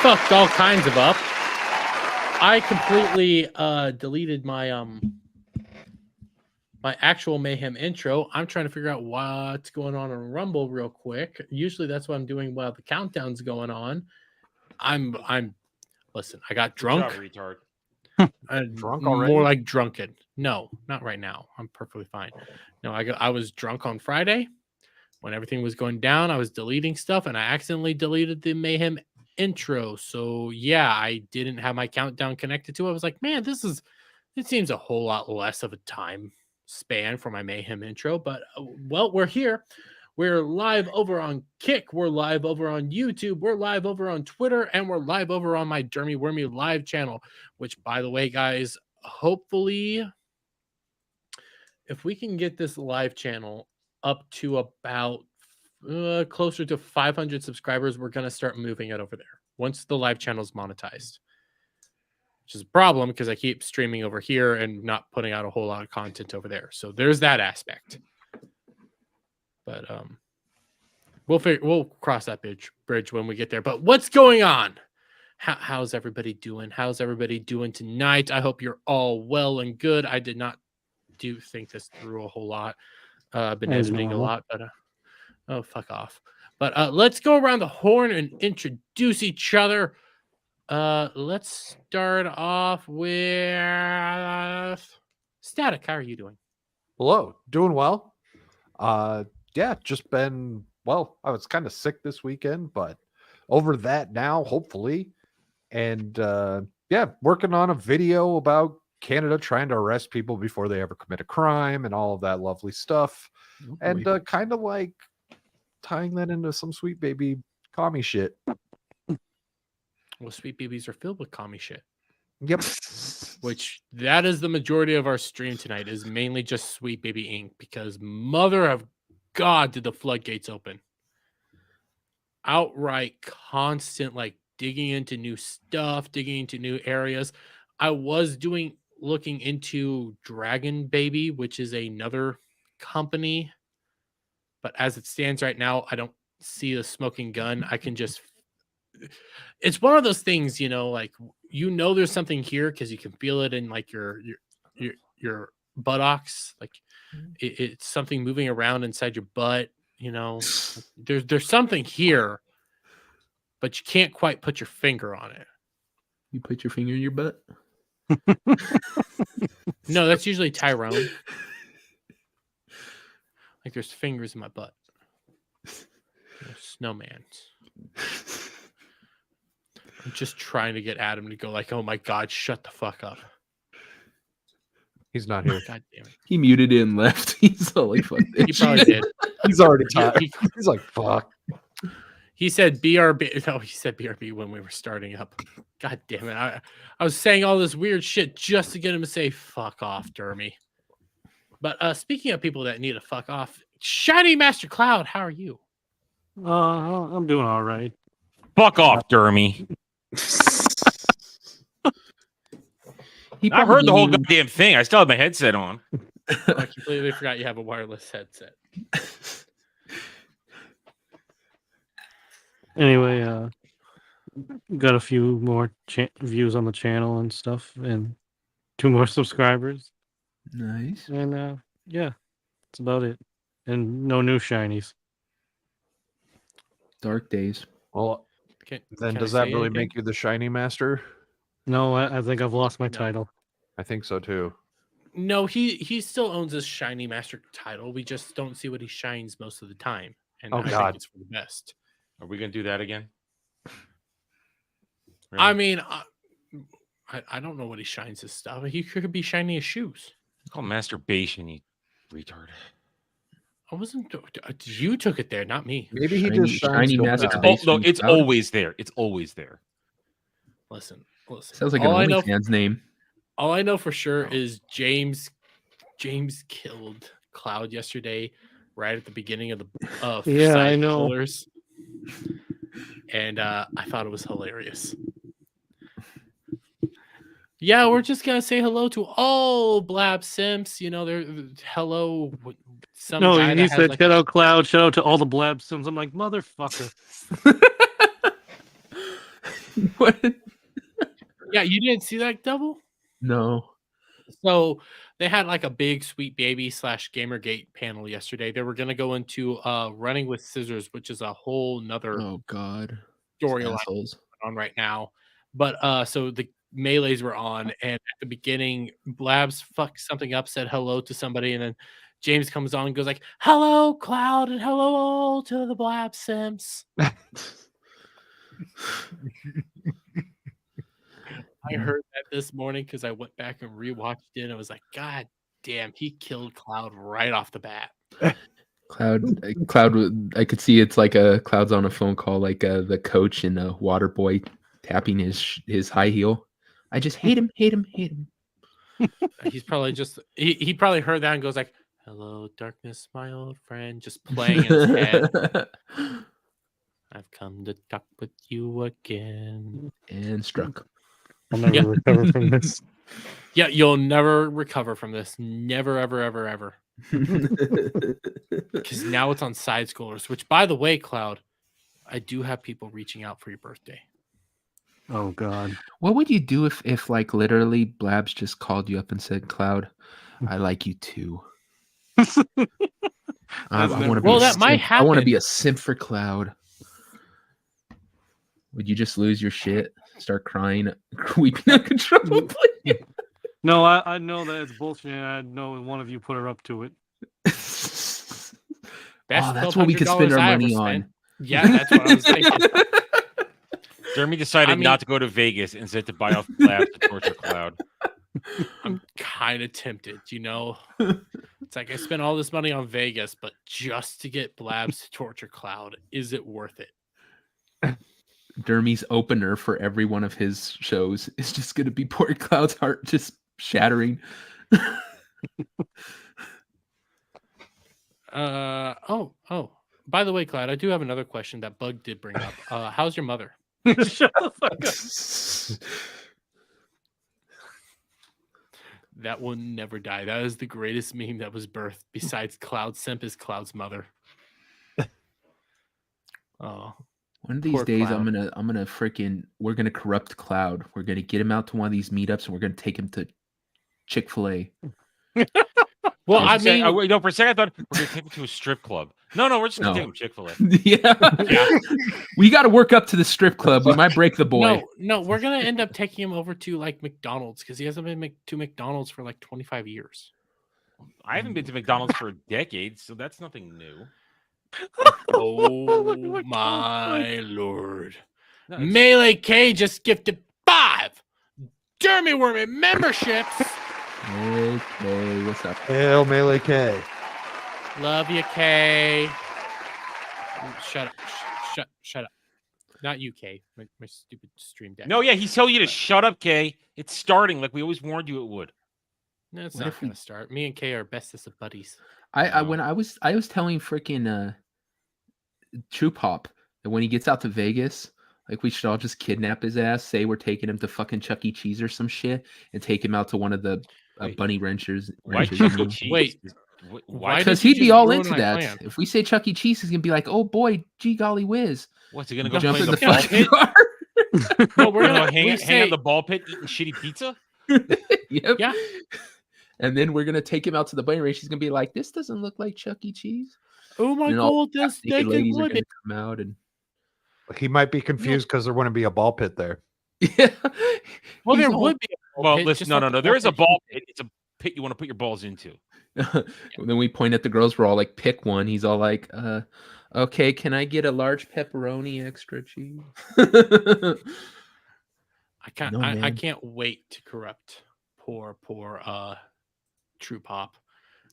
fucked all kinds of up. I completely deleted my my actual Mayhem intro. I'm trying to figure out what's going on Rumble real quick. Usually that's what I'm doing while the countdown's going on. I'm listen, I got drunk. Good job, retard. Drunk already? More like drunken. No, not right now. I'm perfectly fine. No, I was drunk on Friday when everything was going down. I was deleting stuff and I accidentally deleted the Mayhem intro. So yeah, I didn't have my countdown connected to it. I was like, man, it seems a whole lot less of a time span for my Mayhem intro, but well, we're here. We're live over on Kick. We're live over on YouTube. We're live over on Twitter, and we're live over on my Dermy Wormy live channel, which, by the way, guys, hopefully, if we can get this live channel up to about closer to 500 subscribers, we're going to start moving it over there once the live channel is monetized. Which is a problem because I keep streaming over here and not putting out a whole lot of content over there. So there's that aspect. But we'll cross that bridge when we get there. But what's going on? How's everybody doing? How's everybody doing tonight? I hope you're all well and good. I did not think this through a whole lot. I've been editing a lot, but oh, fuck off. But let's go around the horn and introduce each other. Let's start off with Static. How are you doing? Hello, doing well. Yeah, just been, well, I was kind of sick this weekend, but over that now, hopefully. And yeah, working on a video about Canada trying to arrest people before they ever commit a crime and all of that lovely stuff. And kind of like tying that into some sweet baby commie shit. Well, sweet babies are filled with commie shit. Yep. Which that is the majority of our stream tonight is mainly just Sweet Baby Inc. because mother of God did the floodgates open. Outright constant, like digging into new stuff, digging into new areas. I was looking into Dragon Baby, which is another company. But as it stands right now, I don't see the smoking gun. I can just... It's one of those things, like, there's something here because you can feel it in like your buttocks, like it's something moving around inside your butt. There's something here, but you can't quite put your finger on it. You put your finger in your butt? No, that's usually Tyrone. Like there's fingers in my butt. Snowman's. I'm just trying to get Adam to go like, oh my God, shut the fuck up. He's not here. God damn it. He muted it and left. He's all like, fuck this. He probably did. He's already tired. He's like, fuck. He said BRB. No, he said BRB when we were starting up. God damn it. I was saying all this weird shit just to get him to say fuck off, Dermy. But speaking of people that need to fuck off, Shiny Master Cloud, how are you? I'm doing all right. Fuck off, Dermy. I heard the whole goddamn thing. I still have my headset on. I completely forgot you have a wireless headset. Anyway, got a few more views on the channel and stuff, and 2 more subscribers. Nice. And yeah, that's about it. And no new shinies. Dark days. Well, then does that really make you the shiny master? No, I think I've lost my title. I think so too. No, he still owns his shiny master title. We just don't see what he shines most of the time. And I think it's for the best. Are we going to do that again? Really? I mean, I don't know what he shines his stuff. He could be shining his shoes. It's called masturbation, you retard. I wasn't. You took it there, not me. Maybe he just shiny masturbation. No, it's always there. It's always there. Listen. Sounds like an OnlyFans name. All I know for sure is James killed Cloud yesterday, right at the beginning of the I know. Killers. And I thought it was hilarious. Yeah, we're just gonna say hello to all Blab Simps. They're hello. He said, "Shout out Cloud, shout out to all the Blab Sims." I'm like, motherfucker. What? Yeah, you didn't see that double? No. So they had like a big Sweet Baby / Gamergate panel yesterday. They were going to go into Running with Scissors, which is a whole nother Oh God. storyline Assholes. on right now. But so the melees were on, and at the beginning, Blabs fucked something up, said hello to somebody, and then James comes on and goes like, "Hello, Cloud, and hello to the Blab Simps." I heard that this morning because I went back and rewatched it, and I was like, God damn, he killed Cloud right off the bat. Cloud, I could see it's like a Cloud's on a phone call, like the coach and the water boy tapping his high heel. I just hate him. He's probably just he probably heard that and goes like, "Hello, darkness, my old friend," just playing in his head. I've come to talk with you again. And struck. I'll never recover from this. Yeah, you'll never recover from this. Never, ever, ever, ever. Because now it's on Side Scrollers, which, by the way, Cloud, I do have people reaching out for your birthday. Oh God. What would you do if like literally Blabs just called you up and said, "Cloud, I like you too. I want to be. Well, that might I want to happen. be a simp for Cloud." Would you just lose your shit, start crying, weeping uncontrollably? No, I know that it's bullshit. I know one of you put her up to it. Best that's what we could spend our $1,200 I ever money spent. on. Yeah, that's what I was thinking. Jeremy decided not to go to Vegas, instead to buy off Blabs to torture Cloud. I'm kind of tempted, you know. It's like I spent all this money on Vegas, but just to get Blabs to torture Cloud, is it worth it? Dermy's opener for every one of his shows is just going to be poor Cloud's heart just shattering. Oh. By the way, Cloud, I do have another question that Bug did bring up. How's your mother? Shut the fuck up. That will never die. That is the greatest meme that was birthed. Besides Cloud Simp is Cloud's mother. Oh. One of these days, Cloud. I'm gonna freaking, we're gonna corrupt Cloud. We're gonna get him out to one of these meetups, and we're gonna take him to Chick-fil-A. Well, I mean, for a second I thought we're gonna take him to a strip club. No, we're just gonna take him to Chick-fil-A. Yeah. We got to work up to the strip club. We might break the boy. No, we're gonna end up taking him over to like McDonald's because he hasn't been to McDonald's for like 25 years. I haven't been to McDonald's for a decade, so that's nothing new. Oh my lord. No, Melee K just gifted 5 Jeremy Wormy memberships. Hey, what's up? Hail Melee K. Love you, K. Shut up. Not you, K. My stupid stream deck. No, yeah, he's telling you to shut up, K. It's starting like we always warned you it would. No, it's not gonna start. Me and K are bestest of buddies. I was telling freaking True Pop that when he gets out to Vegas, like we should all just kidnap his ass, say we're taking him to fucking Chuck E. Cheese or some shit, and take him out to one of the bunny ranchers. Why Chuck E. Cheese? Wait, why? Because he'd be all into that. Plan? If we say Chuck E. Cheese, he's gonna be like, "Oh boy, gee golly whiz!" What's he gonna go jump play in the ball pit? No, we're gonna hang out the ball pit eating shitty pizza. Yep. Yeah. And then we're gonna take him out to the bunny ranch. He's gonna be like, "This doesn't look like Chuck E. Cheese." Oh my god, this naked ladies are gonna come out, and he might be confused because there wouldn't be a ball pit there. Yeah. Well, there would be. Well, listen, no. There is a ball pit. It's a pit you want to put your balls into. Then we point at the girls. We're all like, "Pick one." He's all like, "Okay, can I get a large pepperoni, extra cheese?" I can't wait to corrupt poor True Pop.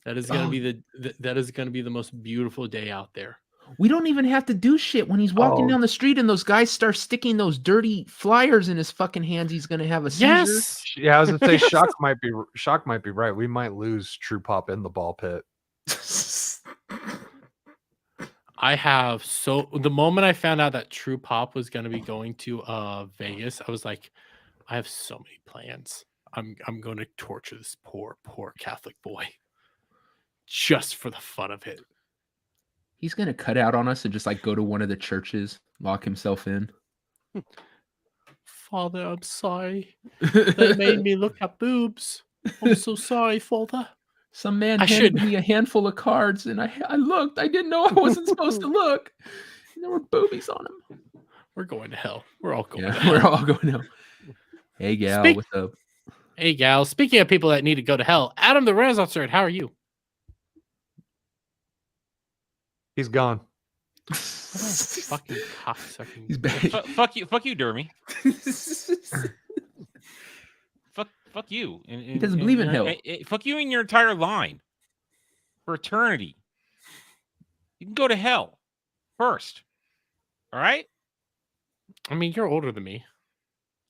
That is gonna be that is gonna be the most beautiful day out there. We don't even have to do shit when he's walking down the street and those guys start sticking those dirty flyers in his fucking hands. He's gonna have a seizure. Yes. Yeah, I was gonna say Shock might be right. We might lose True Pop in the ball pit. The moment I found out that True Pop was gonna be going to Vegas, I was like, I have so many plans. I'm going to torture this poor Catholic boy just for the fun of it. He's gonna cut out on us and just like go to one of the churches, lock himself in. Father, I'm sorry. They made me look at boobs. I'm so sorry, Father. Some man I handed should- me a handful of cards, and I looked. I didn't know I wasn't supposed to look. And there were boobies on them. We're going to hell. We're all going to Yeah, hell. we're all going to. Hey, gal, what's up? Hey, gal. Speaking of people that need to go to hell, Adam the Renaissance Nerd, how are you? He's gone. Fucking cocksucking. He's back. Fuck you, Dermy. Fuck you. He doesn't believe in hell. Fuck you and your entire line for eternity. You can go to hell first. All right? I mean, you're older than me.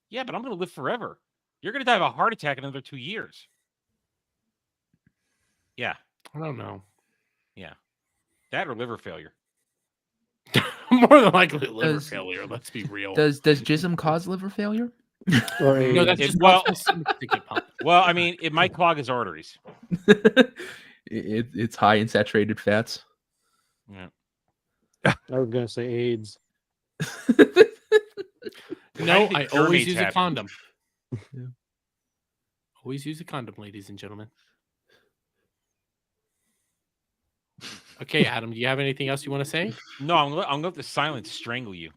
Yeah, but I'm going to live forever. You're going to die of a heart attack in another 2 years. Yeah. I don't know. Yeah. That or liver failure. More than likely liver Does- failure. Let's be real. Does jism cause liver failure? Or No, a, that's It- just well- my stomach to get pumped. Well, I mean, it might clog his arteries. It's high in saturated fats. Yeah. I was gonna say AIDS. No, think I Germany's always use a happy. condom. Yeah. Always use a condom, ladies and gentlemen. Okay, Adam, do you have anything else you want to say? No, I'm going to have to silence strangle you.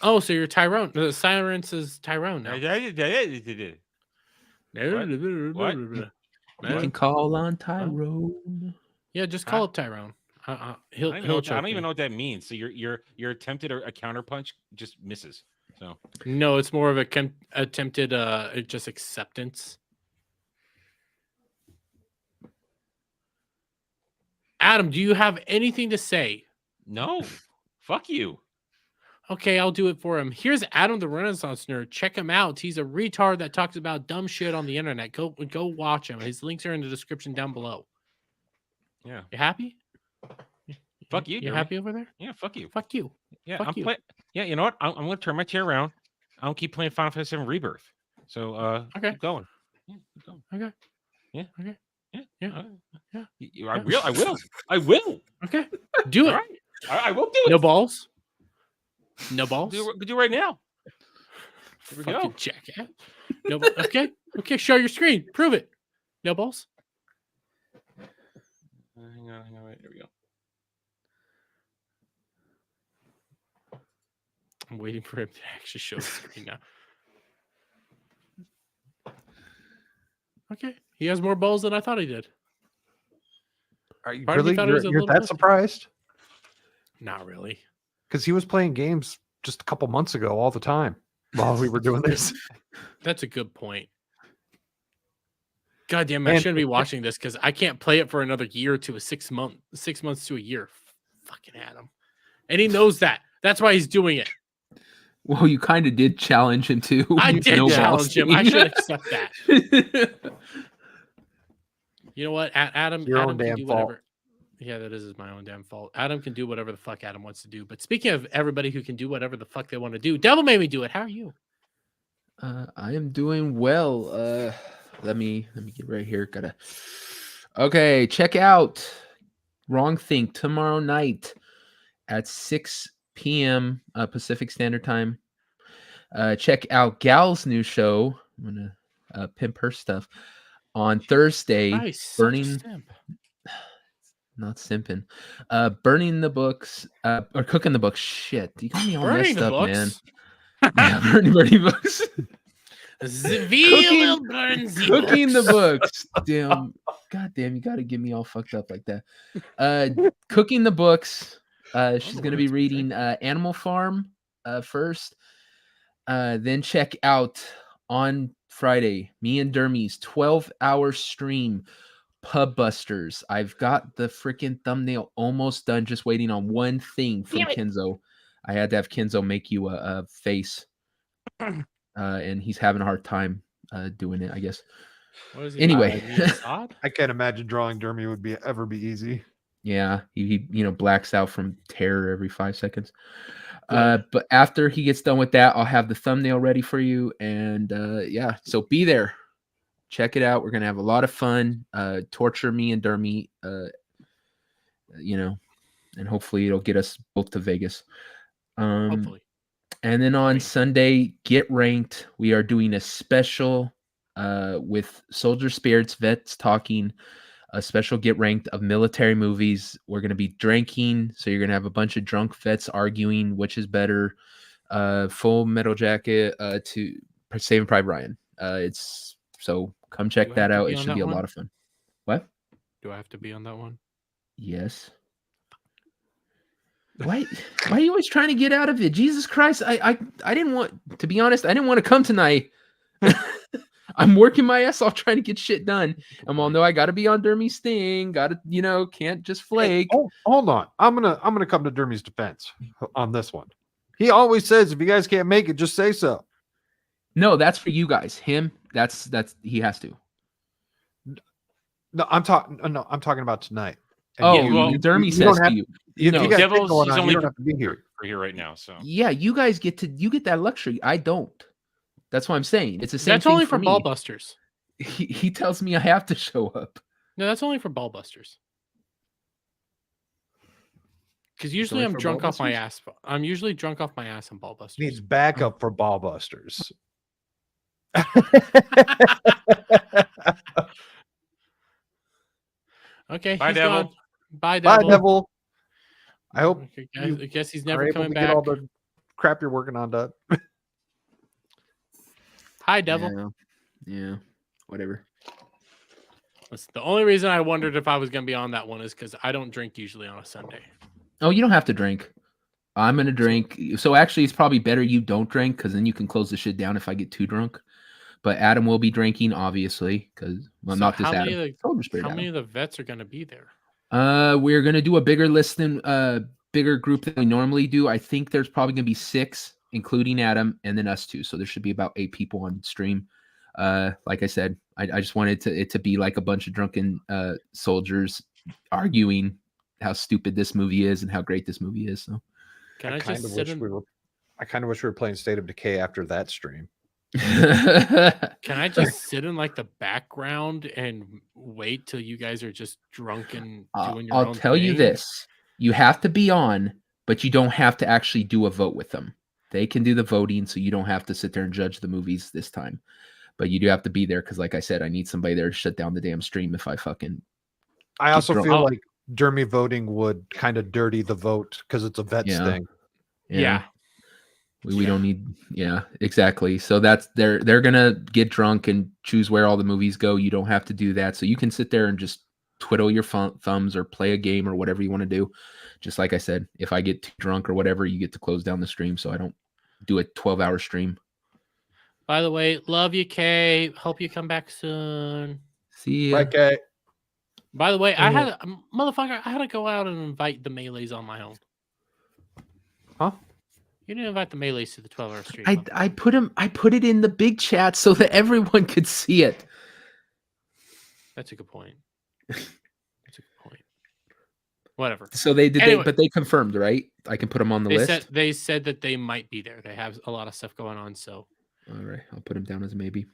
Oh, so you're Tyrone. The silence is Tyrone now. What? You can call on Tyrone. Yeah, just call up Tyrone. He'll I choke don't me. even know what that means. So your attempted a counterpunch just misses. So No, it's more of a attempted just acceptance. Adam, do you have anything to say? no, fuck you. Okay, I'll do it for him. Here's Adam the Renaissance Nerd. Check him out. He's a retard that talks about dumb shit on the internet. Go watch him. His links are in the description down below. Yeah, You happy? fuck you. You Dermy. happy over there? Yeah, fuck you. Fuck you. Yeah, fuck I'm you. playing. Yeah, you know what? I'm going to turn my chair around. I don't keep playing Final Fantasy VII Rebirth. So Okay. keep going. Yeah, keep going. Okay. Yeah. Okay. Yeah. Yeah. Yeah. Yeah. I will. I will. Okay. Do it. All right. I will do it. No balls. No balls. Do it right now. Here we Fucking go. jackass. No. Okay. Okay. Show your screen. Prove it. No balls. Hang on. Wait, there we go. I'm waiting for him to actually show the screen now. Okay. He has more balls than I thought he did. Are you Part of me really? thought it was a You're little that bit- surprised? Not really. Because he was playing games just a couple months ago all the time while we were doing this. That's a good point. God damn it, I Man, shouldn't be watching this because I can't play it for another year to 6 months to a year. Fucking Adam. And he knows that. That's why he's doing it. Well, you kind of did challenge him too. I did No challenge him. I balls. should accept that. You know what? Adam, Your own Adam can damn do fault. whatever. Yeah, that is my own damn fault. Adam can do whatever the fuck Adam wants to do. But speaking of everybody who can do whatever the fuck they want to do, Devil made me do it. How are you? I am doing well. Let me get right here. Okay, check out Wrong Think tomorrow night at 6 p.m. Pacific Standard Time. Check out Gal's new show. I'm gonna pimp her stuff on Thursday. Nice. Such a Burning, simp. not simping. Burning the books or cooking the books. Shit, you got me all Burning messed the up, books. man. Yeah, burning books. Will burn the Cooking the books. books. Damn. God damn, you gotta get me all fucked up like that. Cooking the books. She's gonna be reading Animal Farm first. Then check out on Friday, me and Dermy's 12-hour stream, Pub Busters. I've got the freaking thumbnail almost done, just waiting on one thing from Kenzo. I had to have Kenzo make you a face. And he's having a hard time doing it, I guess. What is he, Anyway. Assad? I can't imagine drawing Dermy would ever be easy. Yeah, he blacks out from terror every 5 seconds. But after he gets done with that, I'll have the thumbnail ready for you. And yeah, so be there. Check it out. We're gonna have a lot of fun. Torture me and Dermy, and hopefully it'll get us both to Vegas. Hopefully. And then on Sunday, Get Ranked, we are doing a special with Soldier Spirits Vets talking, a special Get Ranked of military movies. We're going to be drinking, so you're going to have a bunch of drunk vets arguing which is better, Full Metal Jacket to Saving Private Ryan. It's so come check that out. It should be a lot of fun. What? Do I have to be on that one? Yes. Why are you always trying to get out of it? Jesus Christ. I didn't want, to be honest, I didn't want to come tonight. I'm working my ass off trying to get shit done. I'm all, no, I gotta be on Dermy's thing. Gotta, can't just flake. Hey, hold on. I'm gonna come to Dermy's defense on this one. He always says if you guys can't make it, just say so. No, that's for you guys. Him, that's he has to. No, I'm talking about tonight. And Dermy says to you. If No, you guys Devils, going he's on, only you don't have to be here. We're here right now, so Yeah, you guys get that luxury. I don't. That's what I'm saying. It's the same That's thing only for for me. ball busters. He tells me I have to show up. No, that's only for ball busters. Because usually only I'm for drunk ball off my busters? ass. I'm usually drunk off my ass on ball busters. Needs backup for ball busters. Okay, Bye, he's Devil. gone. Bye, Devil. Bye, Devil. I hope Okay, you I guess he's are never able coming to back. get all the crap you're working on done. Hi, Devil. Yeah. Whatever. Listen, the only reason I wondered if I was going to be on that one is because I don't drink usually on a Sunday. Oh, you don't have to drink. I'm gonna drink. So actually, it's probably better you don't drink because then you can close the shit down if I get too drunk. But Adam will be drinking, obviously, because So not this how Adam. many of Soldier the, Spirit how Adam. many of the vets are going to be there? We're gonna do a bigger list than bigger group than we normally do. I think there's probably gonna be 6, including Adam, and then us 2. So there should be about 8 people on stream. Like I said, I just wanted it to be like a bunch of drunken soldiers arguing how stupid this movie is and how great this movie is. So Can I kind just of sit wish in? we were. I kind of wish we were playing State of Decay after that stream. Can I just sit in like the background and wait till you guys are just drunk and doing your own I'll tell you thing? this. You have to be on, but you don't have to actually do a vote with them. They can do the voting, so you don't have to sit there and judge the movies this time. But you do have to be there because, like I said, I need somebody there to shut down the damn stream if I fucking. I also drunk. feel like Dermy voting would kind of dirty the vote because it's a vets Yeah. thing. Yeah. We don't need. Yeah, exactly. So that's they're gonna get drunk and choose where all the movies go. You don't have to do that. So you can sit there and just twiddle your thumbs or play a game or whatever you want to do. Just like I said, if I get too drunk or whatever, you get to close down the stream so I don't do a 12-hour stream. By the way, love you, Kay. Hope you come back soon. See ya. Okay. By the way, I had to go out and invite the melees on my own. Huh? You didn't invite the melees to the 12-hour stream. I put it in the big chat so that everyone could see it. That's a good point. That's a good point. Whatever. So they did, Anyway. but they confirmed, right? I can put them on the list. They said that they might be there. They have a lot of stuff going on, so All right, I'll put them down as a maybe.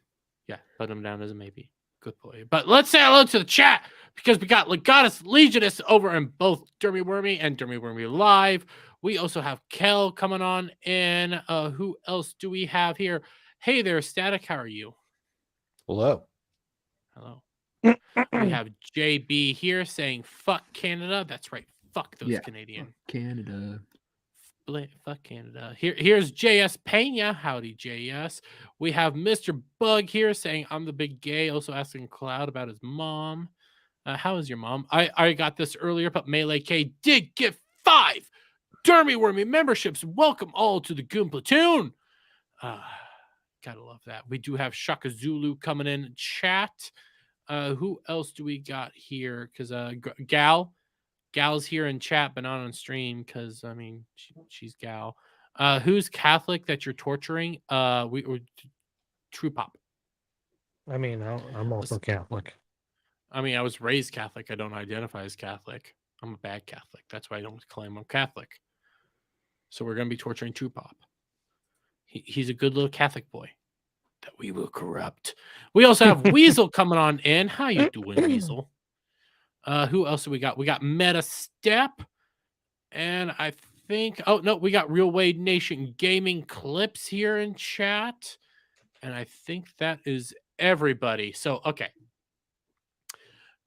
yeah, put them down as a maybe. Good boy. But let's say hello to the chat because we got Legatus Legionist over in both Dermy Wormy and Dermy Wormy Live. We also have Kel coming on in. Who else do we have here? Hey there, Static. How are you? Hello. Hello. We have JB here saying fuck Canada. That's right. Fuck those Canadian. Canada. Fuck Canada. Here's JS Pena. Howdy, JS. We have Mr. Bug here saying I'm the big gay. Also asking Cloud about his mom. How is your mom? I got this earlier, but Melee K did get 5 Dermy Wormy memberships. Welcome all to the Goon Platoon. Gotta love that. We do have Shaka Zulu coming in chat. Who else do we got here? Because Gal's here in chat, but not on stream because I mean she's Gal. Who's Catholic that you're torturing? True Pop. I mean, I'm also Catholic. I mean, I was raised Catholic. I don't identify as Catholic. I'm a bad Catholic. That's why I don't claim I'm Catholic. So we're gonna be torturing True Pop. He's a good little Catholic boy that we will corrupt. We also have Weasel coming on in. How you doing, Weasel? Who else do we got? We got Meta Step, and I think. Oh no, we got Real Wade Nation Gaming clips here in chat, and I think that is everybody. So okay,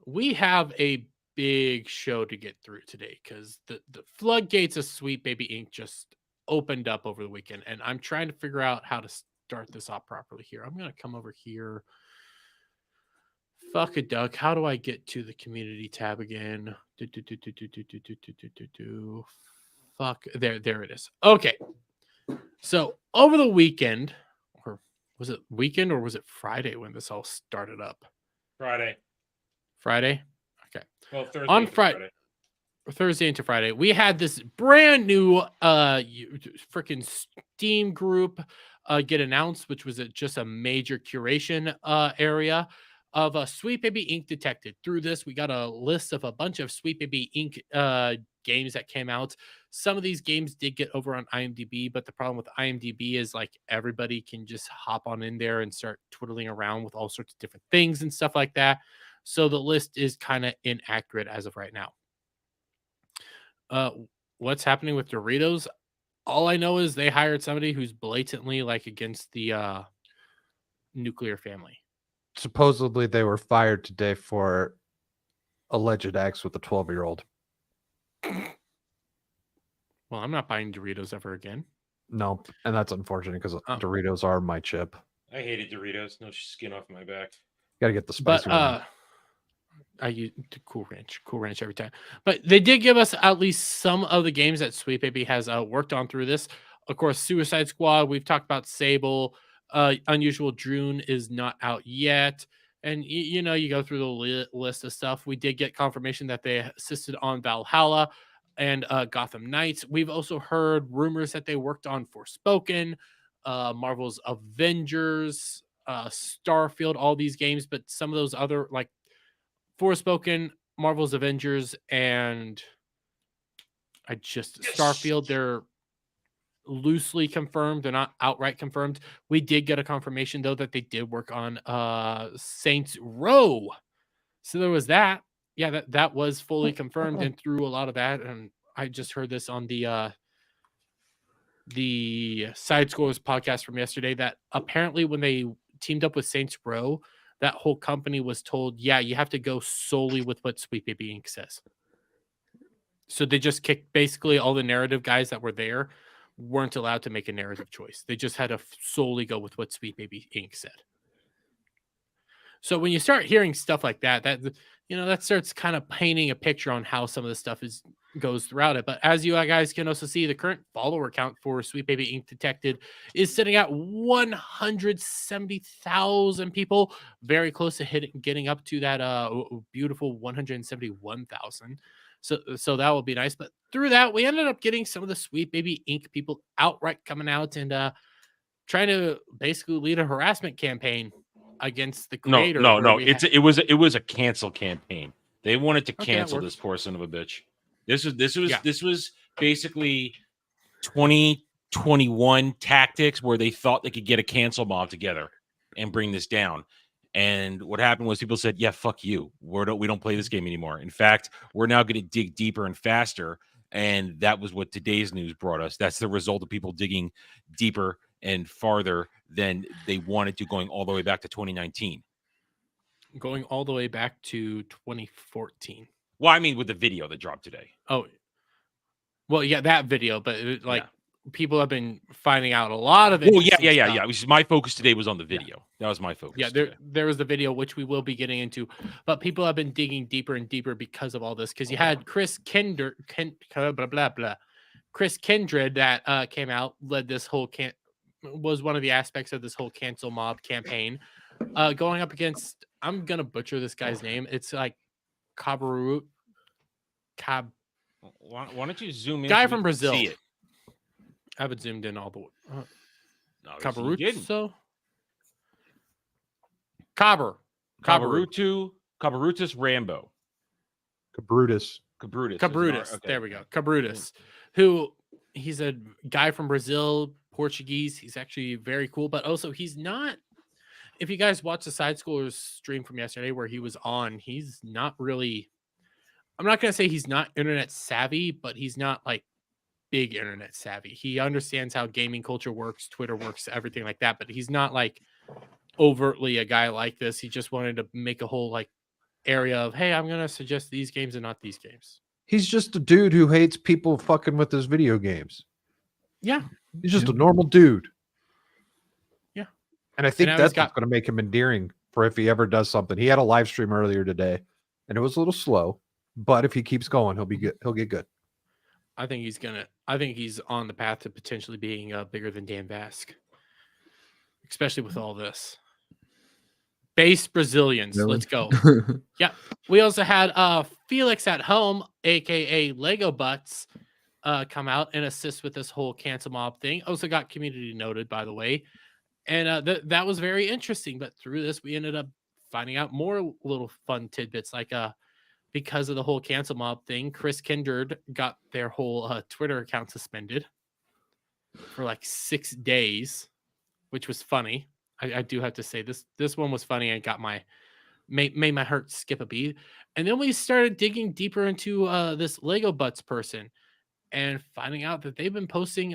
we have a big show to get through today because the floodgates of Sweet Baby Inc. just opened up over the weekend, and I'm trying to figure out how to start this off properly here. I'm gonna come over here. Fuck a duck. How do I get to the community tab again? Fuck. There it is. Okay. So over the weekend, or was it weekend or was it Friday when this all started up? Friday. Friday? Okay. Well, Thursday. On Friday. Thursday into Friday, we had this brand new freaking Steam group get announced, which was just a major curation area of Sweet Baby Inc. detected. Through this, we got a list of a bunch of Sweet Baby Inc. Games that came out. Some of these games did get over on IMDb, but the problem with IMDb is like everybody can just hop on in there and start twiddling around with all sorts of different things and stuff like that. So the list is kind of inaccurate as of right now. What's happening with Doritos? All I know is they hired somebody who's blatantly like against the nuclear family. Supposedly, they were fired today for alleged acts with a 12-year-old. Well, I'm not buying Doritos ever again. No, and that's unfortunate because Doritos are my chip. I hated Doritos. No skin off my back. Got to get the spicy one. I use Cool Ranch every time. But they did give us at least some of the games that Sweet Baby has worked on through this. Of course, Suicide Squad. We've talked about Sable. Unusual Drune is not out yet. And, you know, you go through the list of stuff. We did get confirmation that they assisted on Valhalla and Gotham Knights. We've also heard rumors that they worked on Forspoken, Marvel's Avengers, Starfield, all these games. But some of those other, like Forspoken, Marvel's Avengers, and Starfield, they're loosely confirmed. They're not outright confirmed. We did get a confirmation though that they did work on Saints Row. So there was that. Yeah, that was fully confirmed, and through a lot of that, and I just heard this on the Side Scores podcast from yesterday that apparently when they teamed up with Saints Row, that whole company was told, yeah, you have to go solely with what Sweet Baby Inc. says. So they just kicked basically all the narrative guys that were there weren't allowed to make a narrative choice. They just had to solely go with what Sweet Baby Inc. said. So when you start hearing stuff like that, that starts kind of painting a picture on how some of the stuff goes throughout it. But as you guys can also see, the current follower count for Sweet Baby Inc. detected is sitting at 170,000 people, very close to getting up to that beautiful 171,000. So that will be nice. But through that, we ended up getting some of the Sweet Baby Inc. people outright coming out and trying to basically lead a harassment campagin against the creator. No. It was a cancel campaign. They wanted to cancel this poor son of a bitch. This was basically 2021 tactics where they thought they could get a cancel mob together and bring this down. And what happened was people said, "Yeah, fuck you. We don't play this game anymore. In fact, we're now going to dig deeper and faster." And that was what today's news brought us. That's the result of people digging deeper and farther than they wanted to, going all the way back to 2019. Going all the way back to 2014. Well, I mean, with the video that dropped today. Oh, well, yeah, that video, but people have been finding out a lot of it. Oh, yeah. My focus today was on the video. That was my focus. Yeah, there was the video, which we will be getting into, but people have been digging deeper and deeper because of all this. Because you had Chris Kindred that came out, led this whole was one of the aspects of this whole cancel mob campaign, going up against. I'm gonna butcher this guy's name. It's like Why don't you zoom in? Guy from Brazil. See it. I haven't zoomed in all the way. Cabaruto. Cabarutus Rambo. Cabrutus. Okay. There we go. Cabrutus, who he's a guy from Brazil, Portuguese. He's actually very cool, but also he's not. If you guys watch the Side Scores stream from yesterday where he was on, he's not really. I'm not going to say he's not internet savvy, but he's not like big internet savvy. He understands how gaming culture works, Twitter works, everything like that. But he's not like overtly a guy like this. He just wanted to make a whole like area of, hey, I'm gonna suggest these games and not these games. He's just a dude who hates people fucking with his video games. Yeah. He's just a normal dude. Yeah. And I think now he's that's what's going to make him endearing for if he ever does something. He had a live stream earlier today, and it was a little slow, but if he keeps going, he'll be good. He'll get good. I think he's on the path to potentially being bigger than Dan Vasc, especially with all this. Base Brazilians, Really? let's go. Yeah. We also had Felix at home, aka Lego Butts, come out and assist with this whole cancel mob thing. Also got community noted, by the way. And that was very interesting. But through this, we ended up finding out more little fun tidbits, like because of the whole cancel mob thing, Chris Kindred got their whole Twitter account suspended for like 6 days, which was funny. I do have to say this one was funny and got made my heart skip a beat. And then we started digging deeper into this Lego Butts person and finding out that they've been posting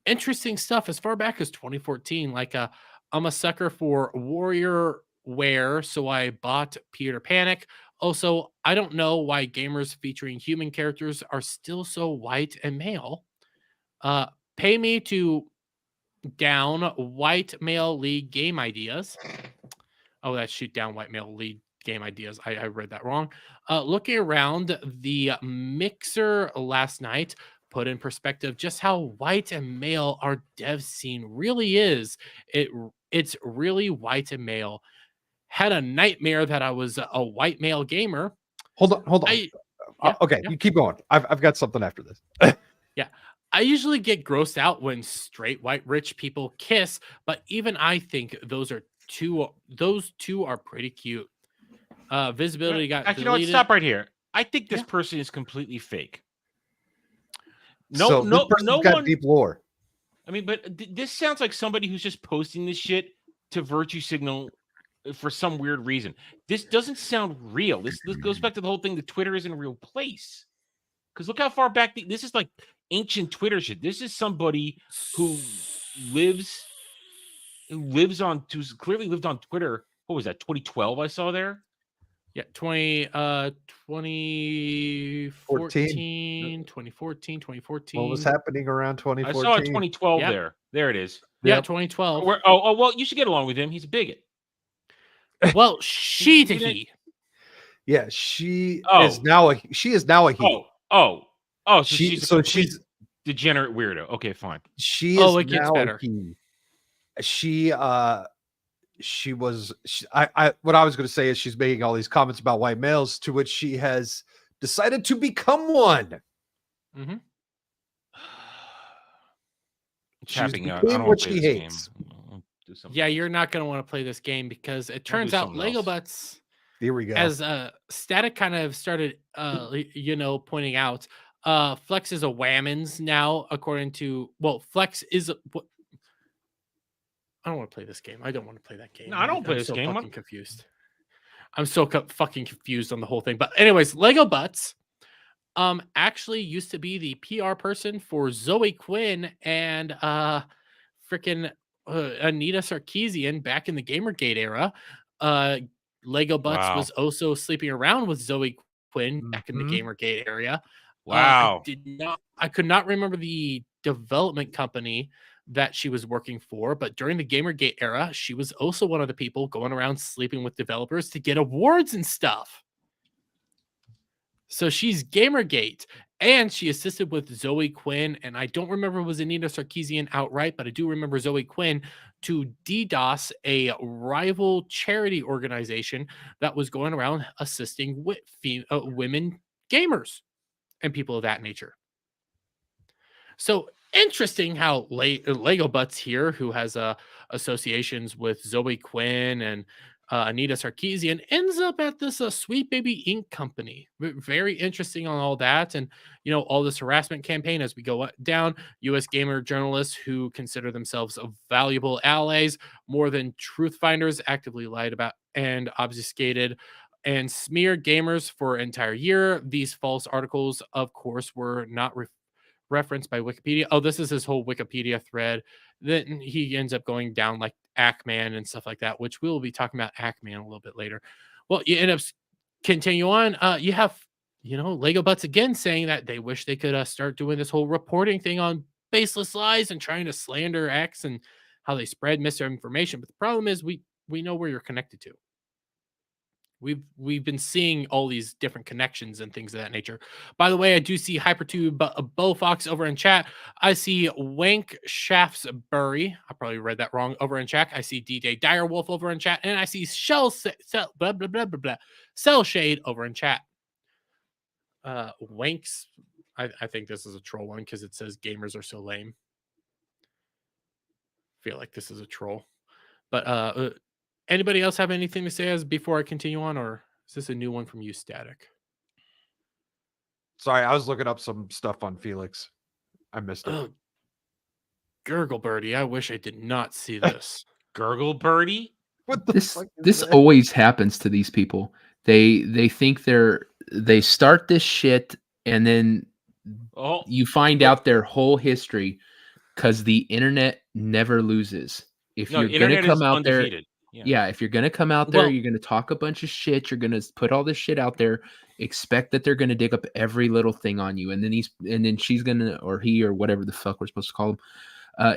interesting stuff as far back as 2014. Like I'm a sucker for warrior wear, so I bought Peter Panic. Also, I don't know why gamers featuring human characters are still so white and male. Pay me to down white male league game ideas. Oh, that's shoot down white male league game ideas. I read that wrong. Looking around the mixer last night, put in perspective just how white and male our dev scene really is. It's really white and male. Had a nightmare that I was a white male gamer. Hold on. Okay, yeah. you keep going. I've got something after this. Yeah. I usually get grossed out when straight white rich people kiss, but even I think those two are pretty cute. Visibility got Actually, you know what? deleted. Stop right here. I think this Yeah. person is completely fake. So this person's got deep lore. I mean, but this sounds like somebody who's just posting this shit to virtue signal for some weird reason. This doesn't sound real. This goes back to the whole thing that Twitter isn't a real place. Because look how far back this is, like ancient Twitter shit. This is somebody who clearly lived on Twitter. What was that? 2012 I saw there. Yeah, 2014. What was happening around 2014? I saw it 2012 Yep. there. There it is. Yeah, Yep. 2012. Oh, well, you should get along with him. He's a bigot. Well, he. Yeah, she Oh. is now a he. So she's a so complete she's degenerate weirdo. Okay, fine. she Oh, is it gets now better. a he. What I was going to say is she's making all these comments about white males, to which she has decided to become one. Mm-hmm. It's She's happening out. I became don't what want to play she this hates. game. I'll do something. Yeah, you're not going to want to play this game because it turns out something Lego else. Butts, Here we go. as Static kind of started, pointing out, Flex is a Whammons now, according to, Flex is what. I don't want to play this game. I don't want to play that game. No, I don't play I'm this so game. Fucking confused. I'm so fucking confused on the whole thing. But anyways, Lego Butts actually used to be the PR person for Zoe Quinn and freaking Anita Sarkeesian back in the Gamergate era. Lego Butts Wow. was also sleeping around with Zoe Quinn back in the Mhm. Gamergate area. Wow. I could not remember the development company that she was working for, but during the Gamergate era, she was also one of the people going around sleeping with developers to get awards and stuff. So she's Gamergate, and she assisted with Zoe Quinn, and I don't remember if it was Anita Sarkeesian outright, but I do remember Zoe Quinn to DDoS a rival charity organization that was going around assisting with women gamers and people of that nature. So interesting how Lego Butts here, who has associations with Zoe Quinn and Anita Sarkeesian, ends up at this Sweet Baby Inc. company. Very interesting on all that. And, all this harassment campaign as we go down. U.S. gamer journalists who consider themselves valuable allies, more than truth finders, actively lied about and obfuscated and smeared gamers for an entire year. These false articles, of course, were not referenced by Wikipedia. Oh, this is his whole Wikipedia thread. Then he ends up going down like Ackman and stuff like that, which we will be talking about Ackman a little bit later. Well, you end up continue on. You have, Lego Butts again saying that they wish they could start doing this whole reporting thing on baseless lies and trying to slander X and how they spread misinformation. But the problem is we know where you're connected to. We've been seeing all these different connections and things of that nature. By the way, I do see Hypertube Bowfox over in chat. I see Wank Shaftesbury. I probably read that wrong over in chat. I see DJ Direwolf over in chat, and I see Cell Shade over in chat. Wanks. I think this is a troll one because it says gamers are so lame. Feel like this is a troll, but anybody else have anything to say as before I continue on, or is this a new one from you, Static? Sorry, I was looking up some stuff on Felix. I missed it. Oh, Gurgle Birdie, I wish I did not see this. Gurgle Birdie? What the This fuck is this that? always happens to these people. They think they start this shit and then Oh, you find out their whole history because the internet never loses. If no, you're gonna internet is come out there, undefeated. yeah, if you're gonna come out there, Well- you're gonna talk a bunch of shit. You're gonna put all this shit out there. Expect that they're gonna dig up every little thing on you, and then she's gonna, or he, or whatever the fuck we're supposed to call him,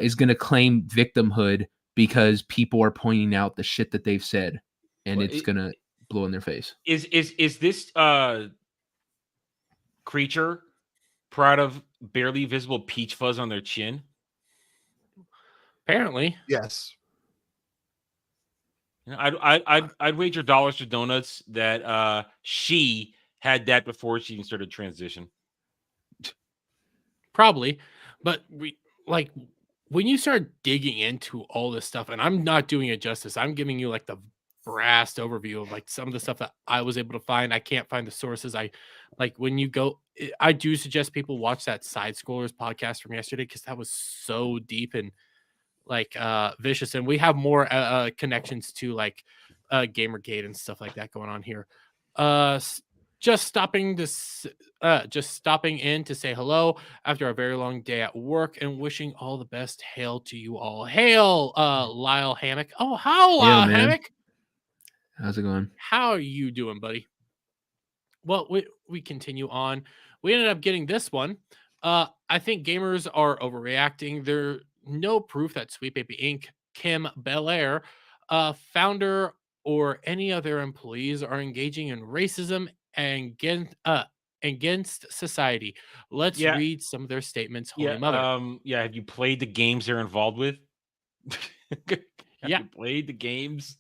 is gonna claim victimhood because people are pointing out the shit that they've said, and Well, it's gonna blow in their face. Is this creature proud of barely visible peach fuzz on their chin? Apparently, Yes. You know, I'd wager dollars to donuts that she had that before she even started transition. probably, but when you start digging into all this stuff, and I'm not doing it justice, I'm giving you like the vast overview of like some of the stuff that I was able to find. I can't find the sources. I when you go, I do suggest people watch that Side Scrollers podcast from yesterday because that was so deep and like vicious, and we have more connections to like Gamergate and stuff like that going on here. Just stopping in to say hello after a very long day at work and wishing all the best. Hail to you all. Hail, Lyle Hammock. Oh, how Hail, man. Hammock? How's it going? How are you doing, buddy? Well, we continue on. We ended up getting this one. I think gamers are overreacting. There's no proof that Sweet Baby Inc., Kim Belair, founder, or any other employees are engaging in racism and against society. Let's Yeah. read some of their statements. Holy Mother. Have you played the games they're involved with? Have Yeah. you played the games?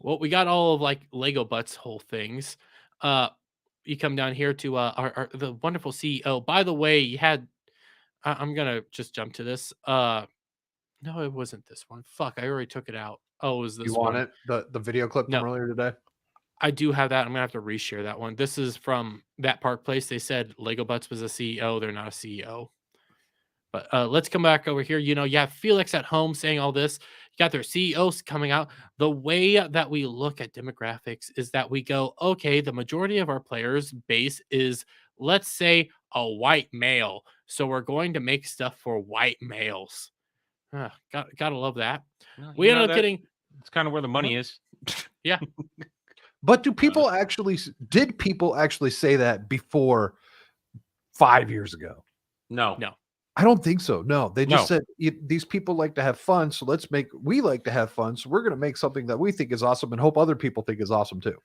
Well, we got all of like Lego Butts whole things. You come down here to the wonderful CEO. By the way, you had I'm gonna just jump to this. No, it wasn't this one. Fuck, I already took it out. Oh, it was this You want one. it? The video clip No. from earlier today? I do have that. I'm gonna have to reshare that one. This is from that Park Place. They said Lego Butts was a CEO. They're not a CEO. But let's come back over here. You have Felix at home saying all this. You got their CEOs coming out. The way that we look at demographics is that we go, okay, the majority of our players base is, let's say, a white male. So we're going to make stuff for white males. Gotta love that. Well, We ended up getting. It's kind of where the money is. But did people actually say that before 5 years ago? No. I don't think so. No, they just No. said these people like to have fun, so we like to have fun, so we're going to make something that we think is awesome and hope other people think is awesome too.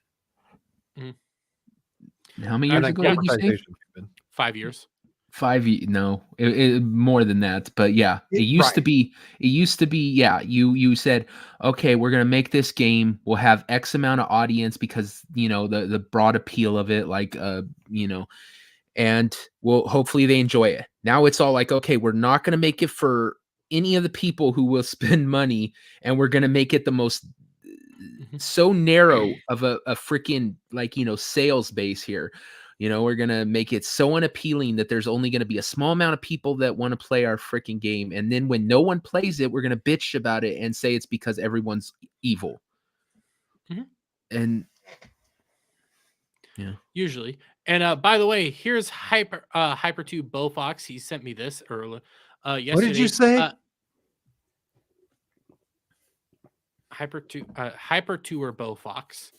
How many And years then ago did you say? capitalization came in. 5 years. 5 years? No, it more than that. But yeah, it used to Right. be. It used to be. Yeah, you said, okay, we're gonna make this game. We'll have X amount of audience because the broad appeal of it, like and well, hopefully they enjoy it. Now it's all like, okay, we're not gonna make it for any of the people who will spend money, and we're gonna make it the most so narrow of a freaking sales base here. We're gonna make it so unappealing that there's only gonna be a small amount of people that want to play our freaking game, and then when no one plays it, we're gonna bitch about it and say it's because everyone's evil. Mhm. And usually. And by the way, here's Hyper2 Bofox. He sent me this earlier yesterday. What did you say? Hyper2 or Bofox.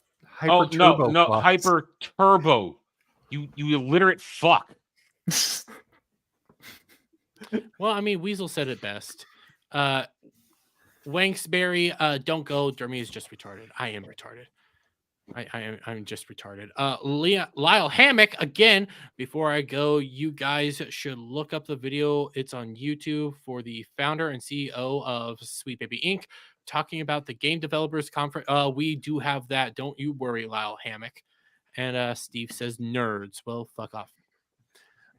Oh no, Turbo no, Fox. Hyper Turbo. You illiterate fuck. Well, I mean, Weasel said it best. Wanksberry, don't go. Dermy is just retarded. I am retarded. I'm just retarded. Lyle Hammock, again, before I go, you guys should look up the video. It's on YouTube for the founder and CEO of Sweet Baby Inc. talking about the Game Developers Conference. We do have that. Don't you worry, Lyle Hammock. And Steve says nerds. Well, fuck off.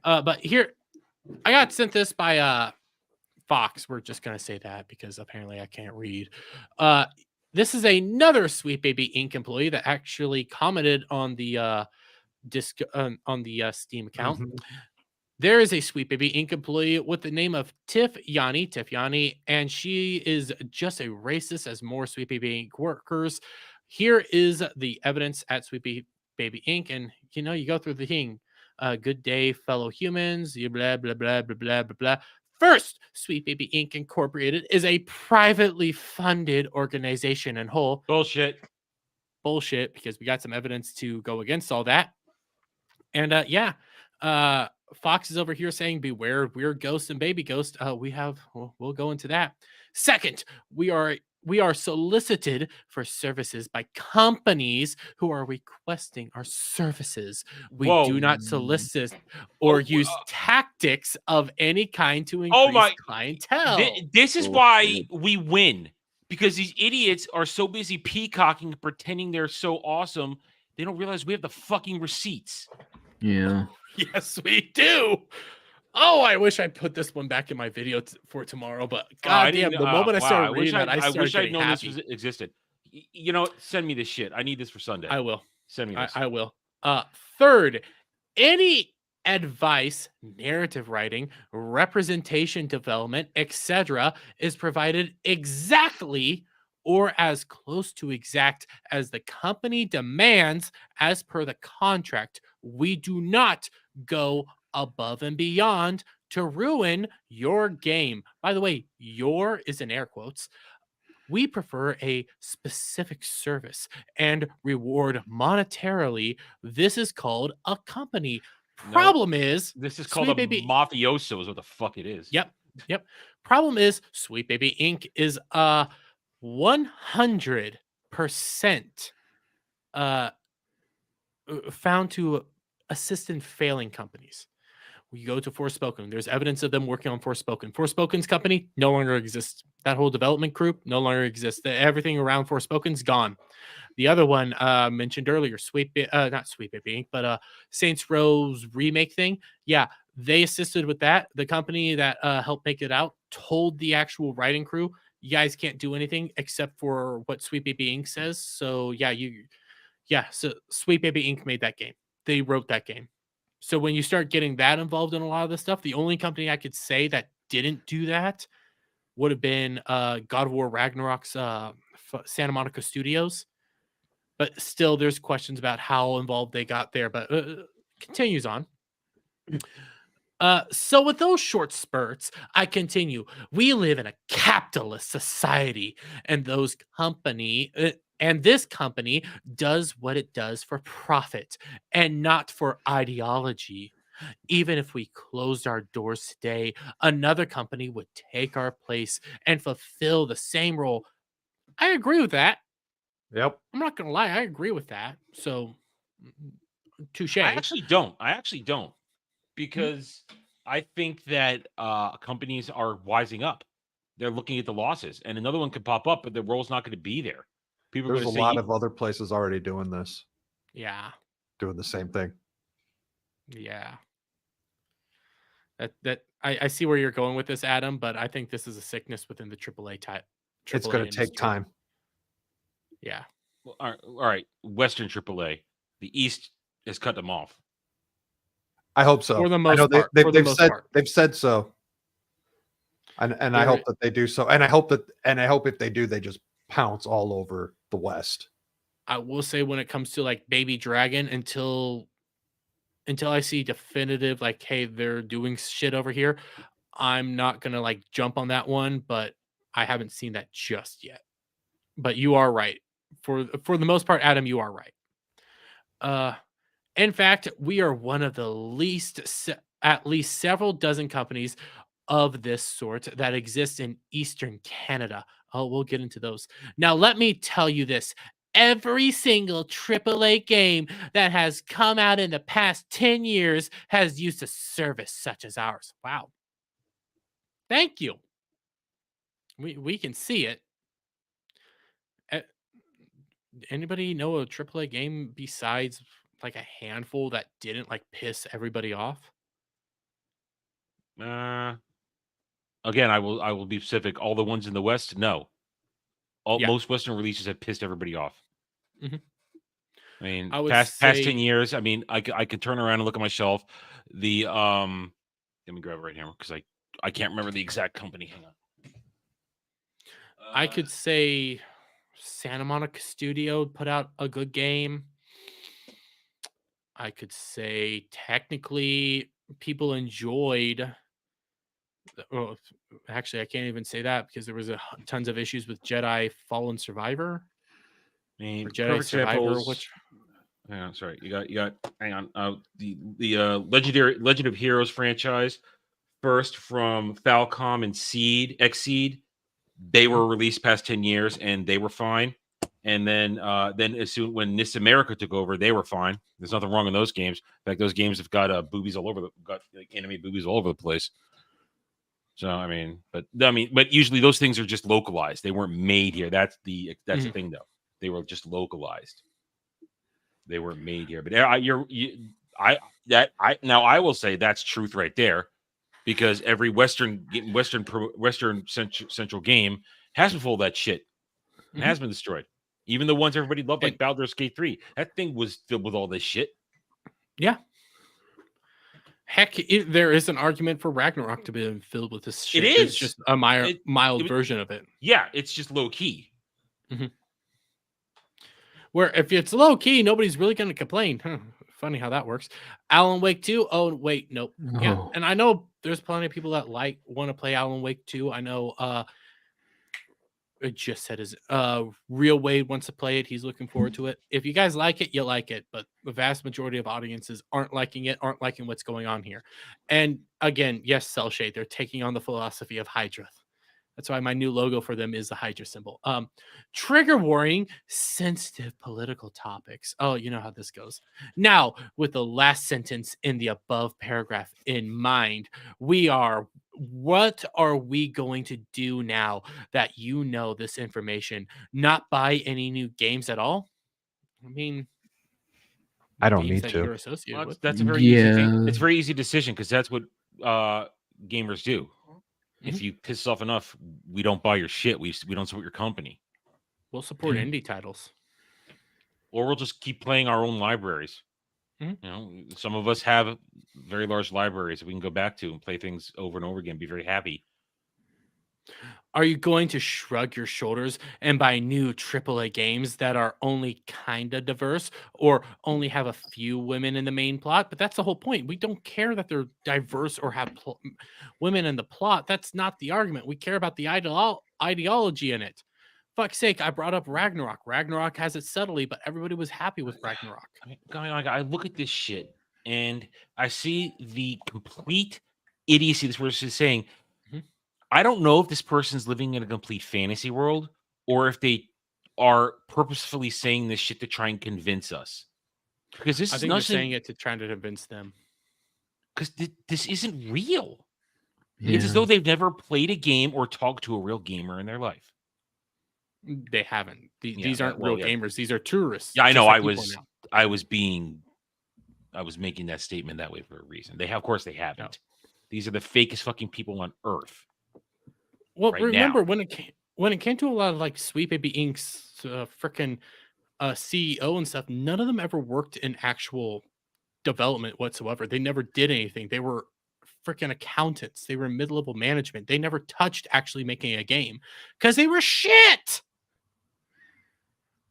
But here, I got sent this by Fox. We're just going to say that because apparently I can't read. This is another Sweet Baby Inc. employee that actually commented on the Steam account. Mhm. There is a Sweet Baby Inc. employee with the name of Tiff Yanni, and she is just a racist as more Sweet Baby Inc. workers. Here is the evidence at Sweet Baby Inc. And you go through the thing. Good day, fellow humans. You blah blah blah blah blah blah blah. First, Sweet Baby Inc. Incorporated is a privately funded organization and whole. Bullshit. Because we got some evidence to go against all that. And Fox is over here saying beware of weird ghosts and baby ghost. We'll go into that. Second, we are solicited for services by companies who are requesting our services. We do not solicit or use tactics of any kind to increase clientele. This is why we win. Because these idiots are so busy peacocking and pretending they're so awesome, they don't realize we have the fucking receipts. Yeah. Yes, we do. Oh, I wish I put this one back in my video for tomorrow, but goddamn, the moment I started reading that, I wish I'd known this existed. Send me this shit. I need this for Sunday. I will. Send me this. I will. Third, any advice, narrative writing, representation development, etc., is provided exactly or as close to exact as the company demands as per the contract. We do not go above and beyond to ruin your game. By the way, your is in air quotes. We prefer a specific service and reward monetarily. This is called a company. Problem is, this is called a mafioso is what the fuck it is. Yep. Problem is, Sweet Baby Inc. is 100% found to assist in failing companies. We go to Forspoken. There's evidence of them working on Forspoken. Forspoken's company no longer exists. That whole development group no longer exists. Everything around Forspoken's gone. The other one mentioned earlier, not Sweet Baby Inc., but Saints Row's remake thing. Yeah, they assisted with that. The company that helped make it out told the actual writing crew, you guys can't do anything except for what Sweet Baby Inc. says. So so Sweet Baby Inc. made that game. They wrote that game. So when you start getting that involved in a lot of this stuff, the only company I could say that didn't do that would have been God of War Ragnarok's Santa Monica Studios. But still, there's questions about how involved they got there. But continues on. So with those short spurts, I continue. We live in a capitalist society, and this company does what it does for profit and not for ideology. Even if we closed our doors today, another company would take our place and fulfill the same role. I agree with that. Yep. I'm not going to lie. I agree with that. So, touche. I actually don't. Because I think that companies are wising up. They're looking at the losses. And another one could pop up, but the role's not going to be there. There's a lot of other places already doing this. Yeah. Doing the same thing. Yeah. I see where you're going with this, Adam, but I think this is a sickness within the AAA type. It's going to take time. Yeah. Well, all right. Western AAA. The East has cut them off. I hope so. For the most part. They've said so. And I hope that they do so. And I hope if they do, they just pounce all over the West. I will say when it comes to like Baby Dragon, until until I see definitive, like, hey, they're doing shit over here, I'm not gonna like jump on that one. But I haven't seen that just yet. But you are right. For the most part, Adam, you are right. Uh, in fact, we are one of the at least several dozen companies of this sort that exist in Eastern Canada. Oh, we'll get into those. Now, let me tell you this. Every single AAA game that has come out in the past 10 years has used a service such as ours. Wow. Thank you. We can see it. Uh, Anybody know a AAA game besides like a handful that didn't like piss everybody off? Again, I will be specific. All the ones in the West, no. Yeah. Most Western releases have pissed everybody off. Mhm. I mean, I would past say 10 years. I mean, I could turn around and look at my shelf. The let me grab it right here because I can't remember the exact company. Hang on. I could say Santa Monica Studio put out a good game. I could say technically people enjoyed. Well, actually, I can't even say that because there was tons of issues with Jedi Fallen Survivor I mean, or Jedi perfect Survivor. examples. Which Hang on, sorry. You got. Hang on. The Legend of Heroes franchise, first from Falcom and Xseed. They were released past 10 years and they were fine. And then as soon when NIS America took over, they were fine. There's nothing wrong in those games. In fact, those games have got boobies all over got like anime boobies all over the place. So but usually those things are just localized. They weren't made here. That's the thing though. They were just localized. They weren't made here. But I will say that's truth right there, because every Western central game has been full of that shit and has been destroyed. Even the ones everybody loved, like Baldur's Gate 3, that thing was filled with all this shit. Yeah. Heck, there is an argument for Ragnarok to be filled with this shit. It is. It's just a mild version of it. Yeah, it's just low key. Mm-hmm. Where if it's low key, nobody's really going to complain. Huh. Funny how that works. Alan Wake 2. Oh, wait, nope. No. Yeah, and I know there's plenty of people that want to play Alan Wake 2. I know it just said his Real Wade wants to play it. He's looking forward to it. If you guys like it, you like it. But the vast majority of audiences aren't liking it, aren't liking what's going on here. And again, yes, Cell Shade, they're taking on the philosophy of Hydra. That's why my new logo for them is the Hydra symbol. Trigger warning, sensitive political topics. Oh, you know how this goes. Now, with the last sentence in the above paragraph in mind, what are we going to do now that you know this information? Not buy any new games at all? I mean, I don't games need that to. you're associated with. That's a very easy thing. It's a very easy decision because that's what gamers do. If you piss off enough, we don't buy your shit. We don't support your company. We'll support indie titles, or we'll just keep playing our own libraries. You know, some of us have very large libraries that we can go back to and play things over and over again. Be very happy. Are you going to shrug your shoulders and buy new AAA games that are only kind of diverse or only have a few women in the main plot? But that's the whole point. We don't care that they're diverse or have women in the plot. That's not the argument. We care about the ideology in it. Fuck's sake, I brought up Ragnarok. Ragnarok has it subtly, but everybody was happy with Ragnarok. I look at this shit and I see the complete idiocy this person is saying. I don't know if this person's living in a complete fantasy world or if they are purposefully saying this shit to try and convince us. Because I think they're saying it to try to convince them. Because this isn't real. Yeah. It's as though they've never played a game or talked to a real gamer in their life. They haven't. These aren't real gamers. These are tourists. Yeah, I know. I was making that statement that way for a reason. Of course, they haven't. No. These are the fakest fucking people on earth. Well, remember when it came to a lot of like Sweet Baby Inc.'s freaking CEO and stuff, none of them ever worked in actual development whatsoever. They never did anything. They were freaking accountants. They were mid-level management. They never touched actually making a game because they were shit.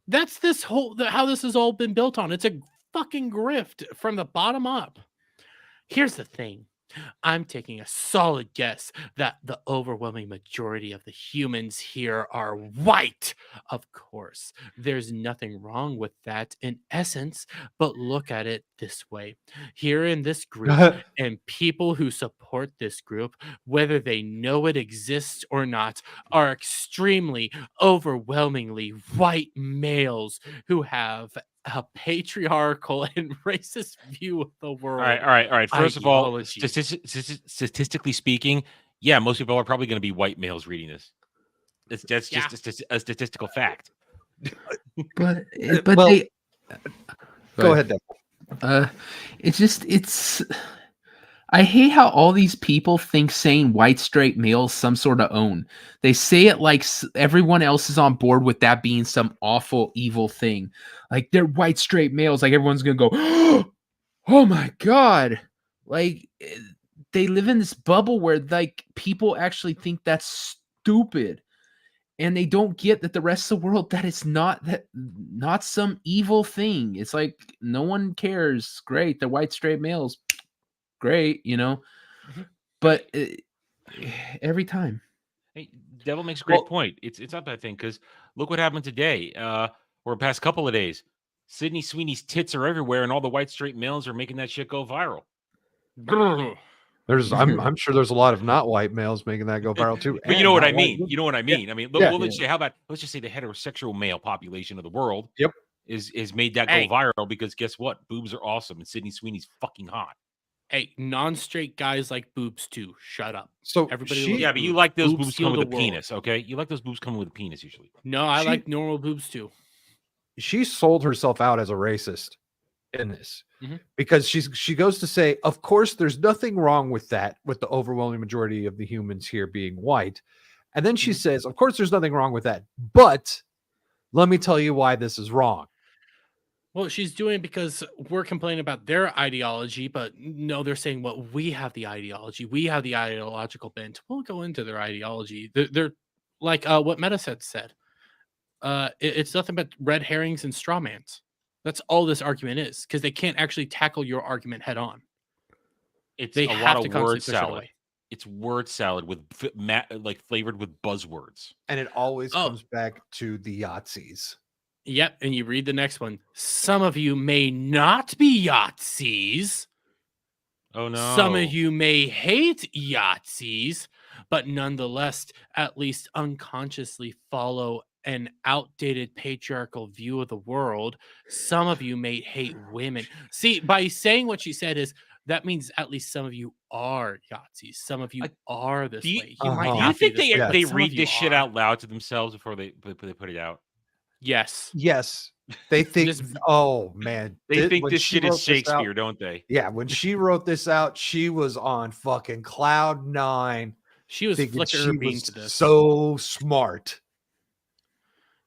That's how this has all been built on. It's a fucking grift from the bottom up. Here's the thing. I'm taking a solid guess that the overwhelming majority of the humans here are white. Of course, there's nothing wrong with that in essence, but look at it this way. Here in this group, and people who support this group, whether they know it exists or not, are extremely, overwhelmingly white males who have a patriarchal and racist view of the world. All right. First of all, Ideology. statistically speaking, yeah, most people are probably going to be white males reading this. That's just a statistical fact. But Well, they Go ahead, Devil. it's I hate how all these people think saying white straight males some sort of own. They say it like everyone else is on board with that being some awful evil thing. Like they're white straight males. Like everyone's gonna go, oh my god! Like they live in this bubble where like people actually think that's stupid, and they don't get that the rest of the world that it's not some evil thing. It's like no one cares. Great, they're white straight males. Great, but every time. Hey, Devil makes a great point. It's not that thing because look what happened today, or past couple of days. Sydney Sweeney's tits are everywhere, and all the white straight males are making that shit go viral. I'm sure there's a lot of not white males making that go viral too. But you know what I mean. You know what I mean. I mean, let's say let's just say the heterosexual male population of the world. Yep. Is made that go viral because guess what? Boobs are awesome, and Sydney Sweeney's fucking hot. Hey, non-straight guys like boobs too. Shut up. So everybody, but you like those boobs coming with a penis, okay? You like those boobs coming with a penis usually. No, I like normal boobs too. She sold herself out as a racist in this because she goes to say, of course, there's nothing wrong with that, with the overwhelming majority of the humans here being white, and then she says, of course, there's nothing wrong with that, but let me tell you why this is wrong. Well, she's doing it because we're complaining about their ideology, but no, they're saying, well, we have the ideology. We have the ideological bent. We'll go into their ideology. They're like what Metaset said. It's nothing but red herrings and straw mans. That's all this argument is because they can't actually tackle your argument head on. They a lot of word salad. It's word salad with like flavored with buzzwords. And it always comes back to the Yahtzees. Yep, and you read the next one. Some of you may not be Yahtzees. Oh, no. Some of you may hate Yahtzees, but nonetheless, at least unconsciously follow an outdated patriarchal view of the world. Some of you may hate women. See, by saying what she said is, that means at least some of you are Yahtzees. Some of you are this way. Do you think they read this shit out loud to themselves before they put it out? Yes. They think, oh man, they think this shit is Shakespeare, don't they? Yeah, when she wrote this out, she was on fucking cloud 9. She was flicking her bean to this. So smart.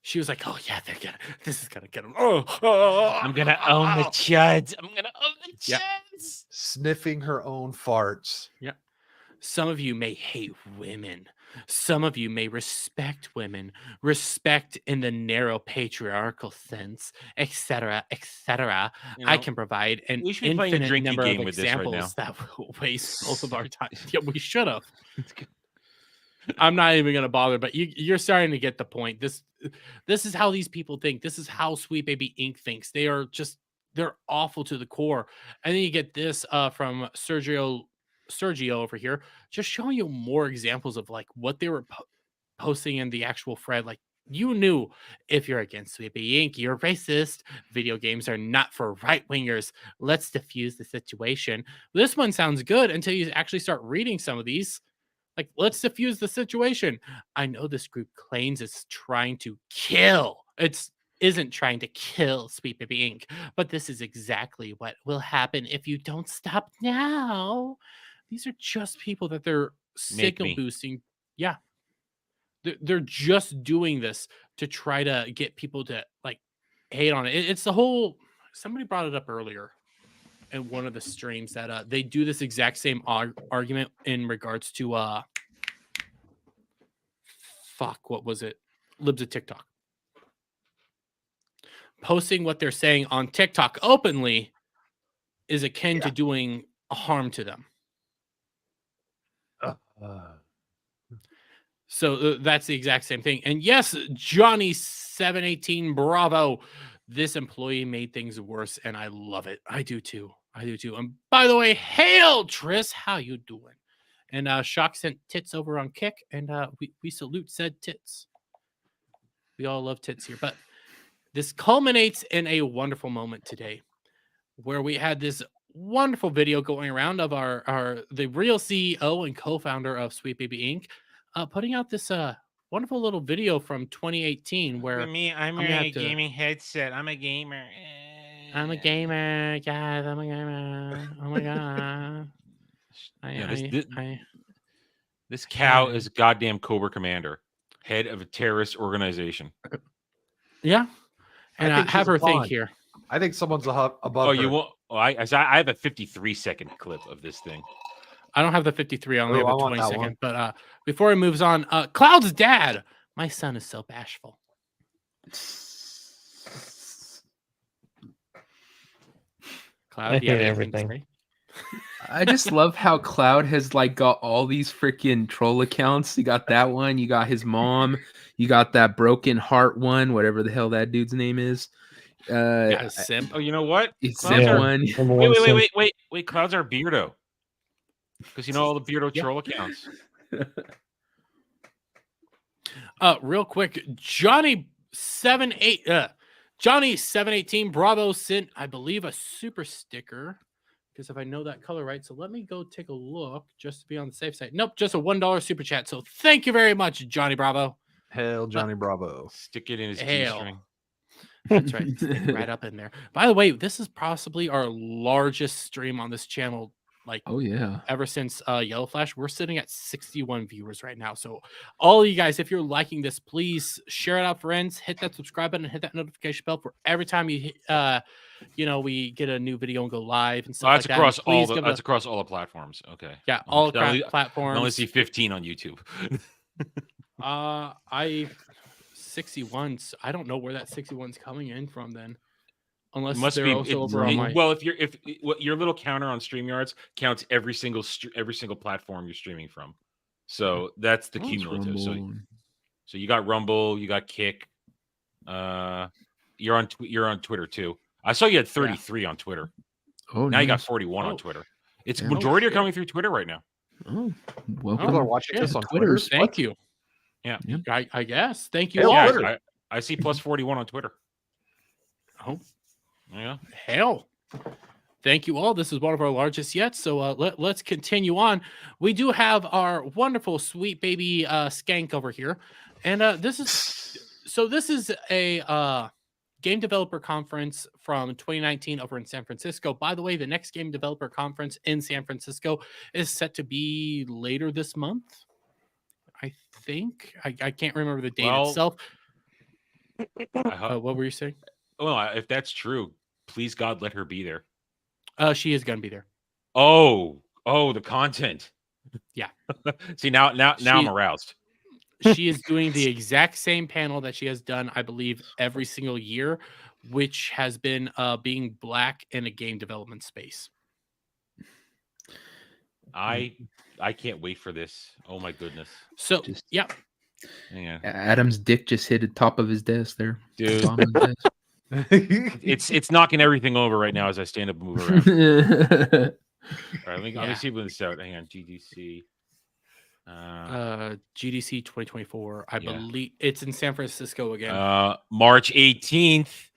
She was like, "Oh yeah, this is gonna get them. I'm gonna own the chuds. I'm gonna own the chuds." Yeah. Sniffing her own farts. Yeah. Some of you may hate women. Some of you may respect women, respect in the narrow patriarchal sense, etc., etc. I can provide an infinite number of examples that will waste both of our time. Yeah, we should have. I'm not even gonna bother, but you're starting to get the point. This is how these people think. This is how Sweet Baby Inc. thinks. They're awful to the core. And then you get this from Sergio over here, just showing you more examples of like what they were posting in the actual thread. Like, you knew if you're against Sweet Baby Inc., you're racist. Video games are not for right wingers. Let's diffuse the situation. This one sounds good until you actually start reading some of these. Like, let's diffuse the situation. I know this group claims it's trying to kill. Isn't trying to kill Sweet Baby Inc., but this is exactly what will happen if you don't stop now. These are just people that they're signal boosting. Yeah. They're just doing this to try to get people to like hate on it. It's the whole, somebody brought it up earlier in one of the streams that they do this exact same argument in regards to what was it? Libs of TikTok. posting what they're saying on TikTok openly is akin to doing a harm to them. So that's the exact same thing. And yes, Johnny 718, bravo. This employee made things worse, and I love it. I do too. And by the way, hail Tris, how you doing? And Shock sent tits over on Kick, and we salute said tits. We all love tits here, but this culminates in a wonderful moment today, where we had this wonderful video going around of the real CEO and co-founder of Sweet Baby Inc. Putting out this wonderful little video from 2018 where I'm wearing a gaming headset. I'm a gamer. I'm a gamer, guys. I'm a gamer. Oh my god. This cow is a goddamn Cobra Commander, head of a terrorist organization. Yeah. And I think have she's a her thing pawn. here. I think someone's above Oh, her. you want? Oh, I have a 53-second clip of this thing. I don't have the 53. I only Oh, have I the want 20 that second. one. But before it moves on, Cloud's dad. My son is so bashful. Cloud, I do you have hate anything to everything. say? I just love how Cloud has like got all these freaking troll accounts. You got that one, you got his mom, you got that broken heart one, whatever the hell that dude's name is. Got a simp. Oh, you know what? It's Clouds Simp are- one. Number one simp. Wait. Clouds are Beardo. Because you know all the Beardo Yeah. troll accounts. Real quick, Johnny 718 Bravo sent, I believe, a super sticker. Because if I know that color right, so let me go take a look just to be on the safe side. Nope, just a $1 super chat. So thank you very much, Johnny Bravo. Hail Johnny Bravo. Stick it in his Hail. G-string. That's right, stick right up in there. By the way, this is possibly our largest stream on this channel. Like, Oh yeah. ever since Yellow Flash, we're sitting at 61 viewers right now. So all of you guys, if you're liking this, please share it out, friends. Hit that subscribe button and hit that notification bell for every time we we get a new video and go live and stuff That's like across that. all the across all the platforms. Okay. Yeah, all I only- platforms. I only see 15 on YouTube. I 61. I don't know where that 61's coming in from then. Unless It must they're be also over on my well. If your little counter on StreamYards counts every single platform you're streaming from, so that's the Oh, it's cumulative. Rumble. So you got Rumble, you got Kick. You're on Twitter too. I saw you had 33 on Twitter. Oh, Now you got nice. 41 Oh. on Twitter. It's Yeah. majority are shit. coming through Twitter right now. Oh, welcome. People are watching shit. this on Twitter's- Twitter. Thank you. Yeah. I guess. Thank you Hail all. Twitter. I see plus 41 on Twitter. Oh, Yeah. hell. Thank you all. This is one of our largest yet. So let's continue on. We do have our wonderful sweet baby skank over here. And this is a game developer conference from 2019 over in San Francisco. By the way, the next game developer conference in San Francisco is set to be later this month. I think. I can't remember the date Well, itself. I hope, What were you saying? well, if that's true, please God let her be there. She is going to be there. Oh, the content. Yeah. See now I'm She- aroused. She is doing the exact same panel that she has done, I believe, every single year, which has been being black in a game development space. I can't wait for this. Oh my goodness. So, Just- yeah, Yeah. Adam's dick just hit the top of his desk there. Dude, Bottom of his desk. it's knocking everything over right now as I stand up and move around. All right, let me Yeah. see when this out. Hang on, GDC. GDC 2024, I Yeah. believe it's in San Francisco again. March 18th.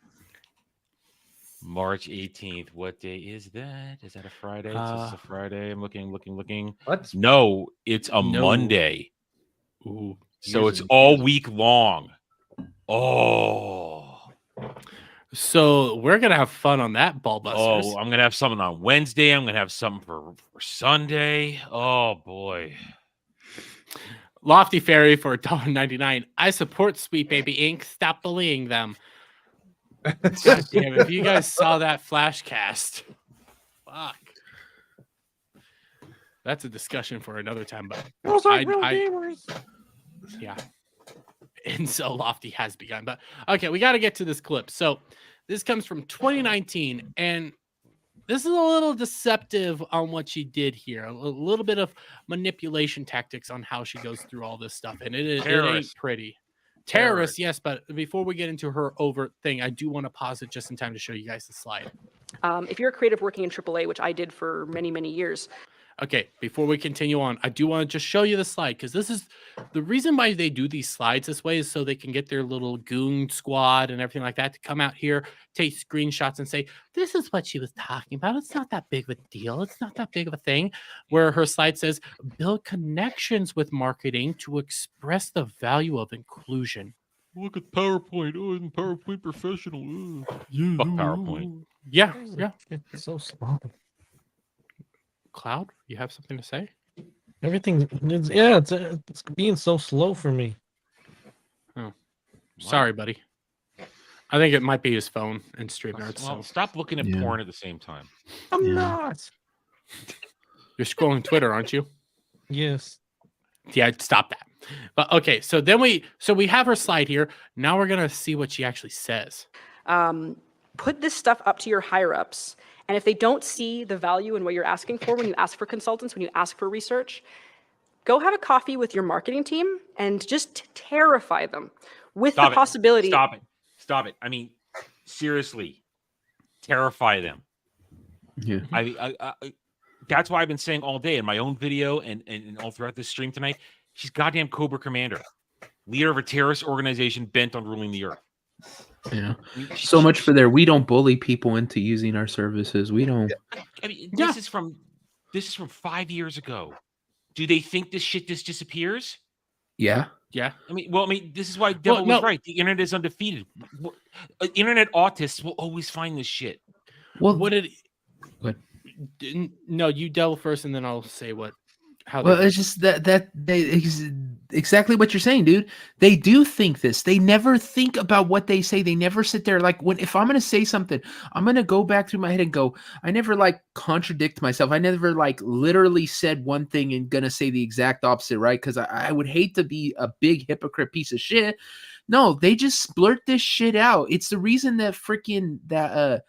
March 18th. What day is that? Is that a Friday? It's a Friday. I'm looking. Let's No, it's a No. Monday. Ooh. So Here's it's a- all week long. Oh. So we're gonna have fun on that, ball busters. Oh, I'm gonna have something on Wednesday. I'm gonna have something for Sunday. Oh boy. Lofty Fairy for $1.99. I support Sweet Baby Inc. Stop bullying them. God damn it. If you guys saw that flashcast, fuck. That's a discussion for another time, but Those are I- real I- gamers. yeah. Incel Lofty has begun. But okay, we got to get to this clip. So this comes from 2019, and this is a little deceptive on what she did here. A little bit of manipulation tactics on how she goes through all this stuff, and it ain't pretty. Terrorists, yes, but before we get into her overt thing, I do want to pause it just in time to show you guys the slide. If you're a creative working in AAA, which I did for many, many years. Okay, before we continue on, I do want to just show you the slide because this is the reason why they do these slides this way is so they can get their little goon squad and everything like that to come out here, take screenshots and say, this is what she was talking about. It's not that big of a deal. It's not that big of a thing. Where her slide says, build connections with marketing to express the value of inclusion. Look at PowerPoint. Oh, I'm PowerPoint professional. Yeah, fuck PowerPoint. Yeah. It's so slow. Cloud, you have something to say? Everything, it's being so slow for me. Oh, sorry, buddy. I think it might be his phone and StreamYard. Well, stop looking at porn at the same time. I'm not. You're scrolling Twitter, aren't you? Yes. Yeah, stop that. But okay, so then we have her slide here. Now we're gonna see what she actually says. Put this stuff up to your higher ups. And if they don't see the value in what you're asking for when you ask for consultants, when you ask for research, go have a coffee with your marketing team and just terrify them with the possibility. Stop it. I mean, seriously, terrify them. Yeah. I that's why I've been saying all day in my own video and all throughout this stream tonight. She's goddamn Cobra Commander, leader of a terrorist organization bent on ruling the earth. Yeah. So much for there. We don't bully people into using our services. We don't. I mean, this is from 5 years ago. Do they think this shit just disappears? Yeah. Yeah. I mean, this is why Devil was right. The internet is undefeated. Internet autists will always find this shit. Well, what did? What? No, you Devil first, and then I'll say what. Well, it's just that they exactly what you're saying, dude. They do think this. They never think about what they say. They never sit there like if I'm gonna say something, I'm gonna go back through my head and go. I never like contradict myself. I never like literally said one thing and gonna say the exact opposite, right? Because I would hate to be a big hypocrite piece of shit. No, they just blurt this shit out. It's the reason that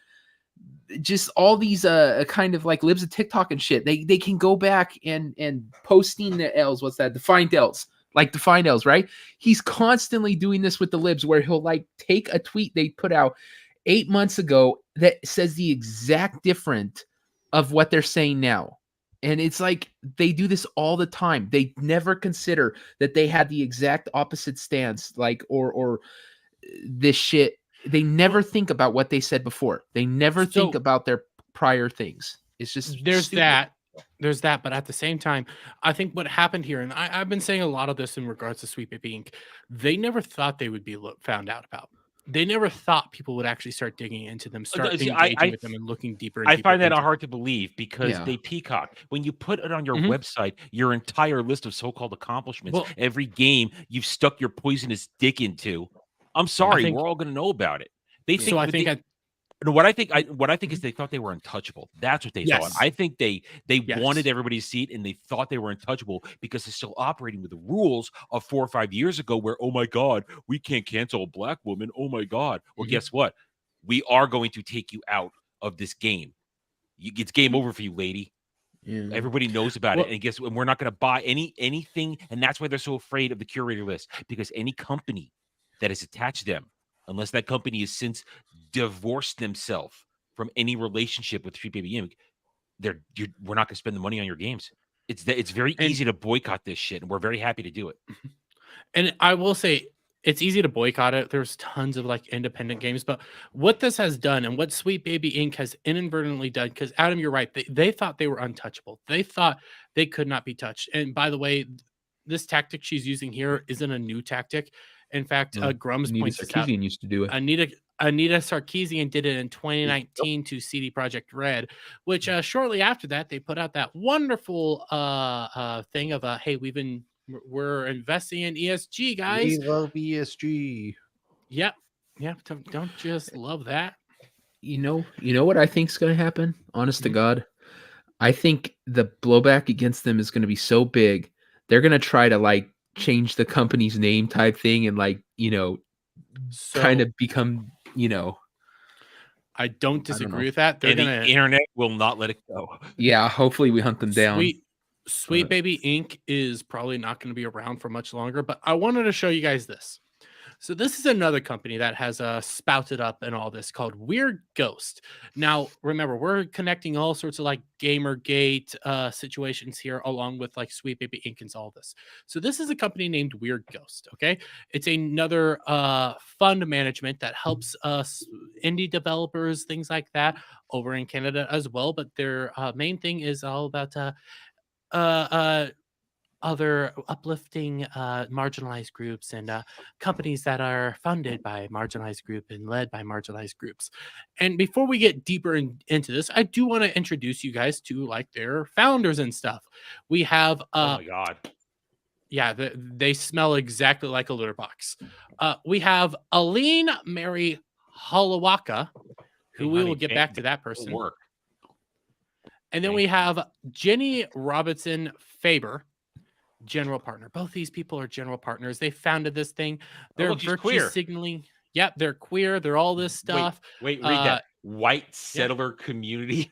just all these kind of like libs of TikTok and shit. They can go back and posting the L's. What's that? Defined L's. Like defined L's, right? He's constantly doing this with the libs where he'll like take a tweet they put out 8 months ago that says the exact different of what they're saying now. And it's like they do this all the time. They never consider that they had the exact opposite stance, like or this shit. They never think about what they said before. They never think about their prior things. It's just there's that, but at the same time, I think what happened here, and I've been saying a lot of this in regards to Sweet Baby Inc. They never thought they would be found out about. They never thought people would actually start digging into them, start engaging with them, and looking deeper. And I deeper find that into hard to believe because they peacock. When you put it on your website, your entire list of so-called accomplishments, every game you've stuck your poisonous dick into. I'm sorry, we're all going to know about it. They think. What I think is they thought they were untouchable. That's what they thought. I think they wanted everybody to see it, and they thought they were untouchable because they're still operating with the rules of 4 or 5 years ago. Where oh my god, we can't cancel a black woman. Oh my god. Well, guess what? We are going to take you out of this game. It's game over for you, lady. Yeah. Everybody knows about it, and guess what? We're not going to buy anything, and that's why they're so afraid of the curator list because any company that is attached to them, unless that company has since divorced themselves from any relationship with Sweet Baby Inc., we're not going to spend the money on your games. It's very easy to boycott this shit, and we're very happy to do it. And I will say, it's easy to boycott it. There's tons of like independent games, but what this has done and what Sweet Baby Inc. has inadvertently done, because Adam, you're right, they thought they were untouchable. They thought they could not be touched. And by the way, this tactic she's using here isn't a new tactic. In fact, Grums points this out. Used to do it. Anita Sarkeesian did it in 2019 to CD Projekt Red, which shortly after that they put out that wonderful thing of hey, we're investing in ESG, guys. We love ESG. Yep. Don't just love that. You know what I think's going to happen? Honest to God, I think the blowback against them is going to be so big. They're going to try to like change the company's name type thing and like, So kind of become, I don't know. disagree with that. They're And gonna the internet will not let it go. yeah, hopefully we hunt them down. Sweet But- Baby Inc. is probably not going to be around for much longer, but I wanted to show you guys this. So this is another company that has spouted up and all this called Weird Ghost. Now, remember, we're connecting all sorts of like Gamergate situations here, along with like Sweet Baby Inc. and all this. So this is a company named Weird Ghost. Okay, it's another fund management that helps us indie developers, things like that, over in Canada as well. But their main thing is all about other uplifting marginalized groups and companies that are funded by marginalized group and led by marginalized groups. And before we get deeper into this, I do want to introduce you guys to like their founders and stuff. We have Oh my god. yeah, they smell exactly like a litter box. We have Aline Mary Holowaka, who Hey, we honey, will get back to that person. Work. And then Thank we you. have Jenny Robinson Faber, general partner. Both these people are general partners. They founded this thing. They're look, she's virtue queer. signaling. Yep, they're queer. They're all this stuff. Wait, read that. White settler community.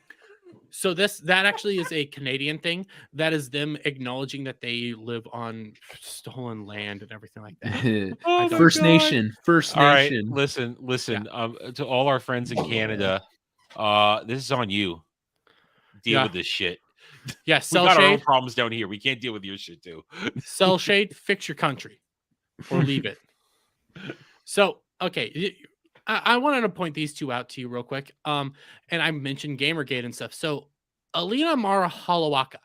So that actually is a Canadian thing. That is them acknowledging that they live on stolen land and everything like that. Oh my First God. Nation. First All right, Nation. listen. To all our friends in Canada, this is on you. Deal Yeah. with this shit. Yeah, We sell got our own shade. problems down here. We can't deal with your shit too. Sell shade. Fix your country, or leave it. So okay. I wanted to point these two out to you real quick. And I mentioned Gamergate and stuff. So Alina Mara Holowaka,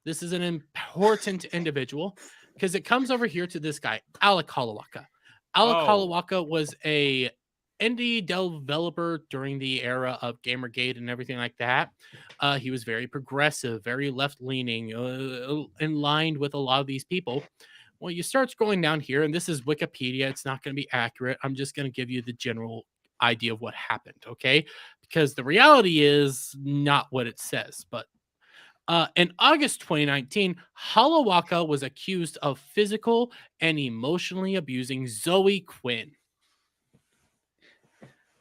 this is an important individual because it comes over here to this guy, Alec Holowaka. Alec Holowaka was a indie developer during the era of Gamergate and everything like that. He was very progressive, very left-leaning, in line with a lot of these people. Well, you start scrolling down here, and this is Wikipedia. It's not going to be accurate. I'm just going to give you the general idea of what happened, okay? Because the reality is not what it says. But in August 2019, Holowaka was accused of physical and emotionally abusing Zoe Quinn.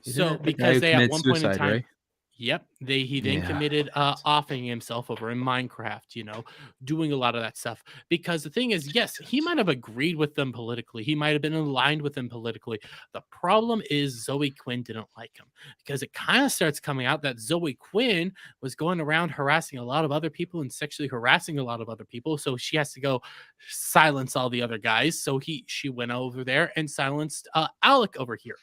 So because they at one point in time, right? yep, he then committed offing himself over in Minecraft, doing a lot of that stuff. Because the thing is, yes, he might have agreed with them politically. He might have been aligned with them politically. The problem is Zoe Quinn didn't like him because it kind of starts coming out that Zoe Quinn was going around harassing a lot of other people and sexually harassing a lot of other people. So she has to go silence all the other guys. So she went over there and silenced Alec over here.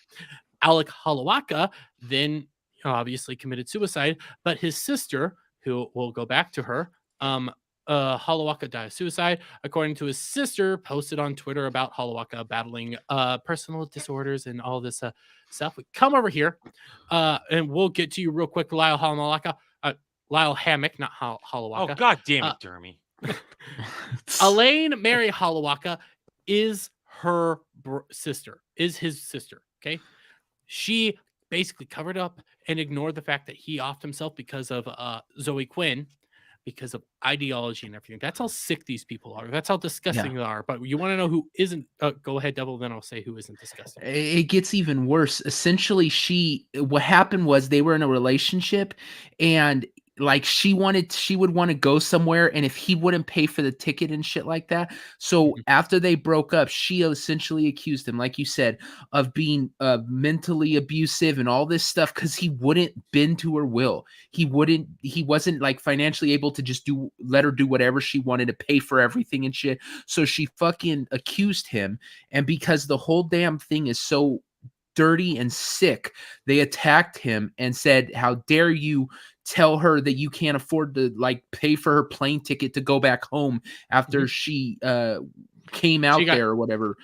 Alec Holowaka then obviously committed suicide, but his sister, who we'll go back to her, Holowaka died of suicide. According to his sister, posted on Twitter about Holowaka battling personal disorders and all this stuff. We come over here, and we'll get to you real quick, Lyle Hammock, not Holowaka. Oh god damn it, Jeremy. Elaine Mary Holowaka is her sister, is his sister. Okay, she basically covered up and ignored the fact that he offed himself because of Zoe Quinn, because of ideology and everything. That's how sick these people are. That's how disgusting they are. But you want to know who isn't? Go ahead, Devil. Then I'll say who isn't disgusting. It gets even worse. Essentially, what happened was they were in a relationship, and like she would want to go somewhere, and if he wouldn't pay for the ticket and shit like that. So after they broke up, she essentially accused him, like you said, of being mentally abusive and all this stuff because he wouldn't bend to her will. He wasn't like financially able to just let her do whatever she wanted, to pay for everything and shit. So she fucking accused him, and because the whole damn thing is so dirty and sick, they attacked him and said, "How dare you tell her that you can't afford to like pay for her plane ticket to go back home after she came out there or whatever."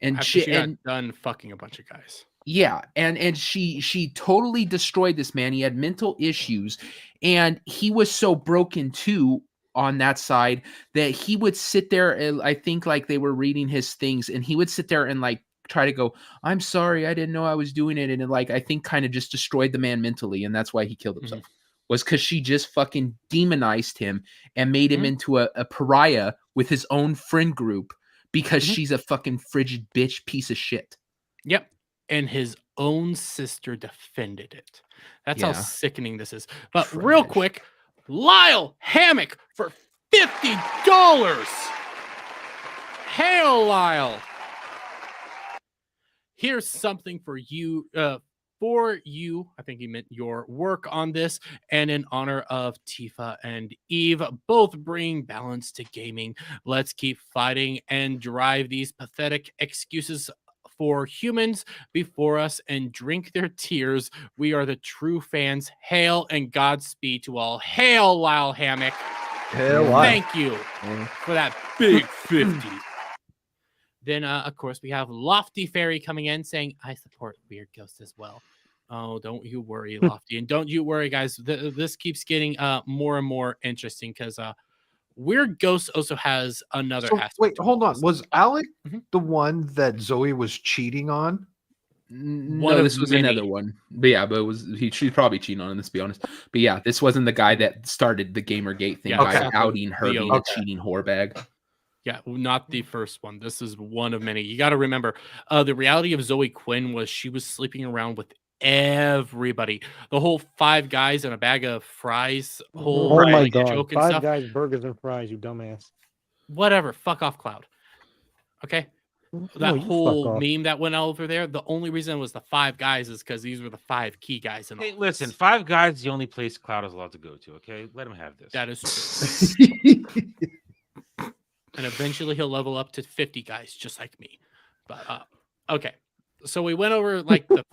And she got done fucking a bunch of guys. Yeah, and she totally destroyed this man. He had mental issues, and he was so broken too on that side that he would sit there, and I think like they were reading his things, and he would sit there and like try to go, "I'm sorry, I didn't know I was doing it," and like I think kind of just destroyed the man mentally, and that's why he killed himself. Was because she just fucking demonized him and made him into a pariah with his own friend group because Mhm. she's a fucking frigid bitch piece of shit. Yep. And his own sister defended it. That's how Yeah. sickening this is. But real quick, Lyle Hammock for $50. Hail, Lyle. Here's something for you. I think he meant your work on this, and in honor of Tifa and Eve, both bring balance to gaming. Let's keep fighting and drive these pathetic excuses for humans before us and drink their tears. We are the true fans. Hail and Godspeed to all. Hail, Lyle Hammock. Hell, Yeah. I- Thank you for that big 50. Then, of course, we have Lofty Fairy coming in saying, I support Weird Ghost as well. Oh, don't you worry, Lofty. And don't you worry, guys. This keeps getting more and more interesting because Weird Ghost also has another So, aspect. wait, to hold all on. this. Was Alec Mhm. the one that Zoe was cheating on? One No, of this was many. another one. But yeah, but she's probably cheating on him, let's be honest. But yeah, this wasn't the guy that started the Gamergate thing Yeah, by okay. outing her The being owner. a cheating whore bag. Yeah, not the first one. This is one of many. You got to remember, the reality of Zoe Quinn was she was sleeping around with everybody. The whole Five Guys and a bag of fries whole Oh my like, god! joke and Five stuff. Guys burgers and fries, you dumbass. Whatever. Fuck off, Cloud. Okay. That No, you fuck whole off. meme that went over there. The only reason it was the Five Guys is because these were the 5 key guys. In Hey, all listen, this. Five Guys is the only place Cloud is allowed to go to. Okay, let him have this. That is true. And eventually he'll level up to 50 guys, just like me. But okay. So we went over like the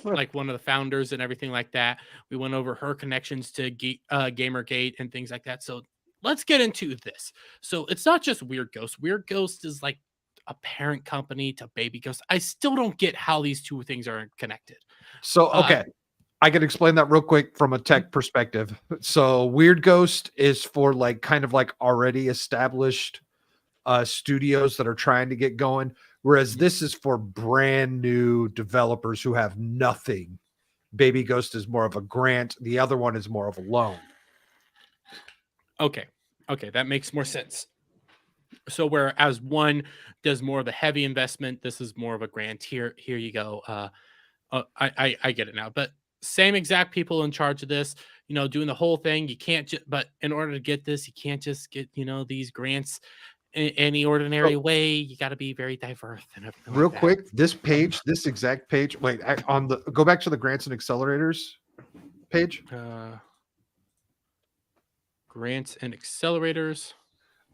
like one of the founders and everything like that. We went over her connections to Gamergate and things like that. So let's get into this. So it's not just Weird Ghost. Weird Ghost is like a parent company to Baby Ghost. I still don't get how these two things are connected. So, okay. I can explain that real quick from a tech perspective. So, Weird Ghost is for like kind of like already established studios that are trying to get going, whereas this is for brand new developers who have nothing. Baby Ghost is more of a grant. The other one is more of a loan. Okay, that makes more sense. So whereas one does more of a heavy investment, this is more of a grant. Here you go. I get it now. But same exact people in charge of this, doing the whole thing. You can't but in order to get this, you can't just get, these grants in any ordinary way. You got to be very diverse and everything. Real like quick, this exact page, wait, go back to the grants and accelerators page. that. Grants and accelerators.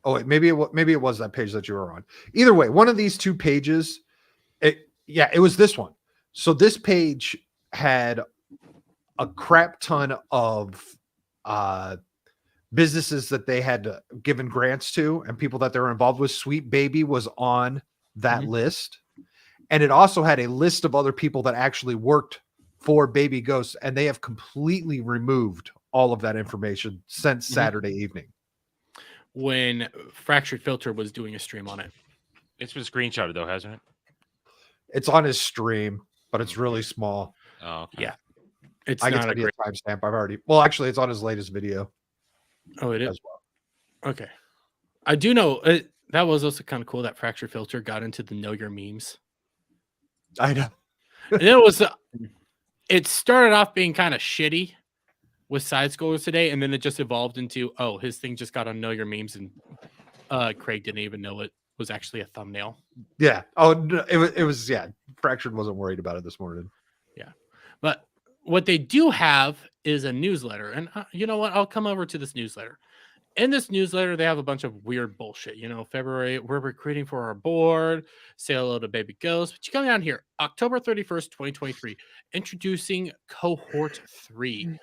Oh, wait, maybe it was that page that you were on. Either way, one of these two pages, it was this one. So this page had a crap ton of businesses that they had given grants to and people that they were involved with. Sweet Baby was on that list. And it also had a list of other people that actually worked for Baby Ghost, and they have completely removed all of that information since Saturday evening. When Fractured Filter was doing a stream on it. It's been screenshotted though, hasn't it? It's on his stream, but it's really small. Oh, okay. Yeah. It's I can not a send you great. a timestamp. Well, actually, it's on his latest video Oh, it is. as well. Okay. I do know that was also kind of cool that Fractured Filter got into the Know Your Memes. I know. And it was it started off being kind of shitty with side scrollers today, and then it just evolved into his thing just got on Know Your Memes, and Craig didn't even know it was actually a thumbnail. Yeah. Oh, no, it was. Yeah. Fractured wasn't worried about it this morning. Yeah. But what they do have is a newsletter, and you know what? I'll come over to this newsletter. In this newsletter, they have a bunch of weird bullshit. February, we're recruiting for our board. Say hello to Baby Ghost. But you come down here, October 31st, 2023, introducing Cohort 3.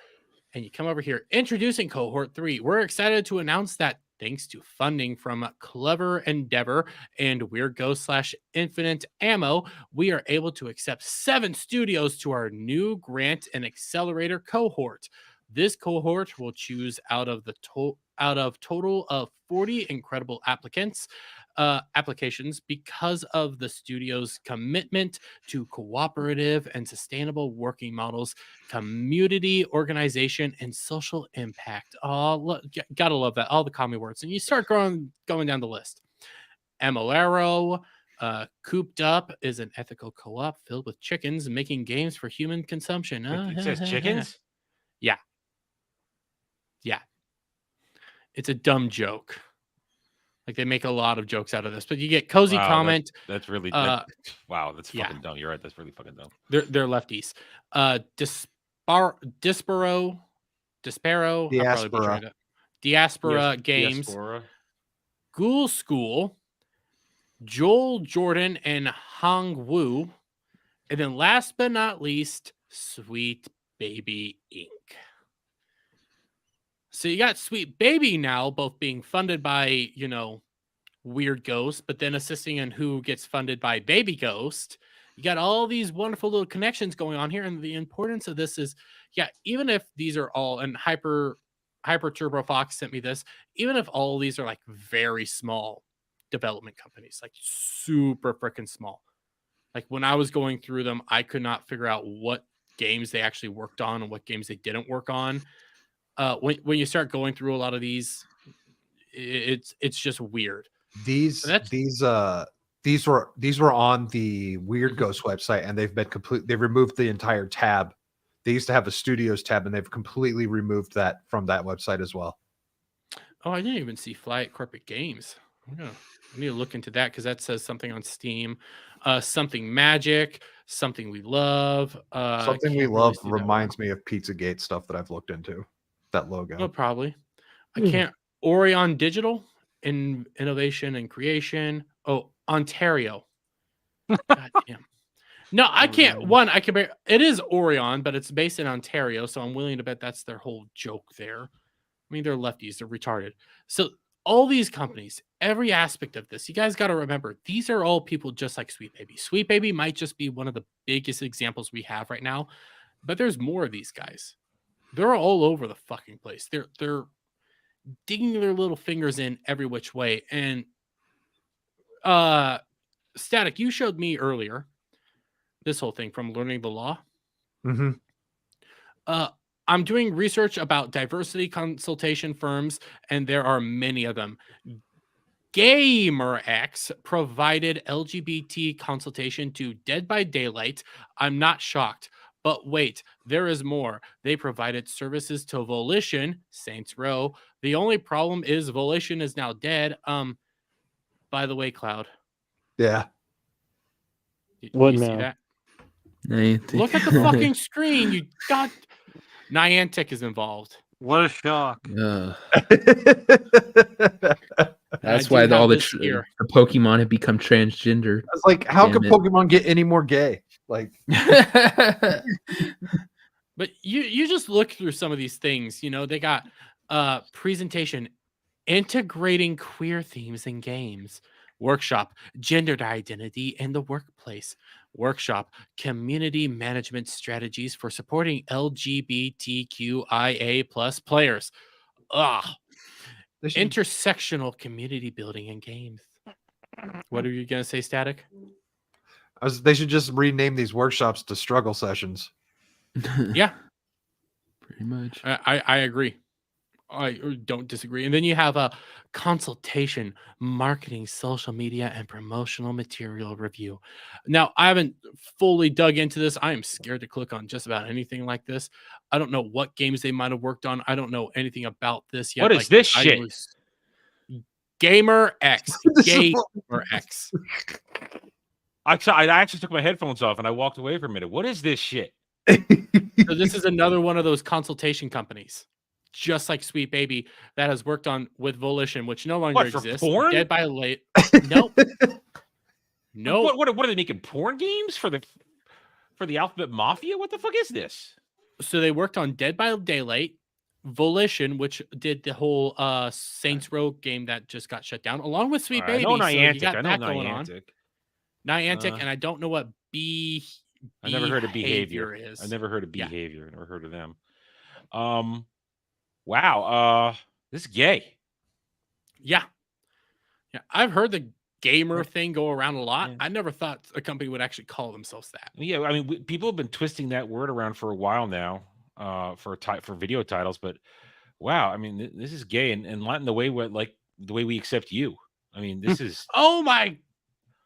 And you come over here, introducing Cohort 3. We're excited to announce that thanks to funding from Clever Endeavor and Weird Ghost / Infinite Ammo, we are able to accept 7 studios to our new grant and accelerator cohort. This cohort will choose out of total of 40 incredible applications because of the studio's commitment to cooperative and sustainable working models, community organization, and social impact. Oh, gotta love that. All the commie words. And you start going down the list. Amolero. Cooped Up is an ethical co-op filled with chickens making games for human consumption. It says chickens. Yeah. It's a dumb joke. Like they make a lot of jokes out of this, but you get cozy Wow, comment. That's really Uh, wow. That's yeah. fucking dumb. You're right. That's really fucking dumb. They're lefties. Disparo. I'm probably butchering it. Diaspora Games. Diaspora. Ghoul School. Joel Jordan and Hong Wu. And then last but not least, Sweet Baby Inc. So you got Sweet Baby now, both being funded by, Weird Ghost, but then assisting in who gets funded by Baby Ghost. You got all these wonderful little connections going on here. And the importance of this is, even if these are all, and Hyper Turbo Fox sent me this, even if all of these are like very small development companies, like super freaking small. Like when I was going through them, I could not figure out what games they actually worked on and what games they didn't work on. When you start going through a lot of these, it's just weird. These were on the Weird Ghost website, and they've been they removed the entire tab. They used to have a studios tab, and they've completely removed that from that website as well. Oh, I didn't even see Fly at Corporate Games. I need to look into that because that says something on Steam. Something Magic, Something We Love. Something We Love reminds me of Pizzagate stuff that I've looked into. That logo. Oh, probably. I can't. Orion Digital in Innovation and Creation. Oh, Ontario. God damn. No, I can't. One, I can. It is Orion, but it's based in Ontario, so I'm willing to bet that's their whole joke there. I mean, they're lefties. They're retarded. So all these companies, every aspect of this, you guys got to remember, these are all people just like Sweet Baby. Sweet Baby might just be one of the biggest examples we have right now, but there's more of these guys. They're all over the fucking place. They're digging their little fingers in every which way. And Static, you showed me earlier this whole thing from Learning the Law. Mm-hmm. I'm doing research about diversity consultation firms, and there are many of them. GamerX provided LGBT consultation to Dead by Daylight. I'm not shocked. But wait, there is more. They provided services to Volition, Saints Row. The only problem is Volition is now dead. By the way, Cloud. Yeah. What you now? see that? Niantic. Look at the fucking screen. You got Niantic is involved. What a shock. That's why all the Pokemon have become transgender. I was like, how can Pokemon get any more gay? Like, but you just look through some of these things. They got presentation integrating queer themes in games. Workshop, gendered identity in the workplace. Workshop, community management strategies for supporting LGBTQIA+ players. Intersectional community building in games. What are you gonna say, Static? They should just rename these workshops to struggle sessions. Yeah, pretty much. I agree. I don't disagree. And then you have a consultation, marketing, social media, and promotional material review. Now, I haven't fully dug into this. I am scared to click on just about anything like this. I don't know what games they might have worked on. I don't know anything about this yet. What is this shit? GamerX. GamerX. I actually took my headphones off and I walked away for a minute. What is this shit? So this is another one of those consultation companies, just like Sweet Baby, that has worked on with Volition, which no longer exists. Porn? Dead by Late. Nope. Nope. What are they making porn games for the Alphabet Mafia? What the fuck is this? So they worked on Dead by Daylight, Volition, which did the whole Saints Row game that just got shut down, along with Sweet Baby. I know Niantic. So you got that going on. Niantic, and I don't know what I never heard of Behavior. is. I never heard of Behavior. I never heard of them. Wow. This is gay. Yeah. I've heard the gamer thing go around a lot. I never thought a company would actually call themselves that. Yeah, I mean, people have been twisting that word around for a while now, for video titles. But wow, I mean, this is gay, and not in the way the way we accept you. I mean, this is Oh my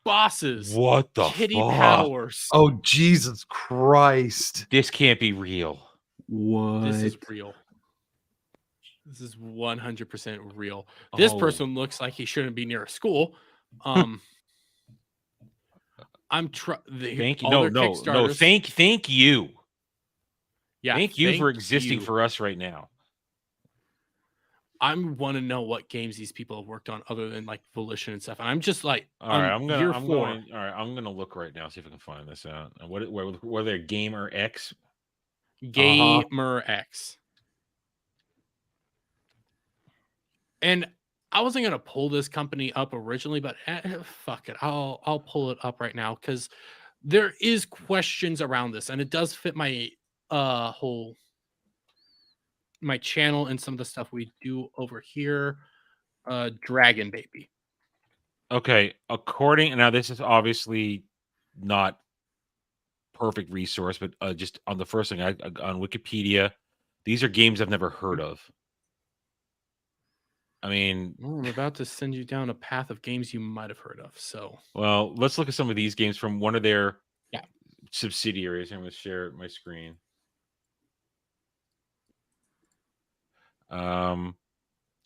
bosses. what the Kitty fuck? Powers. Oh Jesus Christ! This can't be real. What? This is real. This is 100% real. This Oh. person looks like he shouldn't be near a school. I'm Thank you. No. Thank you. Yeah, Thank you for existing for us right now. I want to know what games these people have worked on other than like Volition and stuff. And I'm just like, All right, I'm year going. 4. All right, I'm gonna look right now, see if I can find this out. And what are they? Gamer X. Gamer X. And I wasn't gonna pull this company up originally, but fuck it, I'll pull it up right now because there is questions around this, and it does fit my whole my channel and some of the stuff we do over here. Dragon Baby. Okay, now this is obviously not perfect resource, but just on the first thing on Wikipedia, these are games I've never heard of. I mean, Well, I'm about to send you down a path of games you might have heard of. So, well, let's look at some of these games from one of their Yeah. subsidiaries. I'm going to share my screen.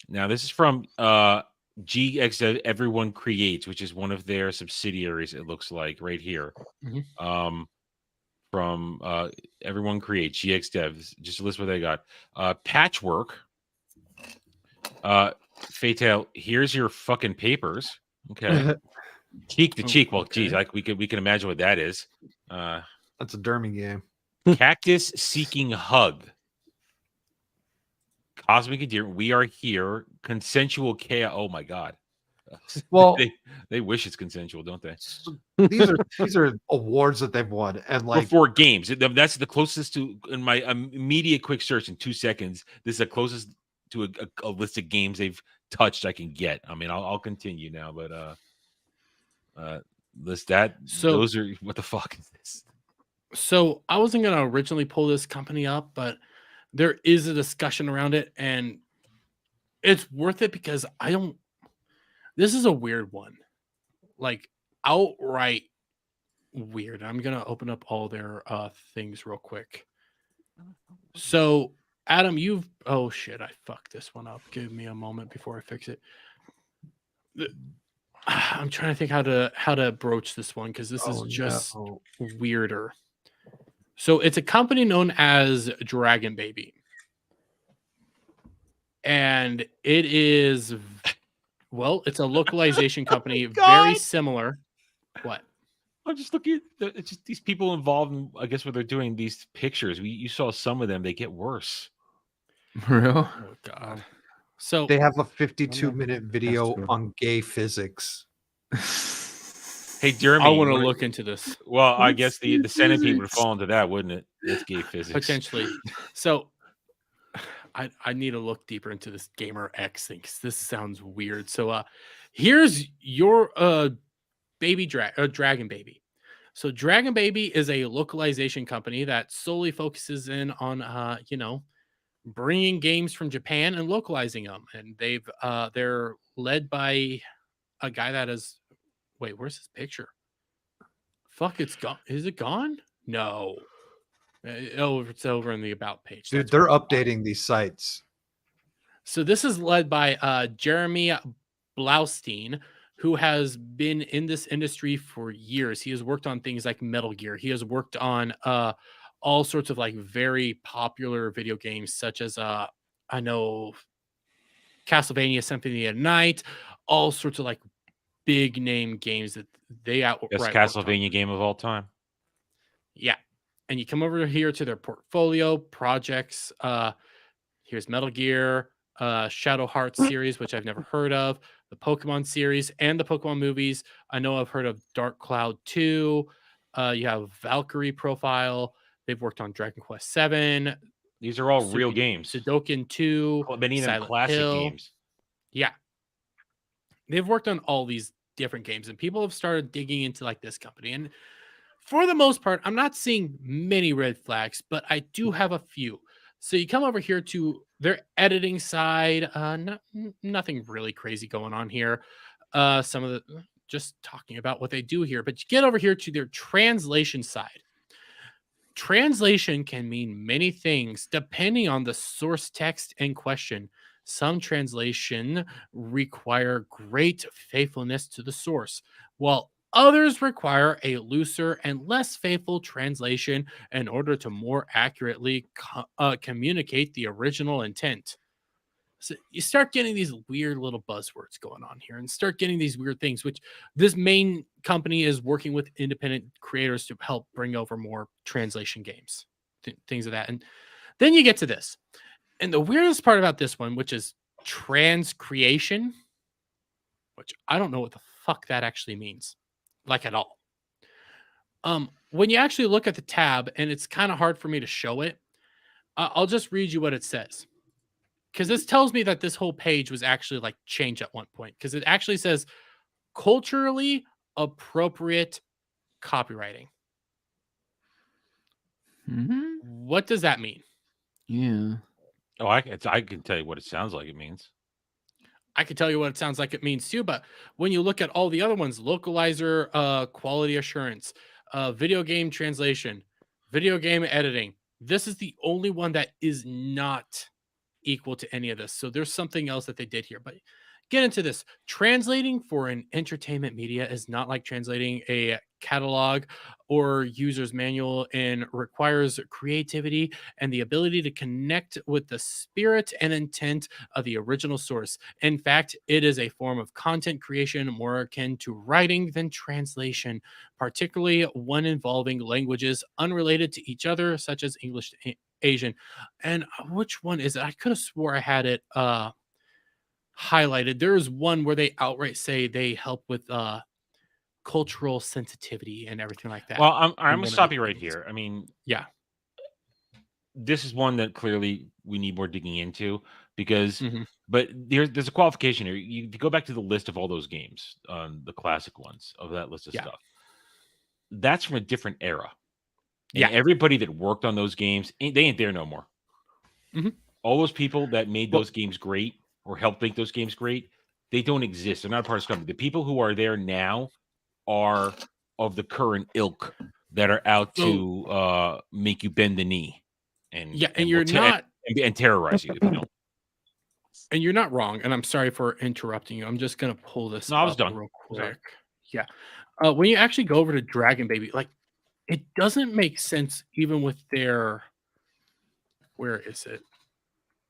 Now this is from GX Everyone Creates, which is one of their subsidiaries. It looks like right here. Mhm. From Everyone Creates, GX Devs. Just a list what they got. Patchwork. Fatale, here's your fucking papers. Okay. Cheek to cheek. Well, geez, okay. we can imagine what that is. That's a dermy game. Cactus Seeking Hug. Cosmic Endearment. We Are Here. Consensual Chaos. Oh my god. Well, they wish it's consensual, don't they? these are awards that they've won, and like For games. That's the closest to in my immediate quick search in 2 seconds. This is the closest to a list of games they've touched I can get. I mean, I'll continue now, but those are what the fuck is this? So I wasn't gonna originally pull this company up, but there is a discussion around it, and it's worth it because this is a weird one, like outright weird. I'm gonna open up all their things real quick. So Adam, oh shit, I fucked this one up. Give me a moment before I fix it. I'm trying to think how to broach this one because this is just weirder. So it's a company known as Dragon Baby. And it is, well, it's a localization company, very similar. What? I'm just looking at it's just these people involved in, I guess, what they're doing. These pictures, you saw some of them, they get worse. Real? Oh, God. So they have a 52-minute video true. on gay physics. Hey, Jeremy, I want to look into this. Well, I guess the Senate people would fall into that, wouldn't it? That's gay physics. Potentially. So I need to look deeper into this Gamer X thing because this sounds weird. So here's your Dragon Baby. So Dragon Baby is a localization company that solely focuses in on bringing games from Japan and localizing them. And they're led by a guy that is, wait, where's his picture? Fuck, it's gone. Is it gone? No. It's over in the about page. Dude, they're updating these sites. So this is led by Jeremy Blaustein, who has been in this industry for years. He has worked on things like Metal Gear. He has worked on all sorts of like very popular video games, such as I know Castlevania Symphony of the Night, all sorts of like big name games that they outright Best worked Castlevania on. game of all time. Yeah. And you come over here to their portfolio projects. Here's Metal Gear, Shadow Hearts series, which I've never heard of, the Pokemon series, and the Pokemon movies. I know I've heard of Dark Cloud 2. You have Valkyrie Profile. They've worked on Dragon Quest 7. These are all real games. Sudoku 2. Many of them classic games. Yeah. They've worked on all these different games, and people have started digging into like this company. And for the most part, I'm not seeing many red flags, but I do have a few. So you come over here to their editing side. Nothing really crazy going on here. some of the just talking about what they do here, but you get over here to their translation side. Translation can mean many things depending on the source text in question. Some translation require great faithfulness to the source, while others require a looser and less faithful translation in order to more accurately communicate the original intent. So you start getting these weird little buzzwords going on here and start getting these weird things, which this main company is working with independent creators to help bring over more translation games, things of that. And then you get to this. And the weirdest part about this one, which is transcreation, which I don't know what the fuck that actually means, like at all. When you actually look at the tab, and it's kind of hard for me to show it, I'll just read you what it says. Because this tells me that this whole page was actually like changed at one point. Because it actually says culturally appropriate copywriting. What does that mean? Yeah. Oh, I can tell you what it sounds like it means. I can tell you what it sounds like it means too. But when you look at all the other ones, localizer, quality assurance, video game translation, video game editing, this is the only one that is not equal to any of this. So there's something else that they did here. But get into this. Translating for an entertainment media is not like translating a catalog or user's manual, and requires creativity and the ability to connect with the spirit and intent of the original source. In fact, it is a form of content creation more akin to writing than translation, particularly one involving languages unrelated to each other, such as English to Asian. And which one is it? I could have swore I had it highlighted. There is one where they outright say they help with cultural sensitivity and everything like that. Well, I'm one gonna of stop these you right things. here. I mean, Yeah. this is one that clearly we need more digging into because, Mhm. but there's a qualification here. If you go back to the list of all those games, the classic ones of that list of Yeah. stuff, that's from a different era. And Yeah. everybody that worked on those games, they ain't there no more. Mhm. All those people that made Well- those games great or helped make those games great, they don't exist. They're not a part of this company. The people who are there now are of the current ilk that are out to make you bend the knee and Yeah, and will you're not and terrorize you if you don't. and you're not wrong. And I'm sorry for interrupting you. I'm just gonna pull this No, I was up done. real Sorry. quick. Yeah. When you actually go over to Dragon Baby, like it doesn't make sense even with their where is it?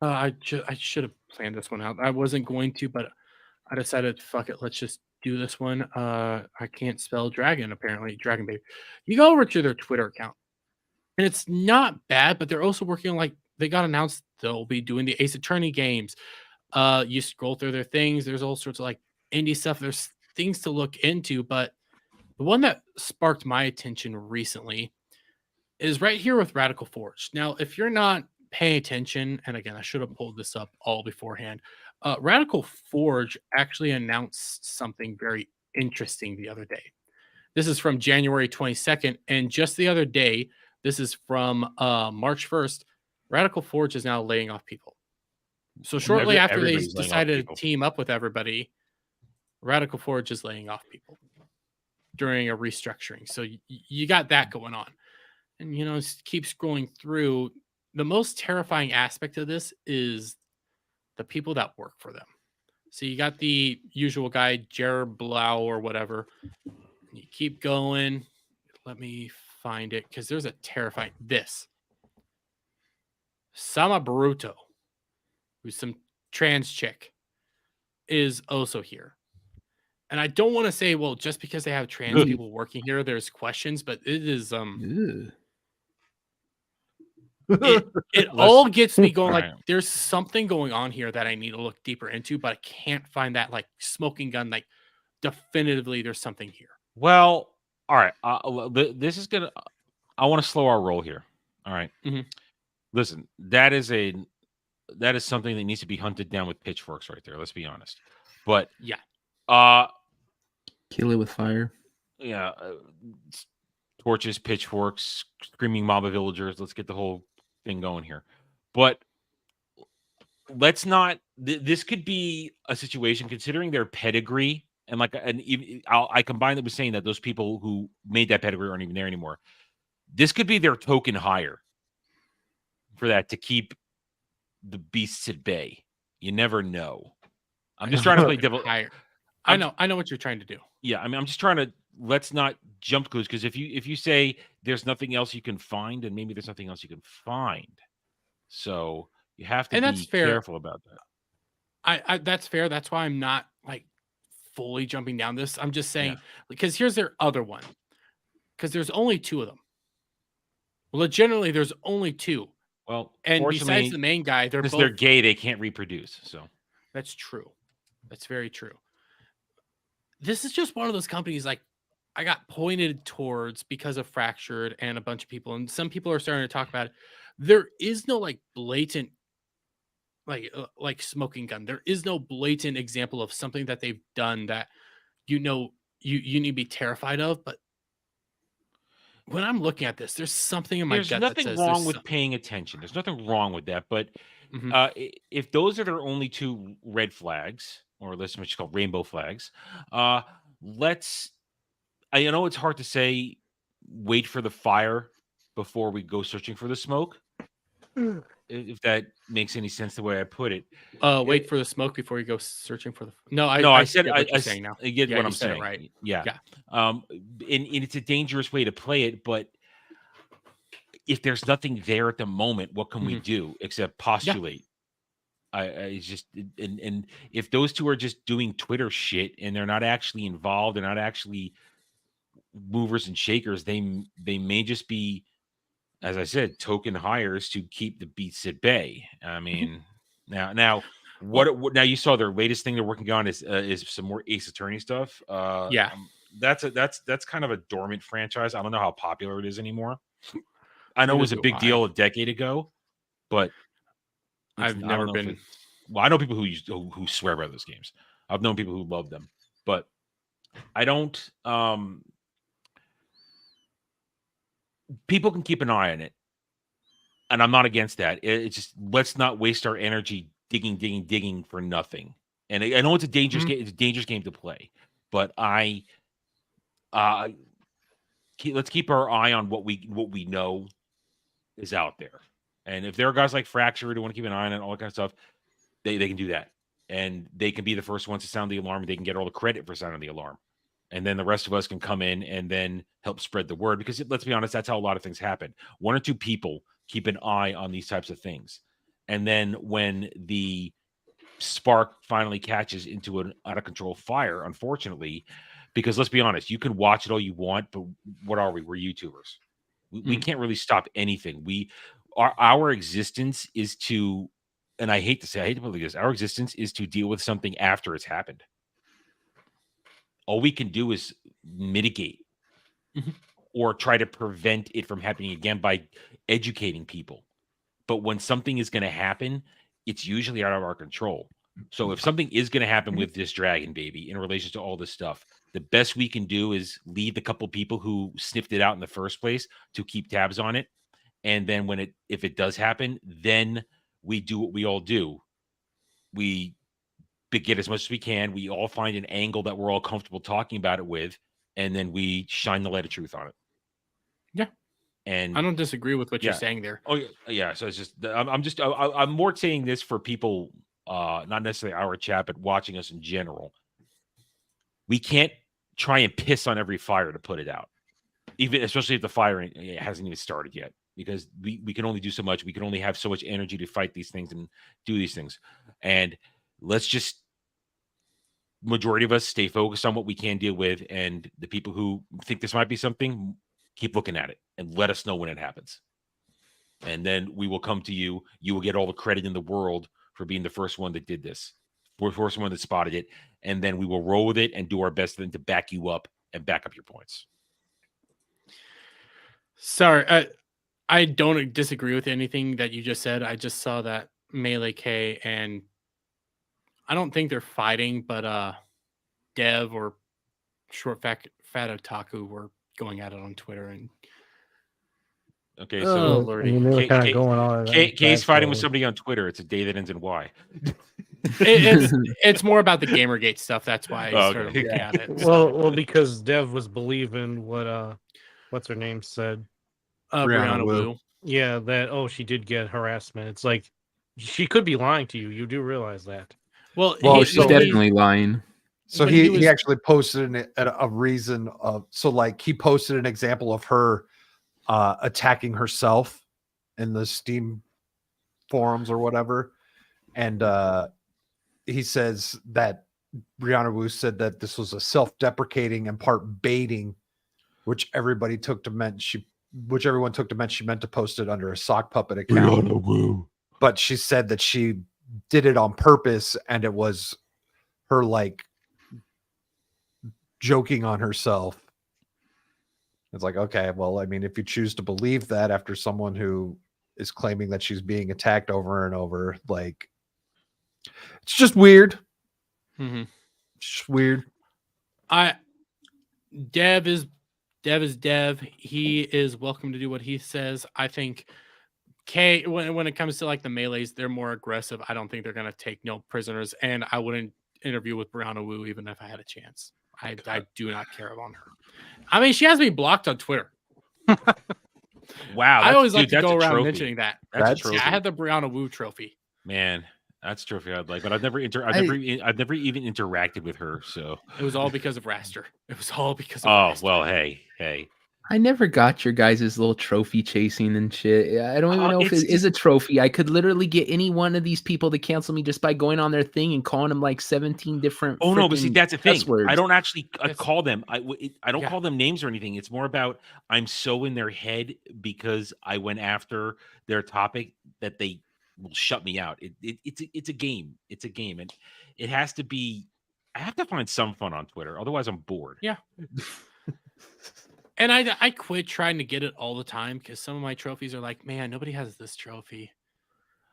I should have planned this one out. I wasn't going to, but I decided, fuck it, let's just do this one. I can't spell dragon, apparently. Dragon Baby. You go over to their Twitter account, and it's not bad, but they're also working on, like, they got announced they'll be doing the Ace Attorney games. You scroll through their things, there's all sorts of like indie stuff. There's things to look into, but the one that sparked my attention recently is right here with Radical Forge. Now, if you're not paying attention, and again, I should have pulled this up all beforehand. Radical Forge actually announced something very interesting the other day. This is from January 22nd, and just the other day, this is from March 1st. Radical Forge is now laying off people. So shortly after they Everybody's laying off decided people. to team up with everybody, Radical Forge is laying off people during a restructuring. So you got that going on. And, keep scrolling through. The most terrifying aspect of this is the people that work for them. So you got the usual guy, Jared Blau or whatever. You keep going. Let me find it because there's a terrifying Sama Baruto, who's some trans chick, is also here. And I don't want to say, well, just because they have trans people working here, there's questions, but it is Ew. it all gets me going. Like, Right. there's something going on here that I need to look deeper into, but I can't find that like smoking gun. Like, definitively, there's something here. Well, all right. This is gonna. I want to slow our roll here. All right. Mhm. Listen, that is something that needs to be hunted down with pitchforks right there. Let's be honest. But Yeah. Kill it with fire. Yeah, torches, pitchforks, screaming mob of villagers. Let's get the whole thing going here. But let's not. This could be a situation, considering their pedigree And I combine it with saying that those people who made that pedigree aren't even there anymore. This could be their token hire for that to keep the beasts at bay. You never know. I'm just trying to play devil. Higher. I know what you're trying to do. Yeah, I mean, I'm just trying to let's not jump clues, because if you say there's nothing else you can find, and maybe there's nothing else you can find. So you have to be careful about that. I that's fair. That's why I'm not like fully jumping down this. I'm just saying because here's their other one. Because there's only 2 of them. Well, generally there's only 2. Well, and besides the main guy, because they're gay, they can't reproduce. So that's true. That's very true. This is just one of those companies like I got pointed towards because of Fractured and a bunch of people, and some people are starting to talk about it. There is no like blatant like smoking gun. There is no blatant example of something that they've done that you need to be terrified of. But when I'm looking at this, there's something in my gut that says there's nothing wrong with paying attention. There's nothing wrong with that. But if those are their only 2 red flags, or let's what you call rainbow flags, I know it's hard to say wait for the fire before we go searching for the smoke. If that makes any sense the way I put it. Wait for the smoke before you go searching for the. I said what you're saying now. I get what I'm saying. Right. Yeah. And it's a dangerous way to play it, but if there's nothing there at the moment, what can we do except postulate? I just and if those 2 are just doing Twitter shit and they're not actually involved, they're not actually movers and shakers, they may just be, as I said, token hires to keep the beats at bay. I mean, now you saw their latest thing they're working on is some more Ace Attorney stuff. That's kind of a dormant franchise. I don't know how popular it is anymore. I know it was a big deal a decade ago, but I've never been. Well, I know people who swear by those games. I've known people who love them, but I don't. People can keep an eye on it, and I'm not against that. It's just let's not waste our energy digging for nothing. And I know it's a dangerous game. It's a dangerous game to play, but let's keep our eye on what we know is out there. And if there are guys like Fractured who want to keep an eye on it, all that kind of stuff, they can do that, and they can be the first ones to sound the alarm. They can get all the credit for sounding the alarm. And then the rest of us can come in and then help spread the word, because let's be honest, that's how a lot of things happen. 1 or 2 people keep an eye on these types of things. And then when the spark finally catches into an out of control fire, unfortunately, because let's be honest, you can watch it all you want, but what are we? We're YouTubers. We can't really stop anything. Our existence is to, and I hate to put it like this, our existence is to deal with something after it's happened. All we can do is mitigate or try to prevent it from happening again by educating people. But when something is going to happen, it's usually out of our control. So if something is going to happen with this dragon baby in relation to all this stuff, the best we can do is leave the couple people who sniffed it out in the first place to keep tabs on it. And then if it does happen, then we do what we all do. We get as much as we can. We all find an angle that we're all comfortable talking about it with, and then we shine the light of truth on it. Yeah. And I don't disagree with what you're saying there. Oh yeah. So it's just, I'm more saying this for people, not necessarily our chat, but watching us in general. We can't try and piss on every fire to put it out, especially if the fire hasn't even started yet, because we can only do so much. We can only have so much energy to fight these things and do these things. And let's just, majority of us, stay focused on what we can deal with, and the people who think this might be something, keep looking at it and let us know when it happens. And then we will come to you. You will get all the credit in the world for being the first one that did this, the first one that spotted it, and then we will roll with it and do our best then to back you up and back up your points. Sorry, I don't disagree with anything that you just said. I just saw that Melee K, and I don't think they're fighting, but Dev or Short Fat Otaku were going at it on Twitter. And okay, so they were kind of going on. K's fighting with somebody on Twitter. It's a day that ends in Y. It's more about the Gamergate stuff. That's why I Oh, started okay. looking at it. So, Well, because Dev was believing what what's her name said. Brianna Brianna Wu. Wu. Yeah, that she did get harassment. It's like she could be lying to you. You do realize that. Well, Well, She's definitely lying. So when he was- actually posted a reason of, so like he posted an example of her attacking herself in the Steam forums or whatever, and he says that Brianna Wu said that this was a self-deprecating and part baiting, which everyone took to meant she meant to post it under a sock puppet account. Brianna Wu. But she said that she did it on purpose and it was her like joking on herself. It's like, okay, well, I mean, if you choose to believe that after someone who is claiming that she's being attacked over and over, like, it's just weird. Mhm. It's just weird. Dev is Dev. He is welcome to do what he says. I think when it comes to like the melees, they're more aggressive. I don't think they're gonna take no prisoners, and I wouldn't interview with Brianna Wu even if I had a chance. I do not care about her. I mean, she has me blocked on Twitter. Wow. I always like dude, to that's go a around trophy. mentioning that. That's a That's- trophy. Yeah, I had the Brianna Wu trophy. Man, that's a trophy I'd like, but I've never even interacted with her. So, It was all because of Raster. It was all because of oh Raster. well, hey. I never got your guys' little trophy chasing and shit. I don't even know if it's it is a trophy. I could literally get any one of these people to cancel me just by going on their thing and calling them like 17 different. Oh no, but see, frickin' that's the thing. cuss words. I don't actually Yes. call them. I don't Yeah. call them names or anything. It's more about I'm so in their head because I went after their topic that they will shut me out. It's a game. It's a game, and it has to be. I have to find some fun on Twitter, otherwise I'm bored. Yeah. And I quit trying to get it all the time because some of my trophies are like, man, nobody has this trophy.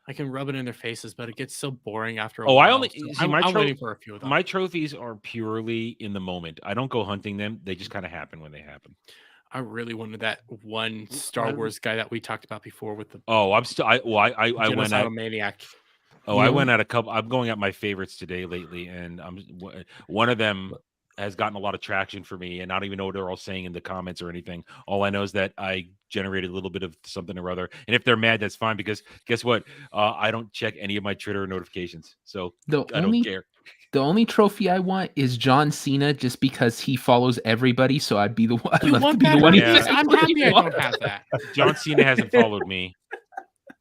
I can rub it in their faces, but it gets so boring after a Oh, while. I only so see my I'm waiting for a few of them. My trophies are purely in the moment. I don't go hunting them. They just kind of happen when they happen. I really wanted that one Star Wars guy that we talked about before with the Oh, I'm still. I went genocidal out. maniac. Oh, I went at a couple. I'm going at my favorites today lately, and one of them has gotten a lot of traction for me, and I don't even know what they're all saying in the comments or anything. All I know is that I generated a little bit of something or other, and if they're mad, that's fine because guess what? I don't check any of my Twitter notifications, so I don't care. The only trophy I want is John Cena, just because he follows everybody. So I'd be the one. I'd You love to want be the that? one. Yeah. He I'm happy I don't have that. John Cena hasn't followed me.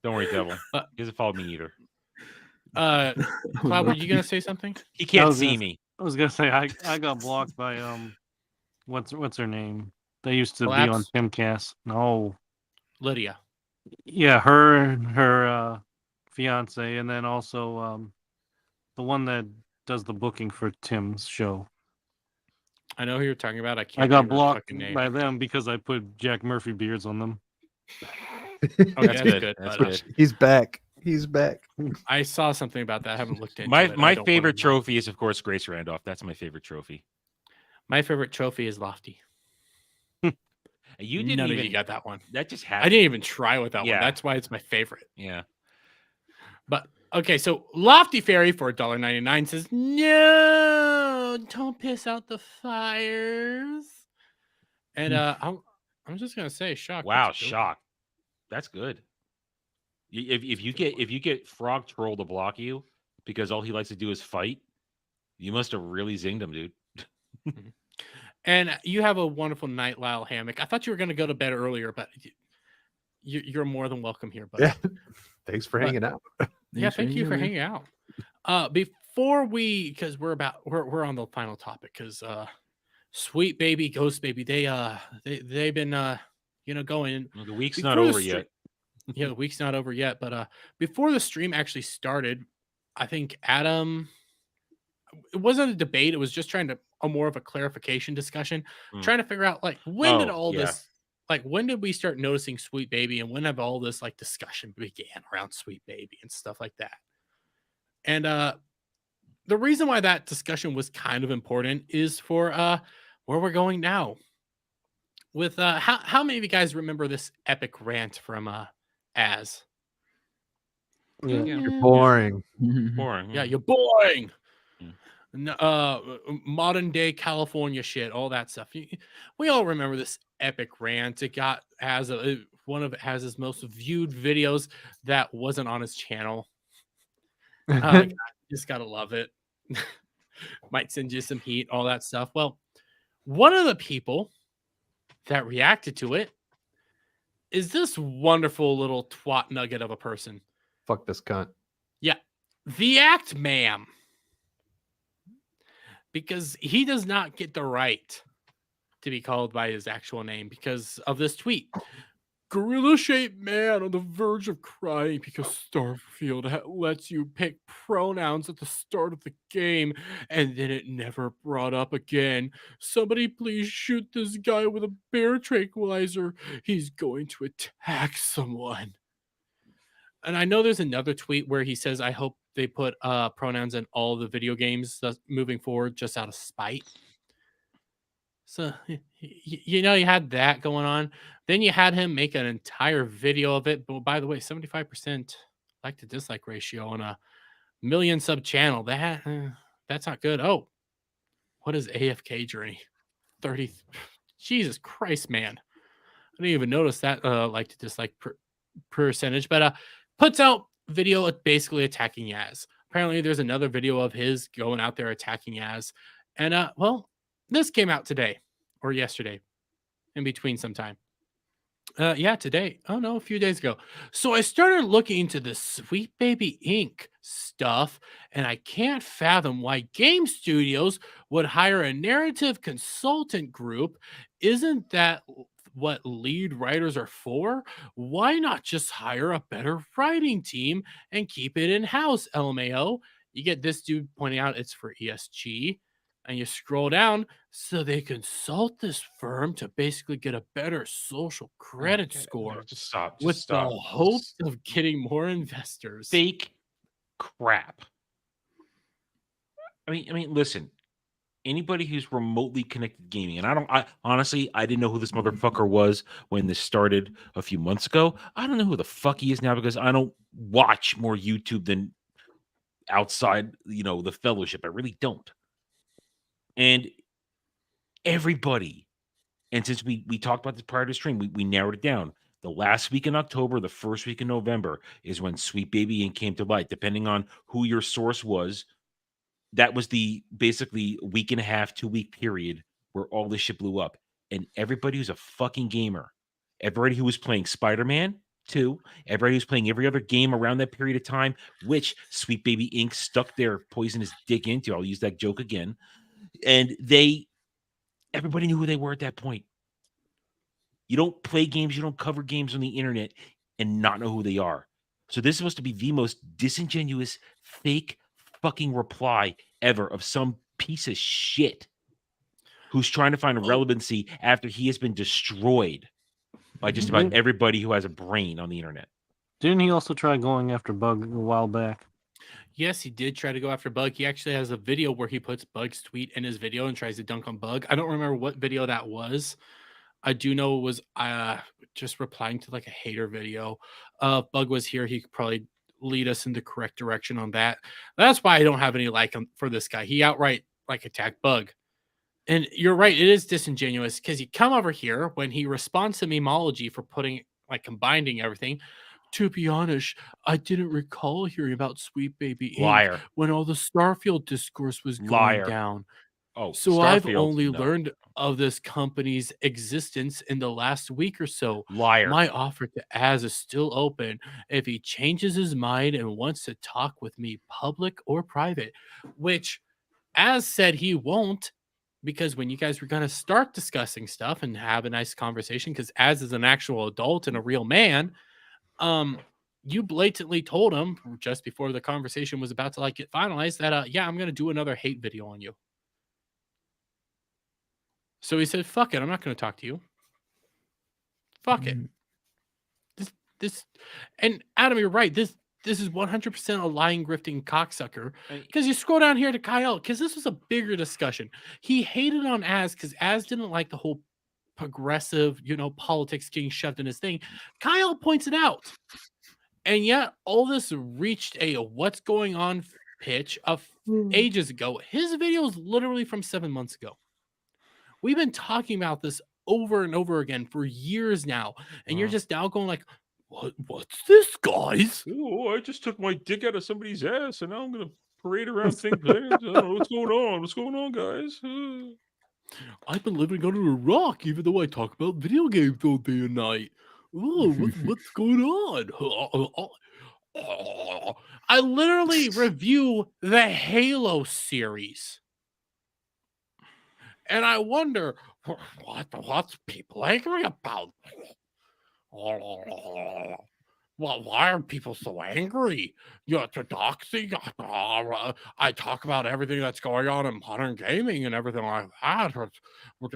Don't worry, Devil. He hasn't followed me either. Cloud, were you gonna say something? He can't was see gonna- me. I was gonna say I got blocked by what's her name? They used to be on Collapse? Timcast. No. Lydia. Yeah, her fiance, and then also the one that does the booking for Tim's show. I know who you're talking about. I can't. I got remember her blocked fucking name. by them because I put Jack Murphy beards on them. Okay, That's good. but, That's good. He's back. He's back. I saw something about that. I haven't looked into My it. I my don't favorite wanna know. trophy is of course Grace Randolph. That's my favorite trophy. My favorite trophy is Lofty. You didn't None even of you got that one. that just I happened. didn't even try with that Yeah. one. That's why it's my favorite. Yeah. But okay, so Lofty Fairy for $1.99 says, no, don't piss out the fires. And I'm just gonna say, shock. Wow, that's a good shock. That's good. If you get Frog Troll to block you because all he likes to do is fight, you must have really zinged him, dude. one. And you have a wonderful night, Lyle Hammock. I thought you were gonna go to bed earlier, but you're more than welcome here, buddy. Yeah. Thanks for hanging out. Yeah, Thanks for thank you for hanging hanging out. Before because we're on the final topic, because Sweet Baby, Ghost Baby, they've been going. Well, the week's Before not the over stre- yet. Yeah, the week's not over yet, but before the stream actually started, I think Adam, it wasn't a debate, it was just trying to more of a clarification discussion, trying to figure out like when did all this, like when did we start noticing Sweet Baby, and when have all this like discussion began around Sweet Baby and stuff like that. And the reason why that discussion was kind of important is for where we're going now. With how many of you guys remember this epic rant from Az? Yeah, Yeah. you're boring. Boring. Yeah, you're boring. Yeah. Modern day California shit, all that stuff. We all remember this epic rant. It has one of it has his most viewed videos that wasn't on his channel. God, just gotta love it. Might send you some heat, all that stuff. Well, one of the people that reacted to it is this wonderful little twat nugget of a person. Fuck this cunt. Yeah, the Act Mahm. Because he does not get the right to be called by his actual name because of this tweet. Gorilla-shaped man on the verge of crying because Starfield lets you pick pronouns at the start of the game and then it never brought up again. Somebody please shoot this guy with a bear tranquilizer. He's going to attack someone. And I know there's another tweet where he says, I hope they put pronouns in all the video games moving forward just out of spite. So, you had that going on. Then you had him make an entire video of it. But by the way, 75% like to dislike ratio on a million sub channel. That's not good. Oh, what is AFK journey? 30. Jesus Christ, man. I didn't even notice that like to dislike percentage, but puts out video basically attacking Yaz. Apparently, there's another video of his going out there attacking Yaz. And, well, this came out today or yesterday, in between sometime. Yeah, today. Oh, no, a few days ago. So I started looking into the Sweet Baby Inc. stuff, and I can't fathom why game studios would hire a narrative consultant group. Isn't that what lead writers are for? Why not just hire a better writing team and keep it in-house, LMAO? You get this dude pointing out it's for ESG, and you scroll down, so they consult this firm to basically get a better social credit Okay, score Just stop. Just with stop. the hopes of getting more investors. Fake crap. I mean, listen. Anybody who's remotely connected to gaming, and I honestly, I didn't know who this motherfucker was when this started a few months ago. I don't know who the fuck he is now because I don't watch more YouTube than outside, the fellowship. I really don't. And everybody, and since we talked about this prior to stream, we narrowed it down. The last week in October, the first week in November is when Sweet Baby Inc. came to light. Depending on who your source was, that was the basically week and a half, 2-week period where all this shit blew up. And everybody who's a fucking gamer, everybody who was playing Spider-Man 2, everybody who's playing every other game around that period of time, which Sweet Baby Inc. stuck their poisonous dick into. I'll use that joke again. And everybody knew who they were at that point. You don't play games, you don't cover games on the internet and not know who they are. So this is supposed to be the most disingenuous, fake fucking reply ever of some piece of shit who's trying to find relevancy after he has been destroyed by just about everybody who has a brain on the internet. Didn't he also try going after Bug a while back? Yes, he did try to go after Bug. He actually has a video where he puts Bug's tweet in his video and tries to dunk on Bug. I don't remember what video that was. I do know it was just replying to like a hater video. Bug was here. He could probably lead us in the correct direction on that. That's why I don't have any like for this guy. He outright like attacked Bug. And you're right, it is disingenuous because you come over here when he responds to Memology for combining everything. To be honest, I didn't recall hearing about Sweet Baby Inc. Liar. when all the Starfield discourse was going Liar. down. Oh, So I've Starfield? only No. learned of this company's existence in the last week or so. Liar. My offer to Az is still open if he changes his mind and wants to talk with me, public or private, which Az said he won't, because when you guys were going to start discussing stuff and have a nice conversation, because Az is an actual adult and a real man, you blatantly told him just before the conversation was about to get finalized that, yeah, I'm going to do another hate video on you. So he said, fuck it, I'm not going to talk to you. Fuck it. This, and Adam, you're right. This is 100% a lying, grifting cocksucker. Because you scroll down here to Kyle, because this was a bigger discussion. He hated on Az because Az didn't like the whole progressive, politics getting shoved in his thing. Kyle points it out. And yet all this reached a what's going on pitch of ages ago. His video is literally from 7 months ago. We've been talking about this over and over again for years now, and you're just now going like, what's this, guys? Oh, I just took my dick out of somebody's ass, and now I'm gonna parade around Think Planet. I don't know what's going on. What's going on, guys? I've been living under a rock, even though I talk about video games all day and night. Oh, what's going on? I literally review the Halo series. And I wonder, what's people angry about? Well, why are people so angry? You're doxing. I talk about everything that's going on in modern gaming and everything like that. With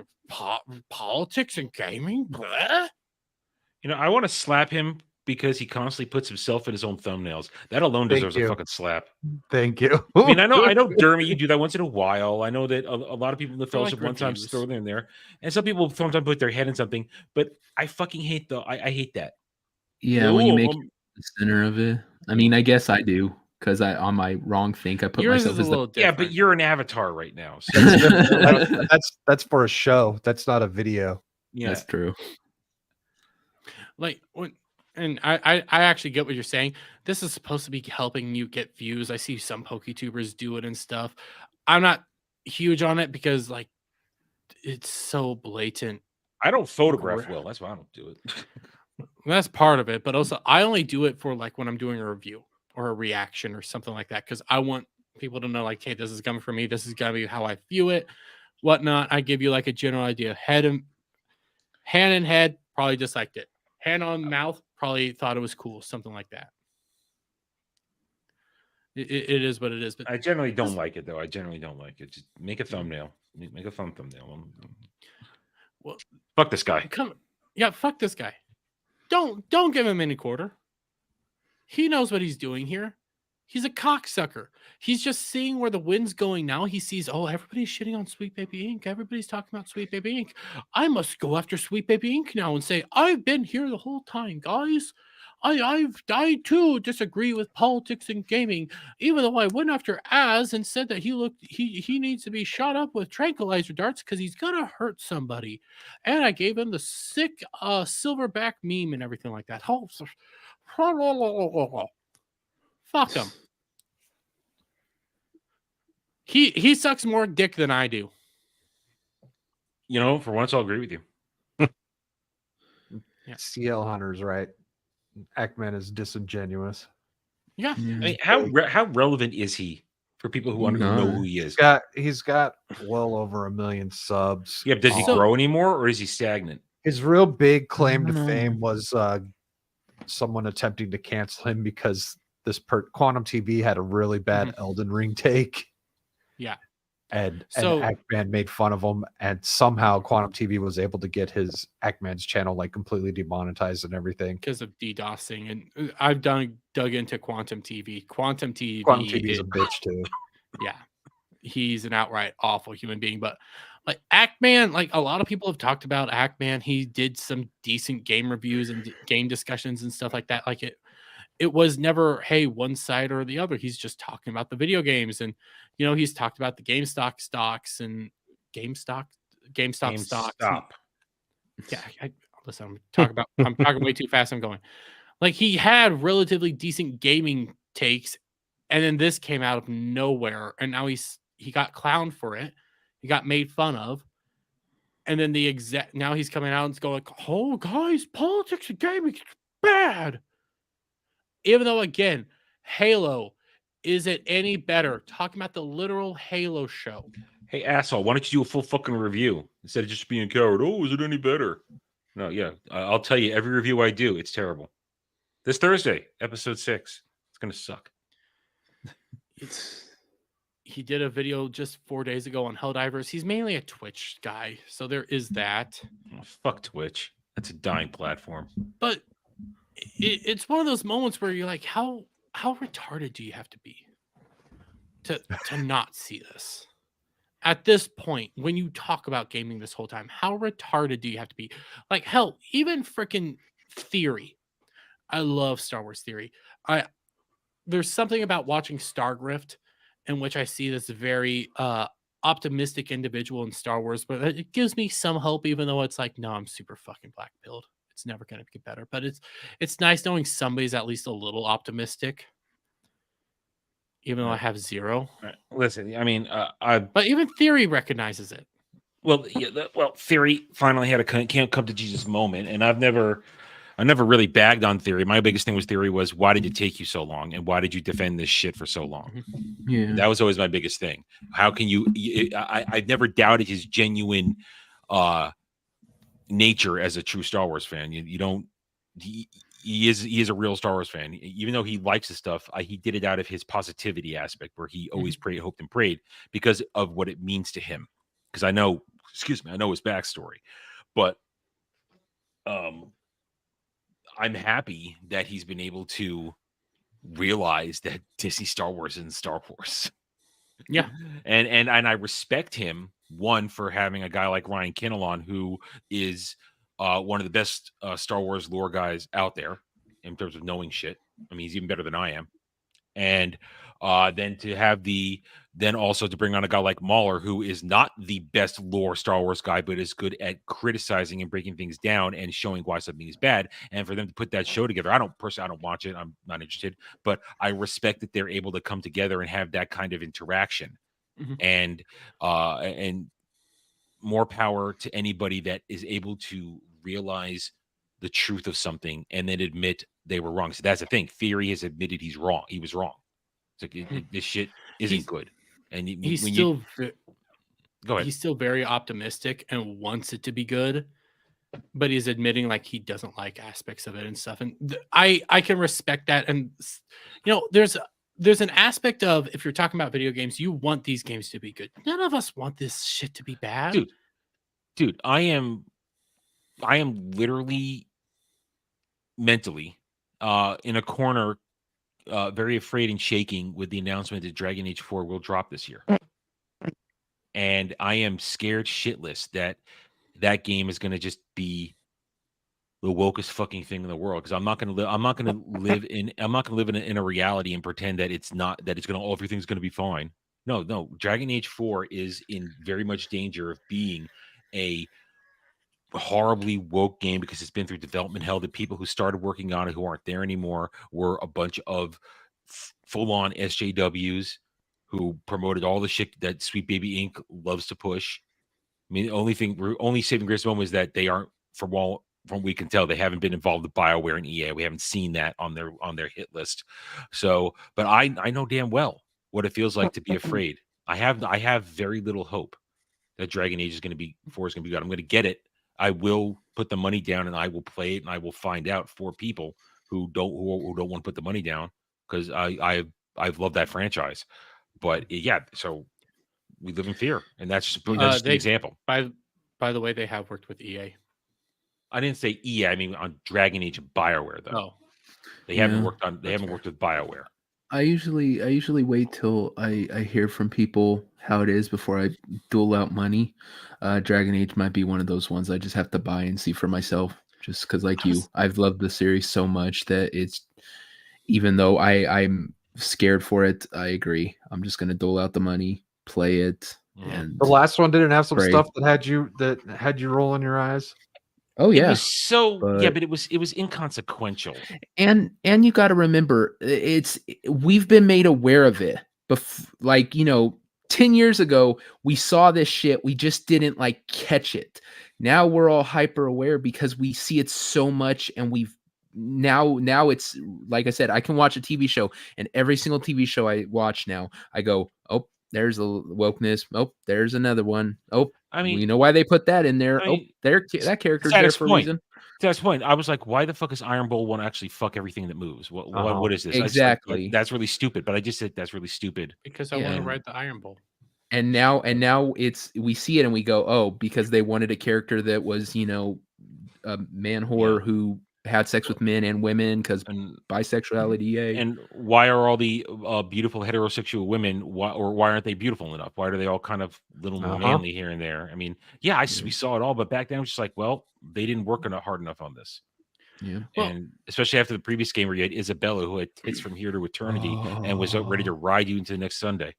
politics and gaming. Bleh. You know, I want to slap him because he constantly puts himself in his own thumbnails. That alone Thank deserves you. a fucking slap. Thank you. I mean, I know, Dermy, you do that once in a while. I know that a lot of people in the For, like, fellowship one time reviews. throw them in there, and some people sometimes put their head in something. But I fucking hate I hate that. Yeah, when you Oh, make it the center of it. I mean, I guess I do because I on my wrong think I put Yours myself is a as little yeah, different. but you're an avatar right now. So That's for a show. That's not a video. yeah, That's true. Like when, and I actually get what you're saying. This is supposed to be helping you get views. I see some PokeTubers do it and stuff. I'm not huge on it because like it's so blatant. I don't photograph Gra- well. That's why I don't do it. That's part of it, but also I only do it for like when I'm doing a review or a reaction or something like that because I want people to know like, hey, this is coming from me. This is gonna be how I view it, whatnot. I give you like a general idea. Hand in head, probably disliked it. Hand on mouth, probably thought it was cool, something like that. It is what it is. But I generally don't like it though. I generally don't like it. Just make a thumbnail. Make a fun thumbnail. well, Fuck this guy. fuck this guy. Don't give him any quarter. He knows what he's doing here. He's a cocksucker. He's just seeing where the wind's going now. He sees, oh, everybody's shitting on Sweet Baby Inc. Everybody's talking about Sweet Baby Inc. I must go after Sweet Baby Inc. now and say, I've been here the whole time, guys. I too disagree with politics and gaming, even though I went after Az and said that he needs to be shot up with tranquilizer darts because he's gonna hurt somebody. And I gave him the sick silverback meme and everything like that. Fuck him. He sucks more dick than I do. You know, for once, I'll agree with you. CL Hunter's right. Ackman is disingenuous. Yeah. I mean, how relevant is he for people who want to know who he is? He's got well over 1 million subs. Yeah, does he grow anymore or is he stagnant? His real big claim to fame was someone attempting to cancel him because Quantum TV had a really bad Elden Ring take. Yeah. And So- Ackman made fun of him, and somehow Quantum TV was able to get his Ackman's channel like completely demonetized and everything. Because of DDoSing. And I've dug into Quantum TV. Quantum TV is a bitch too. Yeah. He's an outright awful human being. But like Ackman, like a lot of people have talked about Ackman. He did some decent game reviews and game discussions and stuff like that. Like it was never, hey, one side or the other. He's just talking about the video games. And, you know, he's talked about the GameStop stocks and GameStop stocks. Yeah. Listen, I'm talking way too fast. I'm going like he had relatively decent gaming takes. And then this came out of nowhere. And now he got clowned for it. He got made fun of. And then now he's coming out and going, oh, guys, politics and gaming is bad. Even though, again, Halo, is it any better? Talking about the literal Halo show. Hey, asshole, why don't you do a full fucking review instead of just being a coward? Oh, is it any better? No, yeah. I'll tell you, every review I do, it's terrible. This Thursday, episode 6. It's going to suck. He did a video just 4 days ago on Helldivers. He's mainly a Twitch guy, so there is that. Oh, fuck Twitch. That's a dying platform. But it's one of those moments where you're like, how retarded do you have to be to not see this? At this point, when you talk about gaming this whole time, how retarded do you have to be? Like, hell, even freaking Theory. I love Star Wars theory. There's something about watching Stargrift in which I see this very optimistic individual in Star Wars, but it gives me some hope, even though it's like, no, I'm super fucking black pilled. It's never going to get better, but it's nice knowing somebody's at least a little optimistic, even though I have zero. Listen, I mean, But even theory recognizes it. well, theory finally had a can't come to Jesus moment, and I never really bagged on theory. My biggest thing with theory was, why did it take you so long, and why did you defend this shit for so long? Yeah. That was always my biggest thing. How can you? I've never doubted his genuine nature as a true Star Wars fan. You don't. He is a real Star Wars fan. Even though he likes the stuff, he did it out of his positivity aspect, where he always prayed, hoped, and prayed because of what it means to him. Because I know his backstory, but I'm happy that he's been able to realize that Disney Star Wars isn't Star Wars. Yeah. And I respect him, one, for having a guy like Ryan Kinnelon, who is one of the best Star Wars lore guys out there in terms of knowing shit. I mean, he's even better than I am. And then also to bring on a guy like Mahler, who is not the best lore Star Wars guy, but is good at criticizing and breaking things down and showing why something is bad. And for them to put that show together, I don't watch it. I'm not interested, but I respect that they're able to come together and have that kind of interaction. And more power to anybody that is able to realize the truth of something and then admit they were wrong. So that's the thing. Theory has admitted he's wrong. He was wrong. It's like, this shit isn't good. And He's still very optimistic and wants it to be good, but he's admitting like he doesn't like aspects of it and stuff. And I can respect that. And there's an aspect of, if you're talking about video games, you want these games to be good. None of us want this shit to be bad. Dude, I am literally mentally in a corner, very afraid and shaking with the announcement that Dragon Age 4 will drop this year. And I am scared shitless that game is going to just be the wokest fucking thing in the world, because I'm not going to live in a reality and pretend that it's not, that it's going to, everything's going to be fine. No, Dragon Age 4 is in very much danger of being a horribly woke game, because it's been through development hell. The people who started working on it, who aren't there anymore, were a bunch of full-on SJWs who promoted all the shit that Sweet Baby Inc. loves to push. I mean, the only saving grace moment is that they aren't, from what we can tell, they haven't been involved with BioWare and EA. We haven't seen that on their hit list. So, but I know damn well what it feels like to be afraid. I have very little hope that Dragon Age 4 is going to be good. I'm going to get it. I will put the money down and I will play it, and I will find out for people who don't want to put the money down, because I've loved that franchise. But yeah, so we live in fear, and that's just an example. By the way, they have worked with EA. I didn't say EA. I mean on Dragon Age and BioWare, though. Oh, they haven't worked with BioWare. I usually wait till I hear from people how it is before I dole out money. Dragon Age might be one of those ones I just have to buy and see for myself, just because, like I've loved the series so much that it's, even though I'm scared for it, I agree. I'm just gonna dole out the money, play it. And the last one didn't have some pray. stuff that had you rolling your eyes. Oh yeah, but it was inconsequential. And you got to remember, we've been made aware of it. But 10 years ago, we saw this shit. We just didn't catch it. Now we're all hyper aware because we see it so much, and now it's, like I said, I can watch a TV show, and every single TV show I watch now, I go, oh, there's a wokeness. Oh, there's another one. Oh, I mean, you know why they put that in there? That character's there for a reason. That's the point. I was like, why the fuck is Iron Bull want to actually fuck everything that moves? What is this? Exactly. That's really stupid. But I just said that's really stupid because I want to ride the Iron Bull. And now we see it and we go, oh, because they wanted a character that was, a man whore who had sex with men and women, because bisexuality. And why are all the beautiful heterosexual women, why aren't they beautiful enough? Why are they all kind of little more manly here and there? I mean, we saw it all, but back then it was just like, well, they didn't work hard enough on this. Yeah. Well- And especially after the previous game where you had Isabella, who had tits from here to eternity and was ready to ride you into the next Sunday.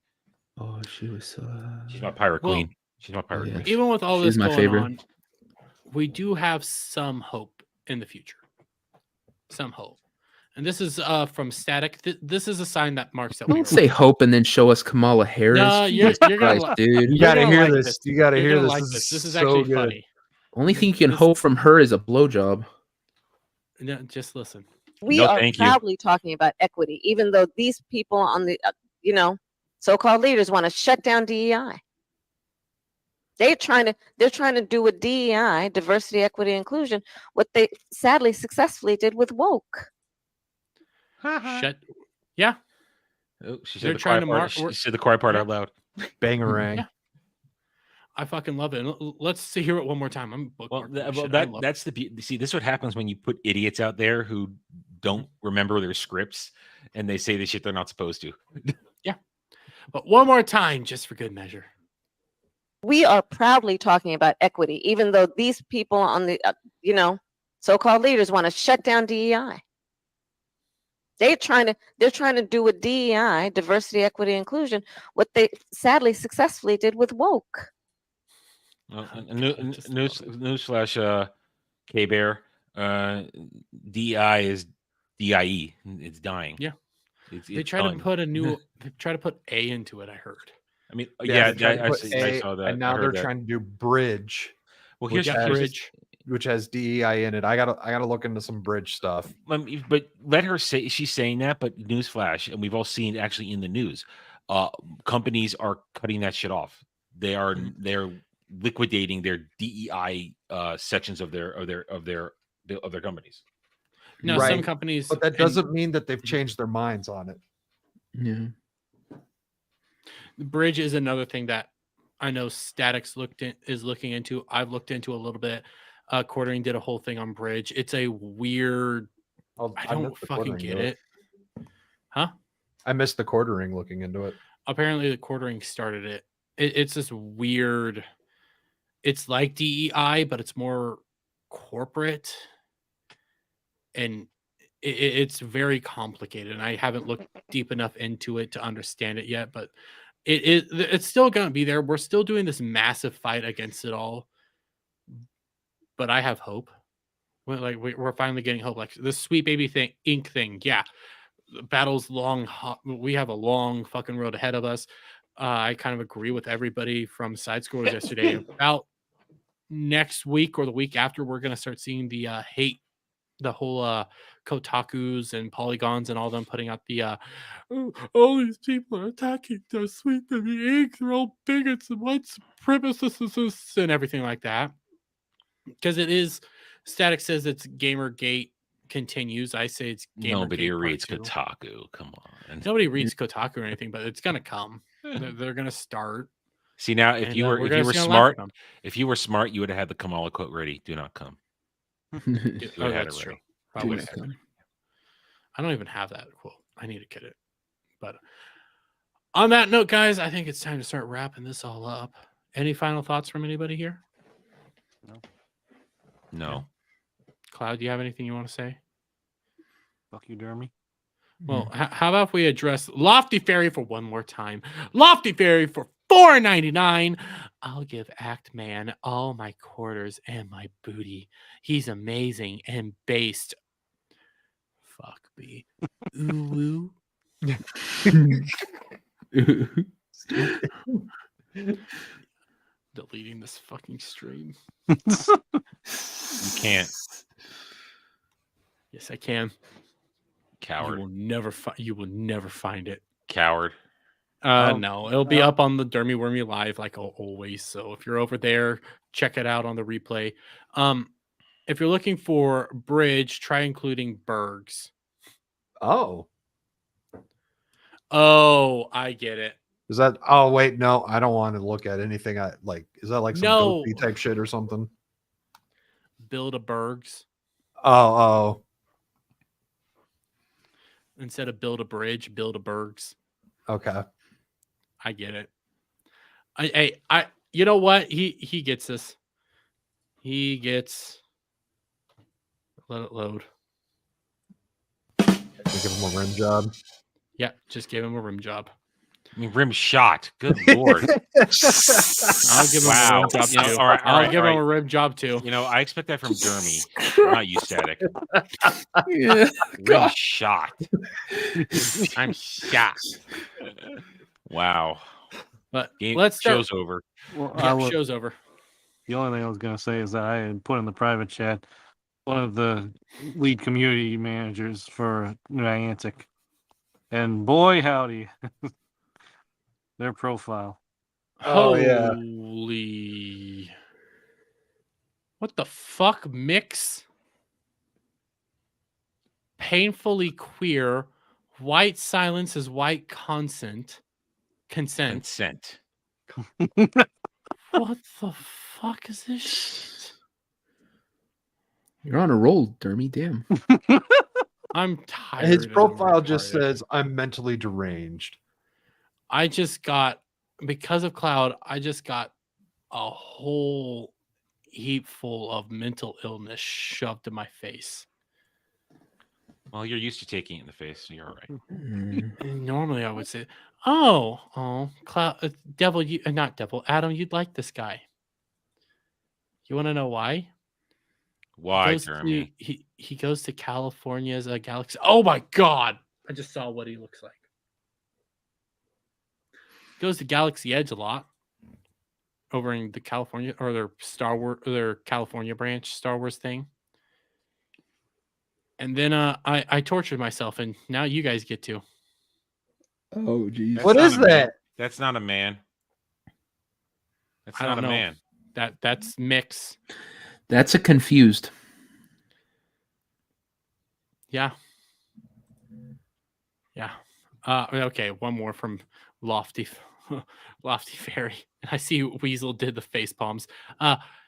Oh, she was so. She's my pirate Well, queen. She's my pirate yeah. queen. Even with all She's this my going favorite. on, we do have some hope in the future. Some hope. And this is from Static. This is a sign that marks that we Don't are say winning. hope and then show us Kamala Harris. No, you're Jesus gonna Christ, li- dude. You You're gotta gonna hear like this. this. You gotta You're hear gonna this. like This This is so actually good. funny. Only thing you can This- hope from her is a blowjob. No, just listen. We No, are thank you. proudly talking about equity, even though these people on the, so-called leaders want to shut down DEI. They're trying to do with DEI, diversity, equity, inclusion, what they sadly successfully did with woke. Shut. Yeah. Oh, she They're said the trying quiet to part. She said the quiet part Yeah. out loud. Bangarang. Yeah. I fucking love it. Let's hear it one more time. I'm Well, bookmarking this shit. I love that's see. This is what happens when you put idiots out there who don't remember their scripts and they say the shit they're not supposed to. it. But one more time, just for good measure. We are proudly talking about equity, even though these people on the, so-called leaders want to shut down DEI. They're trying to do with DEI, diversity, equity, inclusion, what they sadly successfully did with woke. Well, Oh, and God, just love it. newsflash, K Bear, DI is DIE. It's dying. Yeah. It's They try to done. put they try to put A into it, I heard. I mean, Yeah, they tried to I put see- I A, saw that. and now I they're heard that. trying to do bridge, Well, which here's has- here's- Bridge. which has DEI in it. I gotta look into some bridge stuff. But let her say she's saying that. But newsflash, and we've all seen it actually in the news. Companies are cutting that shit off. They're liquidating their DEI sections of their companies. Now, some Right. companies, But that and doesn't mean that they've changed their minds on it. Yeah. Bridge is another thing that I know Statics is looking into. I've looked into a little bit. Quartering did a whole thing on Bridge. It's a weird. I don't missed the fucking quartering get to it. Huh? I missed the quartering looking into it. Apparently, the quartering started it. It's this weird. It's like DEI, but it's more corporate, and it's very complicated. And I haven't looked deep enough into it to understand it yet. But it's still going to be there. We're still doing this massive fight against it all. But I have hope. We're finally getting hope. Like this Sweet Baby thing, Ink thing. Yeah, the battle's long. We have a long fucking road ahead of us. I kind of agree with everybody from Side Scores yesterday. About next week or the week after, we're gonna start seeing the hate, the whole Kotakus and Polygons and all them putting out the all these people are attacking the Sweet Baby Ink. They're all bigots and white supremacists and everything like that. Because it is, Static says it's Gamergate continues. I say it's Gamergate. Nobody Part reads 2. Kotaku. Come on. Nobody reads Kotaku or anything, but it's gonna come. They're gonna start. See now, if and, you we're were gonna see 'em laugh smart, at them. if you were smart, you would have had the Kamala quote ready. Do not come. You would have had That's it true. ready. I Do would not have. come. I don't even have that quote. I need to get it. But on that note, guys, I think it's time to start wrapping this all up. Any final thoughts from anybody here? No. Cloud, do you have anything you want to say? Fuck you, Jeremy. Well, how about if we address Lofty Fairy for one more time? Lofty Fairy for $4.99. I'll give Act Man all my quarters and my booty. He's amazing and based. Fuck me. Ooh woo. Deleting this fucking stream. You can't. Yes, I can. Coward. You will never find it. Coward. No, it'll be up on the Dermy Wormy Live like always. So if you're over there, check it out on the replay. If you're looking for Bridge, try including Bergs. Oh, Oh, I get it. is that? Oh, wait, no, I don't want to look at anything. I like. Is that like some No. goofy type shit or something? Build a Bergs Oh, instead of build a bridge. Build a Bergs. okay. I get it. I you know what? He gets this. He gets Let it load. Give him a rim job. Yeah, just gave him a rim job. I mean, rim shot. Good lord. I'll give him a Wow. rim job You know, too. all right, all I'll right, give all him right. a rim job too. You know, I expect that from Dermy, not you, Static. Yeah. Rim shot. I'm shocked. Wow. But Game let's start. show's over. Well, Yeah, show's over. the only thing I was going to say is that I had put in the private chat one of the lead community managers for Niantic. And boy, howdy, their profile. Oh, yeah. Holy. What the fuck, Mix? Painfully queer. White silence is white consent. Consent. Consent. What the fuck is this shit? You're on a roll, Dermy. Damn. I'm tired. His and profile just retarded. says, "I'm mentally deranged." I just got, because of Cloud, I just got a whole heap full of mental illness shoved in my face. Well, you're used to taking it in the face, so you're all right. And normally I would say, "Oh, Cloud, Devil, you not Devil, Adam, you'd like this guy." You want to know why? Why, He goes to, Dermy? he goes to California as a galaxy. Oh my god! I just saw what he looks like. Goes to Galaxy Edge a lot. Over in the California or their Star Wars or their California branch Star Wars thing. And then I tortured myself, and now you guys get to. Oh, geez. That's What not is a man. that? That's not a man. That's I not don't a know. man. That's Mix. That's a confused. Yeah. Yeah. Okay, one more from Lofty Fairy. I see Weasel did the face palms.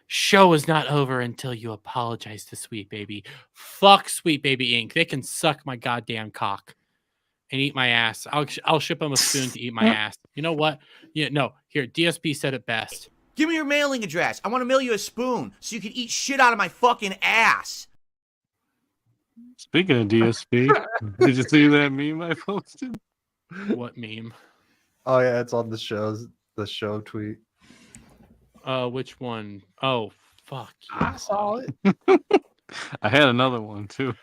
Show is not over until you apologize to Sweet Baby. Fuck Sweet Baby Inc. They can suck my goddamn cock and eat my ass. I'll ship them a spoon to eat my ass. You know what? Yeah, no. Here, DSP said it best. Give me your mailing address. I want to mail you a spoon so you can eat shit out of my fucking ass. Speaking of DSP, did you see that meme I posted? What meme? Oh yeah, it's on the show tweet. Which one? Oh, fuck. I saw it. I had another one too.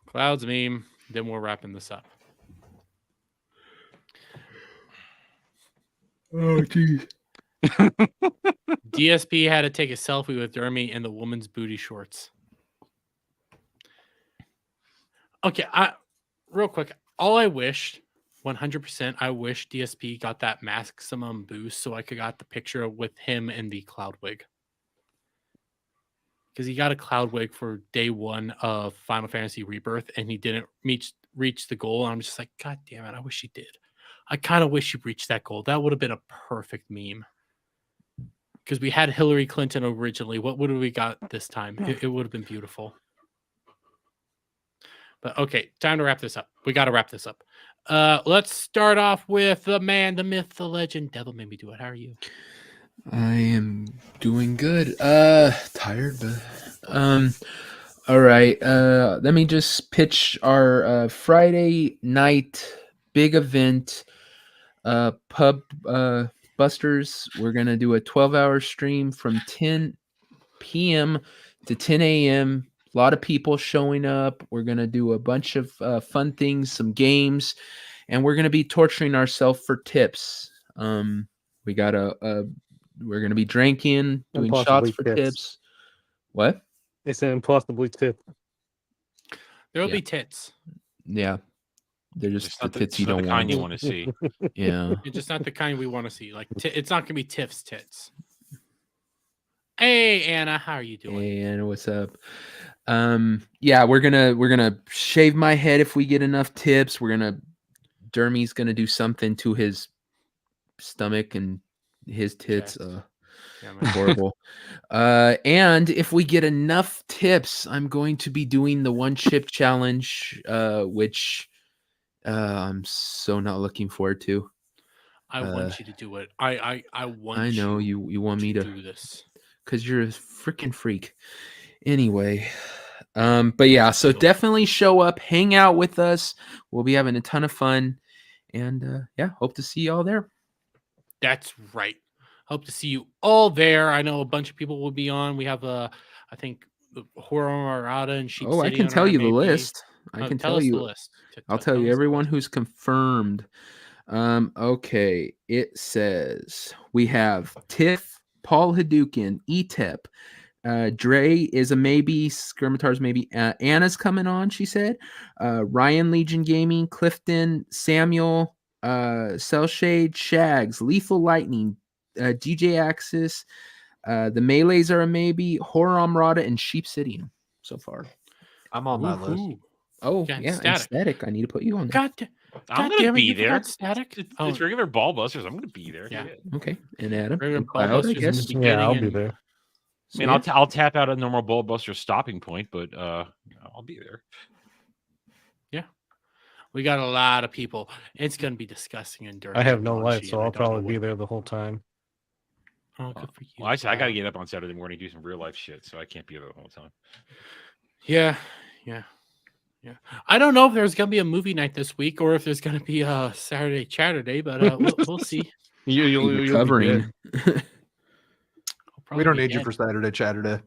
Clouds meme. Then we're wrapping this up. Oh, geez. DSP had to take a selfie with Dermy in the woman's booty shorts. Okay, real quick. All I wished, 100%, I wish DSP got that maximum boost so I could got the picture with him in the cloud wig. Because he got a cloud wig for day one of Final Fantasy Rebirth, and he didn't reach the goal. And I'm just like, God damn it, I wish he did. I kind of wish he reached that goal. That would have been a perfect meme. Because we had Hillary Clinton originally. What would have we got this time? It would have been beautiful. But okay, time to wrap this up. We got to wrap this up. Let's start off with the man, the myth, the legend. Devil made me do it. How are you? I am doing good. Tired, but all right. Let me just pitch our Friday night big event. Pub Busters. We're gonna do a 12-hour stream from 10 p.m. to 10 a.m. A lot of people showing up. We're gonna do a bunch of fun things, some games, and we're gonna be torturing ourselves for tips. We got we're gonna be drinking, doing shots Impossibly for tips. tips. What? It's an impossibly tip. There'll Yeah. be tits. Yeah, they're just It's the not the, tits it's you not don't the kind want. you want to see. Yeah. It's just not the kind we want to see. Like, it's not gonna be Tiff's tits. Hey Anna, how are you doing? And what's up? Yeah, we're gonna shave my head if we get enough tips. Dermy's gonna do something to his stomach and his tits. Chest. Yeah, man. Horrible. And if we get enough tips, I'm going to be doing the one chip challenge, which I'm so not looking forward to. I want you to do it. I want. I know you want me to do this because you're a freaking freak. Anyway, but yeah, so definitely show up, hang out with us. We'll be having a ton of fun, and yeah, hope to see y'all there. That's right. Hope to see you all there. I know a bunch of people will be on. We have I think Horror Marada and Sheep Oh, I City can on tell our you the maybe. list. I can tell us you the list. I'll tell you us the everyone list. who's confirmed. Okay, it says we have Tiff, Paul Hadouken, Etep, Dre is a maybe, Skirmitar's maybe, Anna's coming on, she said. Ryan Legion Gaming, Clifton, Samuel, Cell Shade, Shags, Lethal Lightning, DJ Axis, the Melees are a maybe, Horror Amrata, and Sheep City so far. I'm on that list. Woohoo. Oh, Yeah, yeah, and Static. Static. I need to put you on there. God, I'm God gonna damn it, be you there. forgot Static. It's regular ball busters. I'm gonna be there. Yeah. Okay, and Adam, Regular and Cloud, I Ballbusters in guess. the Yeah, beginning I'll be and- there. I mean, I'll tap out a normal ball buster stopping point, but I'll be there. We got a lot of people. It's gonna be disgusting and dirty. I have and no raunchy, life, and so I I'll don't know probably be what- there the whole time. Oh, good for you. Well, I gotta Cloud. get up on Saturday morning, do some real life shit, so I can't be there the whole time. Yeah. I don't know if there's gonna be a movie night this week or if there's gonna be a Saturday Chatterday, but we'll see. You'll be Recovering. dead. I'll We don't probably need be you dead. for Saturday Chatterday.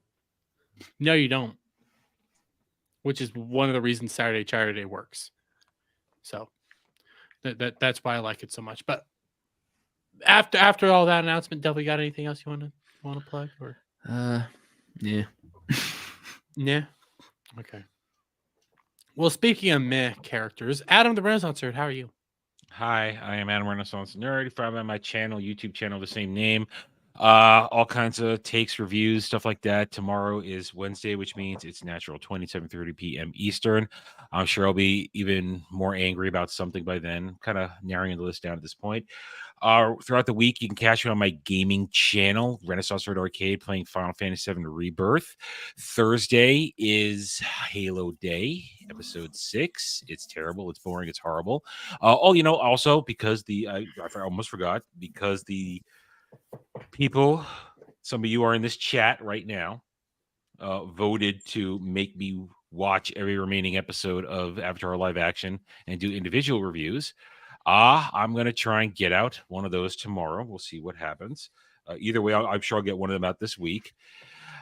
No, you don't. Which is one of the reasons Saturday Chatterday works. So that's why I like it so much. But after all that announcement, Delphi, got anything else you want to plug or? Yeah. Yeah. Okay. Well, speaking of meh characters, Adam the Renaissance Nerd, how are you? Hi, I am Adam Renaissance Nerd. Follow me on my channel, YouTube channel, the same name. All kinds of takes, reviews, stuff like that. Tomorrow is Wednesday, which means it's natural 27:30 p.m. Eastern. I'm sure I'll be even more angry about something by then. Kind of narrowing the list down at this point. Throughout the week, you can catch me on my gaming channel, Renaissance Nerd Arcade, playing Final Fantasy VII Rebirth. Thursday is Halo Day, episode 6. It's terrible. It's boring. It's horrible. Also because I almost forgot, because the people, some of you are in this chat right now, voted to make me watch every remaining episode of Avatar Live Action and do individual reviews. I'm going to try and get out one of those tomorrow. We'll see what happens. Either way, I'm sure I'll get one of them out this week.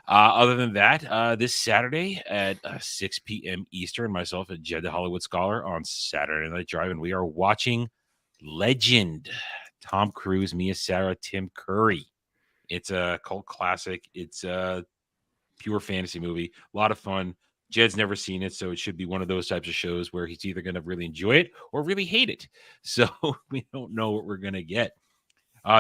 Other than that, this Saturday at 6 p.m. Eastern, myself and Jed the Hollywood Scholar on Saturday Night Drive, and we are watching Legend. Tom Cruise, Mia Sara, Tim Curry. It's a cult classic. It's a pure fantasy movie. A lot of fun. Jed's never seen it, so it should be one of those types of shows where he's either going to really enjoy it or really hate it. So we don't know what we're going to get.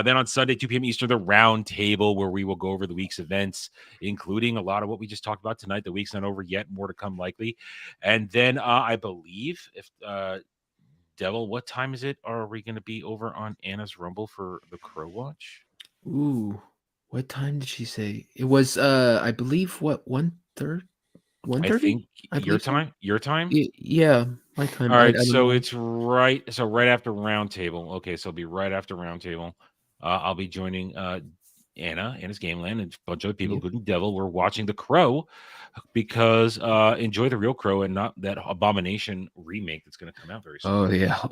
Then on Sunday, 2 p.m. Eastern, the round table, where we will go over the week's events, including a lot of what we just talked about tonight. The week's not over yet. More to come likely. And then I believe, if Devil, what time is it? Are we going to be over on Anna's Rumble for the Crow Watch? Ooh, what time did she say? It was, I believe, what, 1:30? 1:30? I think I your believe so. time. Your time. Yeah, my time. All right, I don't so know. it's right. So right after Roundtable. Okay, so it'll be right after Roundtable. I'll be joining Anna's Game Land, and a bunch of other people, Yep. including Devil. We're watching The Crow because enjoy the real Crow and not that Abomination remake that's going to come out very soon. Oh yeah.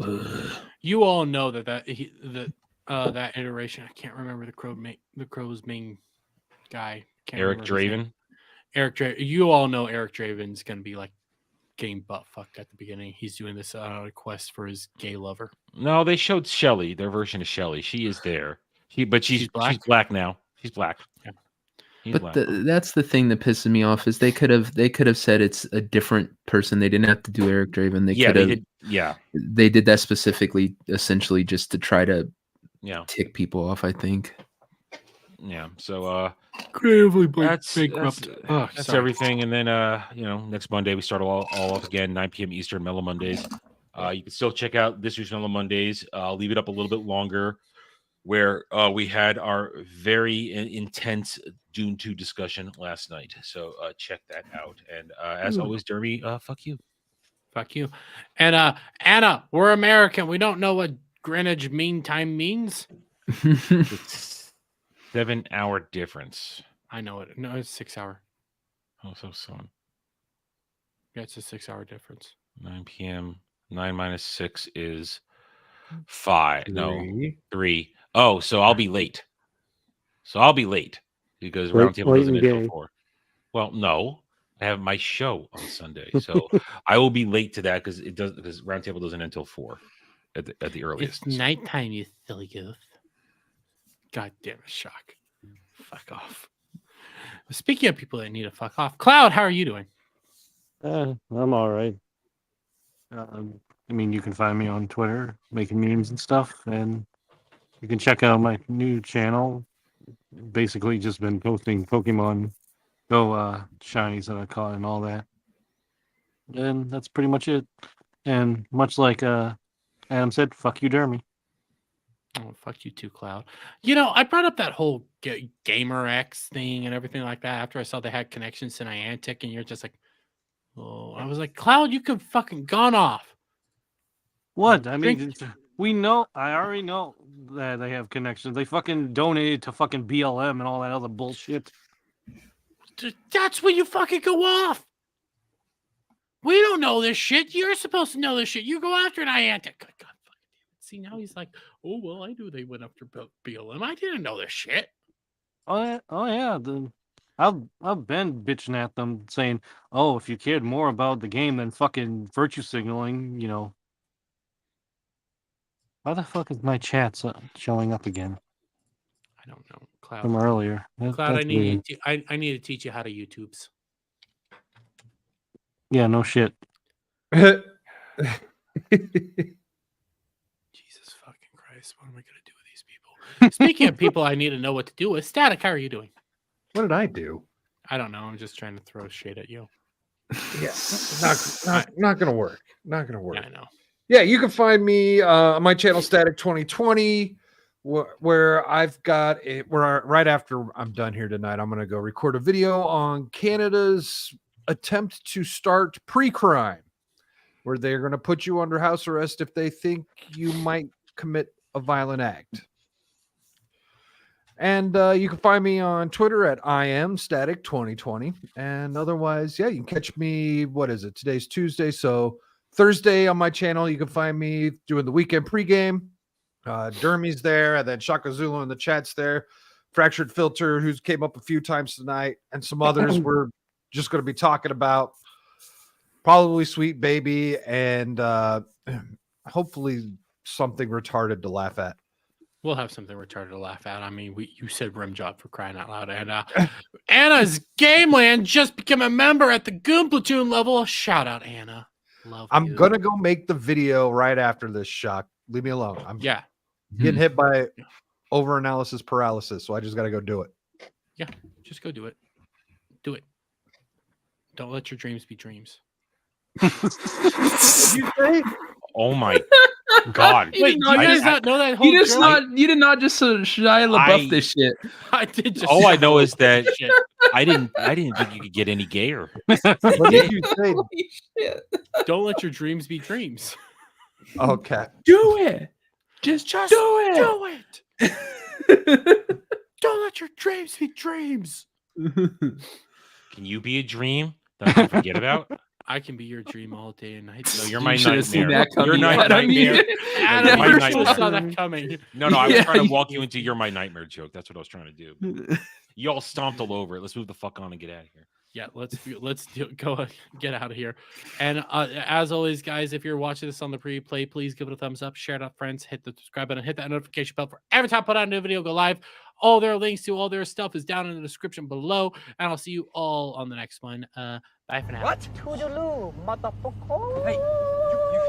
You all know that iteration. I can't remember the Crow's main guy. Can't Eric remember his name. Draven. Eric Draven. You all know Eric Draven's going to be like getting butt fucked at the beginning. He's doing this quest for his gay lover. No, they showed Shelly, their version of Shelly. She is there. But she's black now. She's black. Yeah. He's But black. that's the thing that pisses me off is they could have said it's a different person. They didn't have to do Eric Draven. They could have. did. Yeah. They did that specifically, essentially, just to try to tick people off. I think. Yeah. So creatively that's bankrupt. That's everything. And then next Monday we start all up again, 9 p.m. Eastern, Mellow Mondays. You can still check out this week's Mellow Mondays. I'll leave it up a little bit longer, where we had our very intense Dune 2 discussion last night. So check that out. And as always, Derby, fuck you. Fuck you. And Anna, we're American. We don't know what Greenwich Mean Time means? It's 7-hour difference. I know it. No, it's 6 hour. Oh, so soon. Yeah, it's a 6 hour difference. 9 p.m. 9 minus 6 is 5. No, 3. Oh, so I'll be late. Because Roundtable doesn't end until 4. Well, no, I have my show on Sunday, so I will be late to that because Roundtable doesn't end until 4 at the earliest. It's nighttime, you silly goof. God damn it, Shock. Fuck off. Speaking of people that need to fuck off, Cloud, how are you doing? I'm all right. I mean, you can find me on Twitter making memes and stuff, and you can check out my new channel. Basically, just been posting Pokemon Go shinies that I caught and all that. And that's pretty much it. And much like Adam said, fuck you, Dermy. Oh, fuck you too, Cloud. You know, I brought up that whole Gamer X thing and everything like that after I saw they had connections to Niantic, and you're just like, oh, I was like, Cloud, you could fucking gone off. What? I mean, we know. I already know that they have connections. They fucking donated to fucking BLM and all that other bullshit. That's when you fucking go off. We don't know this shit. You're supposed to know this shit. You go after Niantic. God fucking damn it. See, now he's like, oh, well, I knew they went after BLM. I didn't know this shit. Oh yeah. I've been bitching at them saying, oh, if you cared more about the game than fucking virtue signaling, you know. Why the fuck is my chat showing up again I don't know. Cloud. from earlier? Cloud, I need I need to teach you how to YouTubes. Yeah, no shit. Jesus fucking Christ. What am I going to do with these people? Speaking of people I need to know what to do with, Static, how are you doing? What did I do? I don't know. I'm just trying to throw shade at you. Yeah, not gonna work. Not gonna work. Yeah, I know. Yeah, you can find me on my channel Static 2020, where I've got right after I'm done here tonight, I'm gonna go record a video on Canada's attempt to start pre-crime, where they're gonna put you under house arrest if they think you might commit a violent act. And you can find me on Twitter at IamStatic2020. And otherwise, yeah, you can catch me. What is it? Today's Tuesday. So Thursday on my channel, you can find me doing the weekend pregame. Dermy's there. And then Shaka Zulu in the chat's there. Fractured Filter, who's came up a few times tonight. And some others we're just going to be talking about. Probably Sweet Baby. And hopefully something retarded to laugh at. We'll have something retarded to laugh at. I mean, you said rim job for crying out loud. And Anna's Gameland just became a member at the Goon Platoon level. Shout out, Anna. Love I'm you. gonna go make the video right after this, Shock. Leave me alone. I'm getting hit by overanalysis paralysis, so I just gotta go do it. Yeah, just go do it. Do it. Don't let your dreams be dreams. What'd you say? Oh my God! Wait, do you guys not know that whole You just joke? you did not just Shia LaBeouf this shit. I did just. All I know is that shit. I didn't think you could get any gayer. What did you say? Holy shit. Don't let your dreams be dreams. Okay. Do it. Just do it. Do it. Don't let your dreams be dreams. Can you be a dream that I can forget about? I can be your dream all day and night. No, you're You my should have seen nightmare. that coming. You're my Adam. nightmare. Adam, my you nightmare. saw that coming. No, I was Yeah, trying to walk you into you're my nightmare joke. That's what I was trying to do. You all stomped all over it. Let's move the fuck on and get out of here. Yeah, let's go get out of here. And as always, guys, if you're watching this on the pre-play, please give it a thumbs up, share it out, friends, hit the subscribe button, hit that notification bell for every time I put out a new video go live. All their links to all their stuff is down in the description below, and I'll see you all on the next one. Bye for now. What? Toodaloo, motherfucker. Hey, you